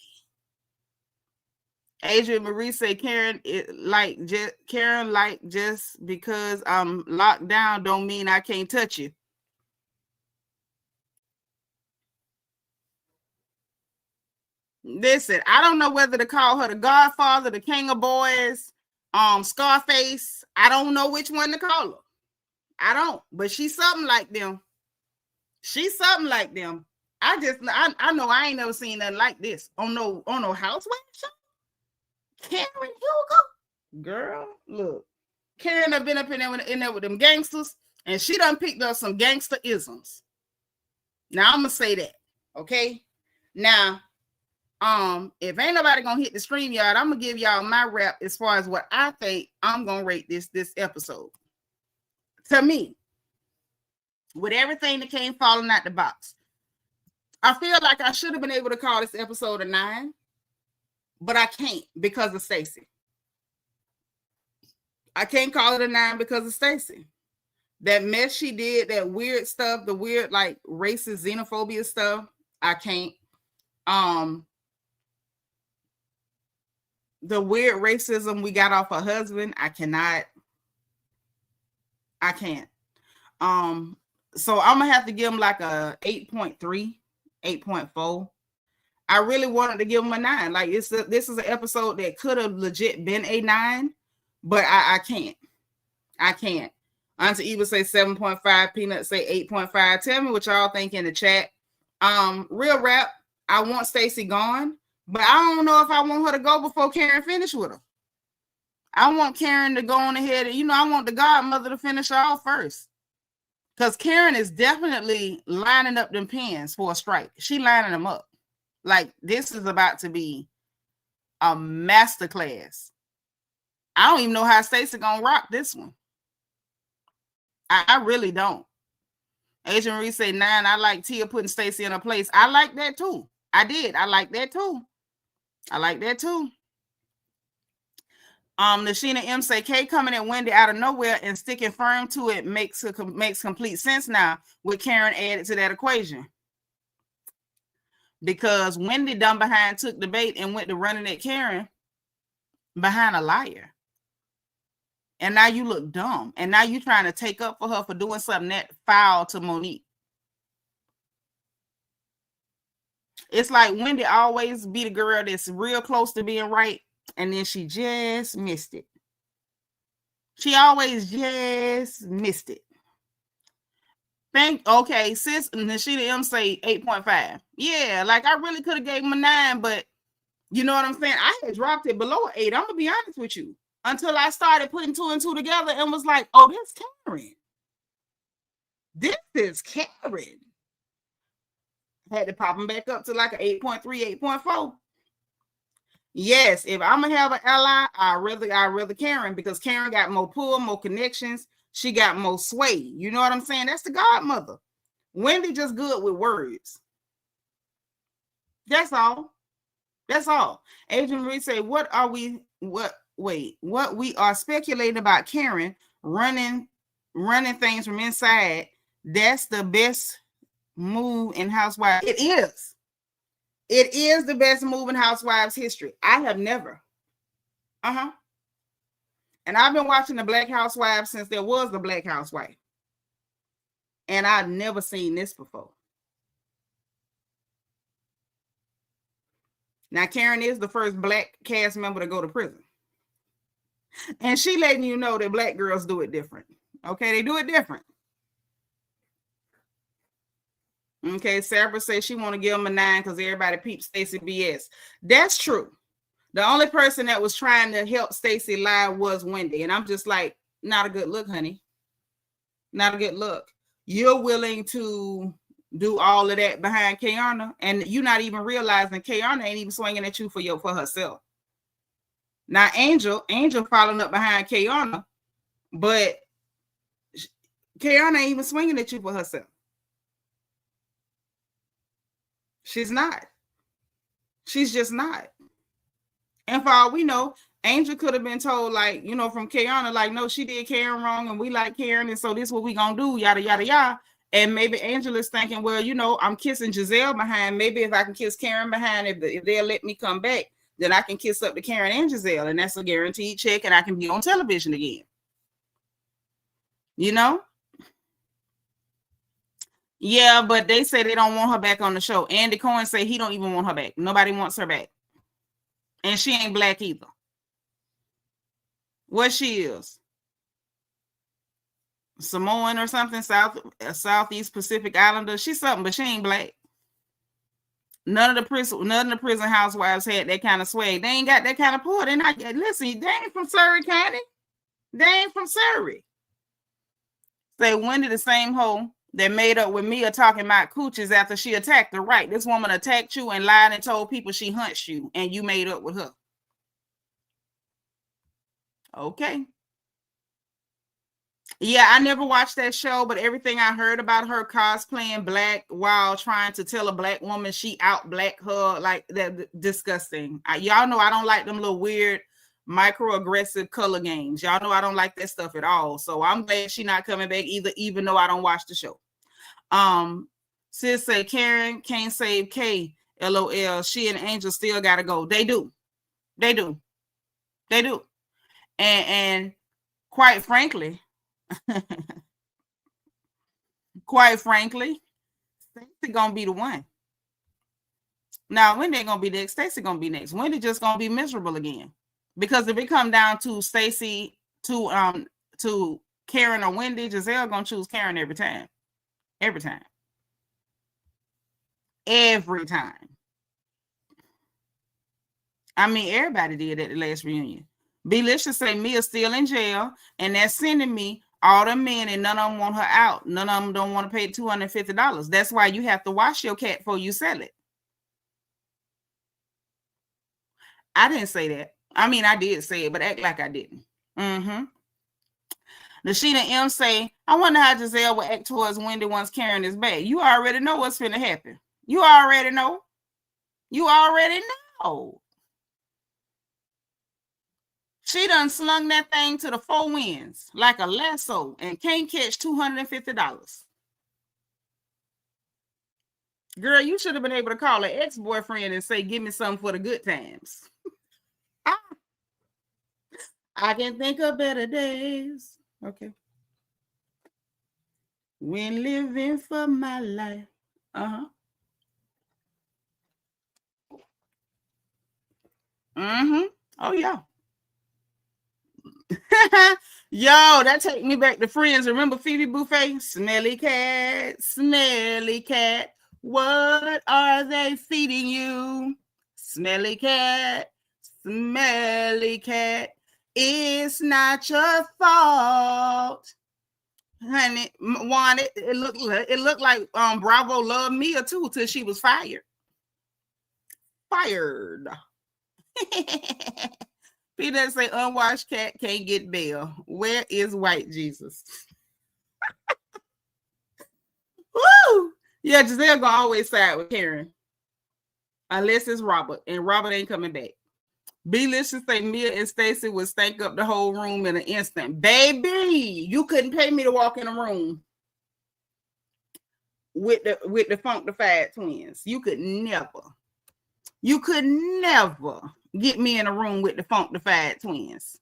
Adrian Marie say Karen just because I'm locked down don't mean I can't touch you. Listen, I don't know whether to call her the Godfather, the King of Boys, Scarface. I don't know which one to call her. I don't, but she's something like them. She's something like them. I know I ain't never seen nothing like this on no Housewives show. Karen Hugo, girl, look, Karen have been up in there with them gangsters, and she done picked up some gangster isms. Now I'm gonna say that, okay? Now, if ain't nobody gonna hit the stream yard, I'm gonna give y'all my rap as far as what I think I'm gonna rate this episode. To me, with everything that came falling out the box, I feel like I should have been able to call this episode a 9, but I can't because of Stacy. I can't call it a 9 because of Stacy. That mess she did, that weird stuff, the weird like racist xenophobia stuff, I can't. The weird racism we got off her husband, I cannot. I can't. So I'm gonna have to give him like a 8.3, 8.4. I really wanted to give him a 9. Like this is an episode that could have legit been a 9, but I can't. I can't. Auntie Eva say 7.5, Peanut say 8.5. Tell me what y'all think in the chat. Real rap, I want Stacy gone, but I don't know if I want her to go before Karen finish with her. I want Karen to go on ahead. And, I want the godmother to finish her off first. Because Karen is definitely lining up them pins for a strike. She lining them up. Like, this is about to be a masterclass. I don't even know how Stacy gonna rock this one. I really don't. Adrian Marie say 9. I like Tia putting Stacy in her place. I like that too. I did. I like that too. I like that too. Nashina M say Kay coming at Wendy out of nowhere and sticking firm to it makes complete sense now with Karen added to that equation. Because Wendy done behind took the bait and went to running at Karen behind a liar. And now you look dumb. And now you trying to take up for her for doing something that foul to Monique. It's like Wendy always be the girl that's real close to being right. And then she just missed it. She always just missed it. Okay, sis, Nashida M say 8.5. Yeah, like I really could have gave him a 9, but you know what I'm saying? I had dropped it below 8. I'm going to be honest with you. Until I started putting 2 and 2 together and was like, oh, this is Karen. This is Karen. Had to pop him back up to like an 8.3, 8.4. Yes, if I'm gonna have an ally, I rather Karen because Karen got more pull, more connections. She got more sway. You know what I'm saying? That's the godmother. Wendy just good with words. That's all. That's all. Adrian Marie say, what we are speculating about Karen running things from inside. That's the best move in Housewives. It is. It is the best move in Housewives history. I have never. And I've been watching the Black Housewives since there was the Black Housewife. And I've never seen this before. Now, Karen is the first Black cast member to go to prison. And she letting you know that Black girls do it different. Okay, they do it different. Okay, Sarah says she want to give him a 9 because everybody peeps Stacy BS. That's true. The only person that was trying to help Stacy lie was Wendy. And I'm just like, not a good look, honey. Not a good look. You're willing to do all of that behind Keiarna, and you're not even realizing Keiarna ain't even swinging at you for herself. Now, Angel following up behind Keiarna, but Keiarna ain't even swinging at you for herself. She's not. She's just not. And for all we know, Angel could have been told, like, you know, from Keiarna, like, no, she did Karen wrong and we like Karen. And so this is what we gonna do, yada, yada, yada. And maybe Angel is thinking, well, you know, I'm kissing Giselle behind. Maybe if I can kiss Karen behind, if they'll let me come back, then I can kiss up to Karen and Giselle. And that's a guaranteed check and I can be on television again. You know? Yeah, but they say they don't want her back on the show. Andy Cohen say he don't even want her back. Nobody wants her back. And she ain't black either. What she is? Samoan or something, Southeast Pacific Islander. She's something, but she ain't black. None of the prison housewives had that kind of swag. They ain't got that kind of pull. They not. Listen, they ain't from Surrey County. They ain't from Surrey. Say Wendy, the same hoe that made up with Mia talking about cooches after she attacked her. Right, this woman attacked you and lied and told people she hunched you, and you made up with her. Okay. Yeah, I never watched that show, but everything I heard about her cosplaying black while trying to tell a black woman she out black her, like that, disgusting. Y'all know I don't like them little weird microaggressive color games. Y'all know I don't like that stuff at all. So I'm glad she not coming back either, even though I don't watch the show. Sis say Karen can't save K. LOL. She and Angel still gotta go. They do. And quite frankly, Stacy gonna be the one. Now, Wendy ain't gonna be next. Stacy gonna be next. Wendy just gonna be miserable again. Because if it come down to Stacy to Karen or Wendy, Giselle gonna choose Karen every time. Every time. I mean, everybody did at the last reunion. Belicious say Mia's still in jail, and that's sending me all the men, and none of them want her out. None of them don't want to pay $250. That's why you have to wash your cat before you sell it. I didn't say that. I mean, I did say it, but act like I didn't. Nashina M say, I wonder how Giselle will act towards Wendy once Karen is back. You already know what's finna happen. You already know. She done slung that thing to the four winds like a lasso and can't catch $250. Girl, you should have been able to call an ex-boyfriend and say, give me something for the good times. I can think of better days. Okay. When living for my life. Oh, yeah. Yo, that take me back to Friends. Remember Phoebe Buffet? Smelly cat. What are they feeding you? Smelly cat. It's not your fault. Honey, wanted it looked like Bravo loved Mia too till she was fired. Peter say unwashed cat can't get bail. Where is white Jesus? Woo! Yeah, Giselle gonna always side with Karen. Unless it's Robert, and Robert ain't coming back. Belicious say Mia and Stacy would stank up the whole room in an instant. Baby, you couldn't pay me to walk in a room with the Funkified twins. You could never get me in a room with the Funkified twins.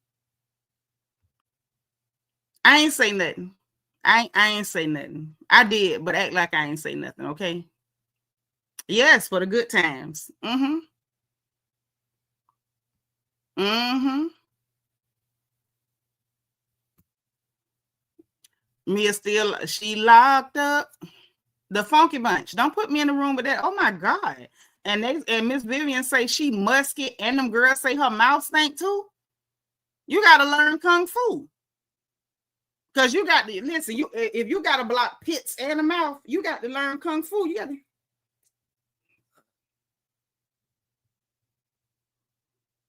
I ain't say nothing. I ain't say nothing. I did, but act like I ain't say nothing, okay? Yes, for the good times. Mia still, she locked up. The Funky Bunch. Don't put me in the room with that. Oh my God. And Miss Vivian say she musky, and them girls say her mouth stank too. You gotta learn kung fu. Because you got to listen, if you gotta block pits and a mouth, you got to learn kung fu. You got to.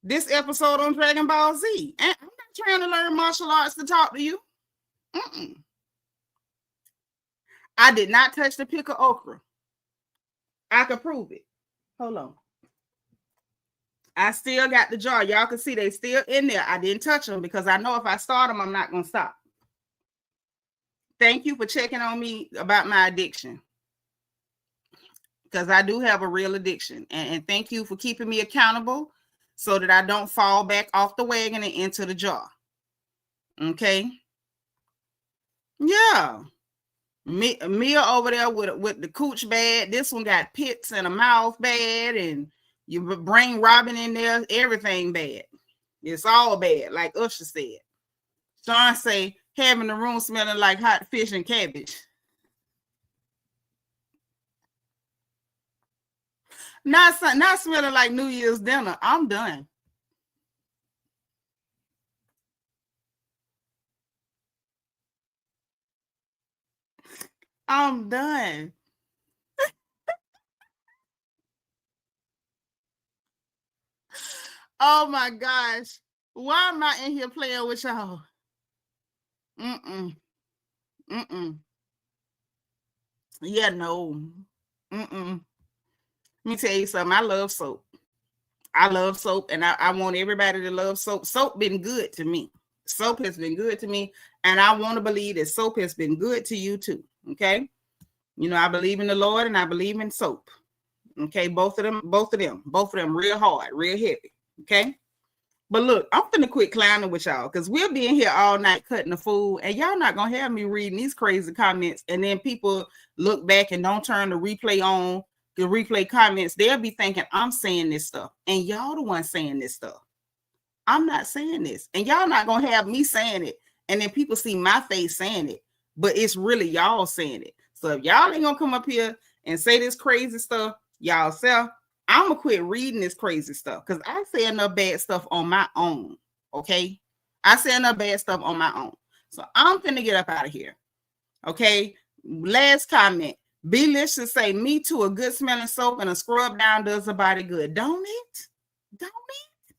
This episode on Dragon Ball Z. I'm not trying to learn martial arts to talk to you. I did not touch the pick of okra. I could prove it. Hold on. I still got the jar. Y'all can see they still in there. I didn't touch them because I know if I start them, I'm not going to stop. Thank you for checking on me about my addiction, because I do have a real addiction. And thank you for keeping me accountable so that I don't fall back off the wagon and into the jar. Okay? Yeah. Mia over there with the cooch bad. This one got pits and a mouth bad, and you bring Robin in there, everything bad. It's all bad, like Usher said. Sean say, having the room smelling like hot fish and cabbage. Not smelling like New Year's dinner. I'm done. I'm done. Oh my gosh. Why am I in here playing with y'all? Yeah, no. Let me tell you something. I love soap. I love soap, and I want everybody to love soap. Soap been good to me. Soap has been good to me, and I want to believe that soap has been good to you too. Okay? You know, I believe in the Lord and I believe in soap. Okay, both of them real hard, real heavy. Okay. But look, I'm finna quit clowning with y'all because we'll be in here all night cutting the food, and y'all not gonna have me reading these crazy comments, and then people look back and don't turn the replay on, the replay comments. They'll be thinking I'm saying this stuff, and y'all the one saying this stuff. I'm not saying this, and y'all not gonna have me saying it, and then people see my face saying it, but it's really y'all saying it. So if y'all ain't gonna come up here and say this crazy stuff y'all self, I'm gonna quit reading this crazy stuff because I say enough bad stuff on my own. Okay, I say enough bad stuff on my own. So I'm finna get up out of here. Okay, last comment. Belicious say, me too, a good smelling soap and a scrub down does the body good. Don't it? Don't it?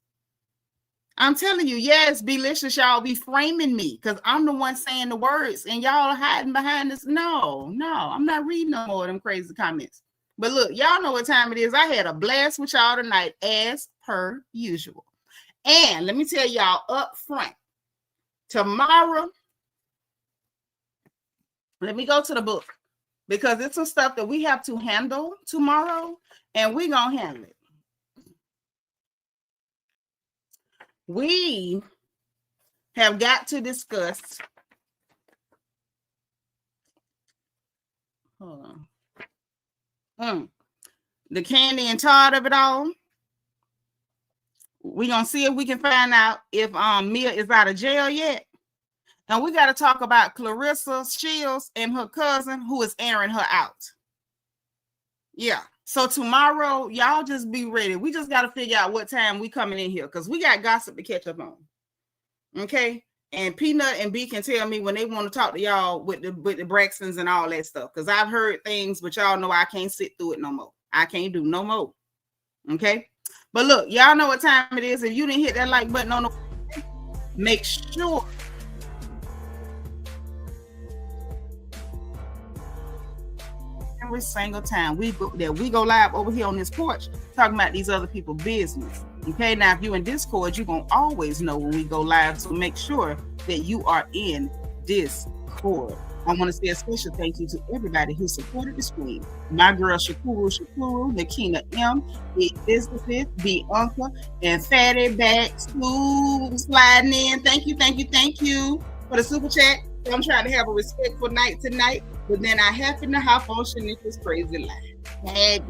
I'm telling you, yes, Belicious, y'all be framing me because I'm the one saying the words and y'all are hiding behind this. No, I'm not reading no more of them crazy comments. But look, y'all know what time it is. I had a blast with y'all tonight as per usual. And let me tell y'all up front, tomorrow, let me go to the book because it's some stuff that we have to handle tomorrow, and we're going to handle it. We have got to discuss. Hold on. The candy and Todd of it all. We're going to see if we can find out if Mia is out of jail yet. And we got to talk about Clarissa Shields and her cousin who is airing her out. Yeah. So tomorrow, y'all just be ready. We just got to figure out what time we coming in here because we got gossip to catch up on. Okay? And Peanut and B can tell me when they want to talk to y'all with the Braxtons and all that stuff. Because I've heard things, but y'all know I can't sit through it no more. I can't do no more. Okay? But look, y'all know what time it is. If you didn't hit that like button on the, make sure every single time we go live over here on this porch talking about these other people's business. Okay, now if you're in Discord, you're gonna always know when we go live, so make sure that you are in Discord. I want to say a special thank you to everybody who supported the stream. My girl Shakuru, Nakina M, Elizabeth, B Uncle, and Fatty Back sliding in. Thank you for the super chat. So I'm trying to have a respectful night tonight, but then I happen to hop on Shanitra's crazy live. I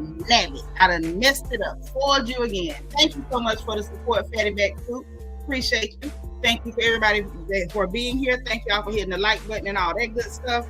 done messed it up. Foiled you again. Thank you so much for the support, Fatty Back Soup. Appreciate you. Thank you for everybody for being here. Thank y'all for hitting the like button and all that good stuff.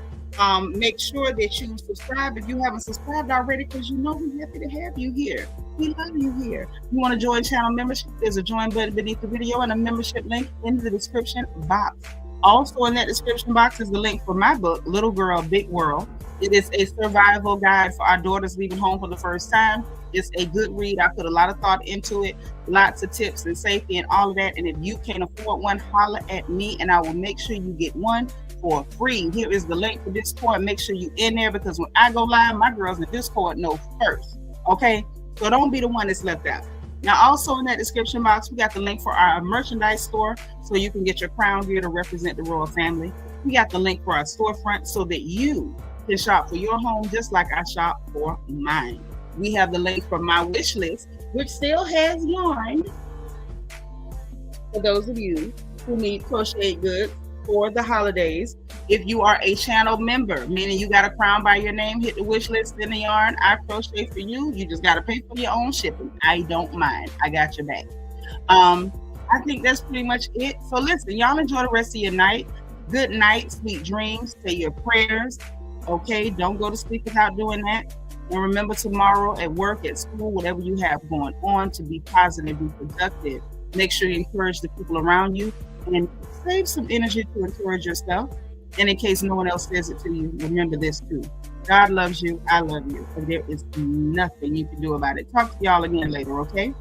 Make sure that you subscribe if you haven't subscribed already, because you know we're happy to have you here. We love you here. You want to join channel membership? There's a join button beneath the video and a membership link in the description box. Also in that description box is the link for my book, Little Girl, Big World. It is a survival guide for our daughters leaving home for the first time. It's a good read. I put a lot of thought into it, lots of tips and safety and all of that. And if you can't afford one, holler at me and I will make sure you get one for free. Here is the link for Discord. Make sure you're in there, because when I go live, my girls in Discord know first. Okay? So don't be the one that's left out. Now, also in that description box, we got the link for our merchandise store so you can get your crown gear to represent the royal family. We got the link for our storefront so that you can shop for your home just like I shop for mine. We have the link for my wish list, which still has yarn for those of you who need crocheted goods for the holidays. If you are a channel member, meaning you got a crown by your name, hit the wish list in the yarn I crochet for you. You just got to pay for your own shipping. I don't mind. I got your back. I think that's pretty much it. So listen, y'all enjoy the rest of your night. Good night, sweet dreams. Say your prayers. Okay, don't go to sleep without doing that. And remember tomorrow at work, at school, whatever you have going on, to be positive, be productive. Make sure you encourage the people around you and save some energy to encourage yourself. And in case no one else says it to you, remember this too. God loves you. I love you. And there is nothing you can do about it. Talk to y'all again later, okay?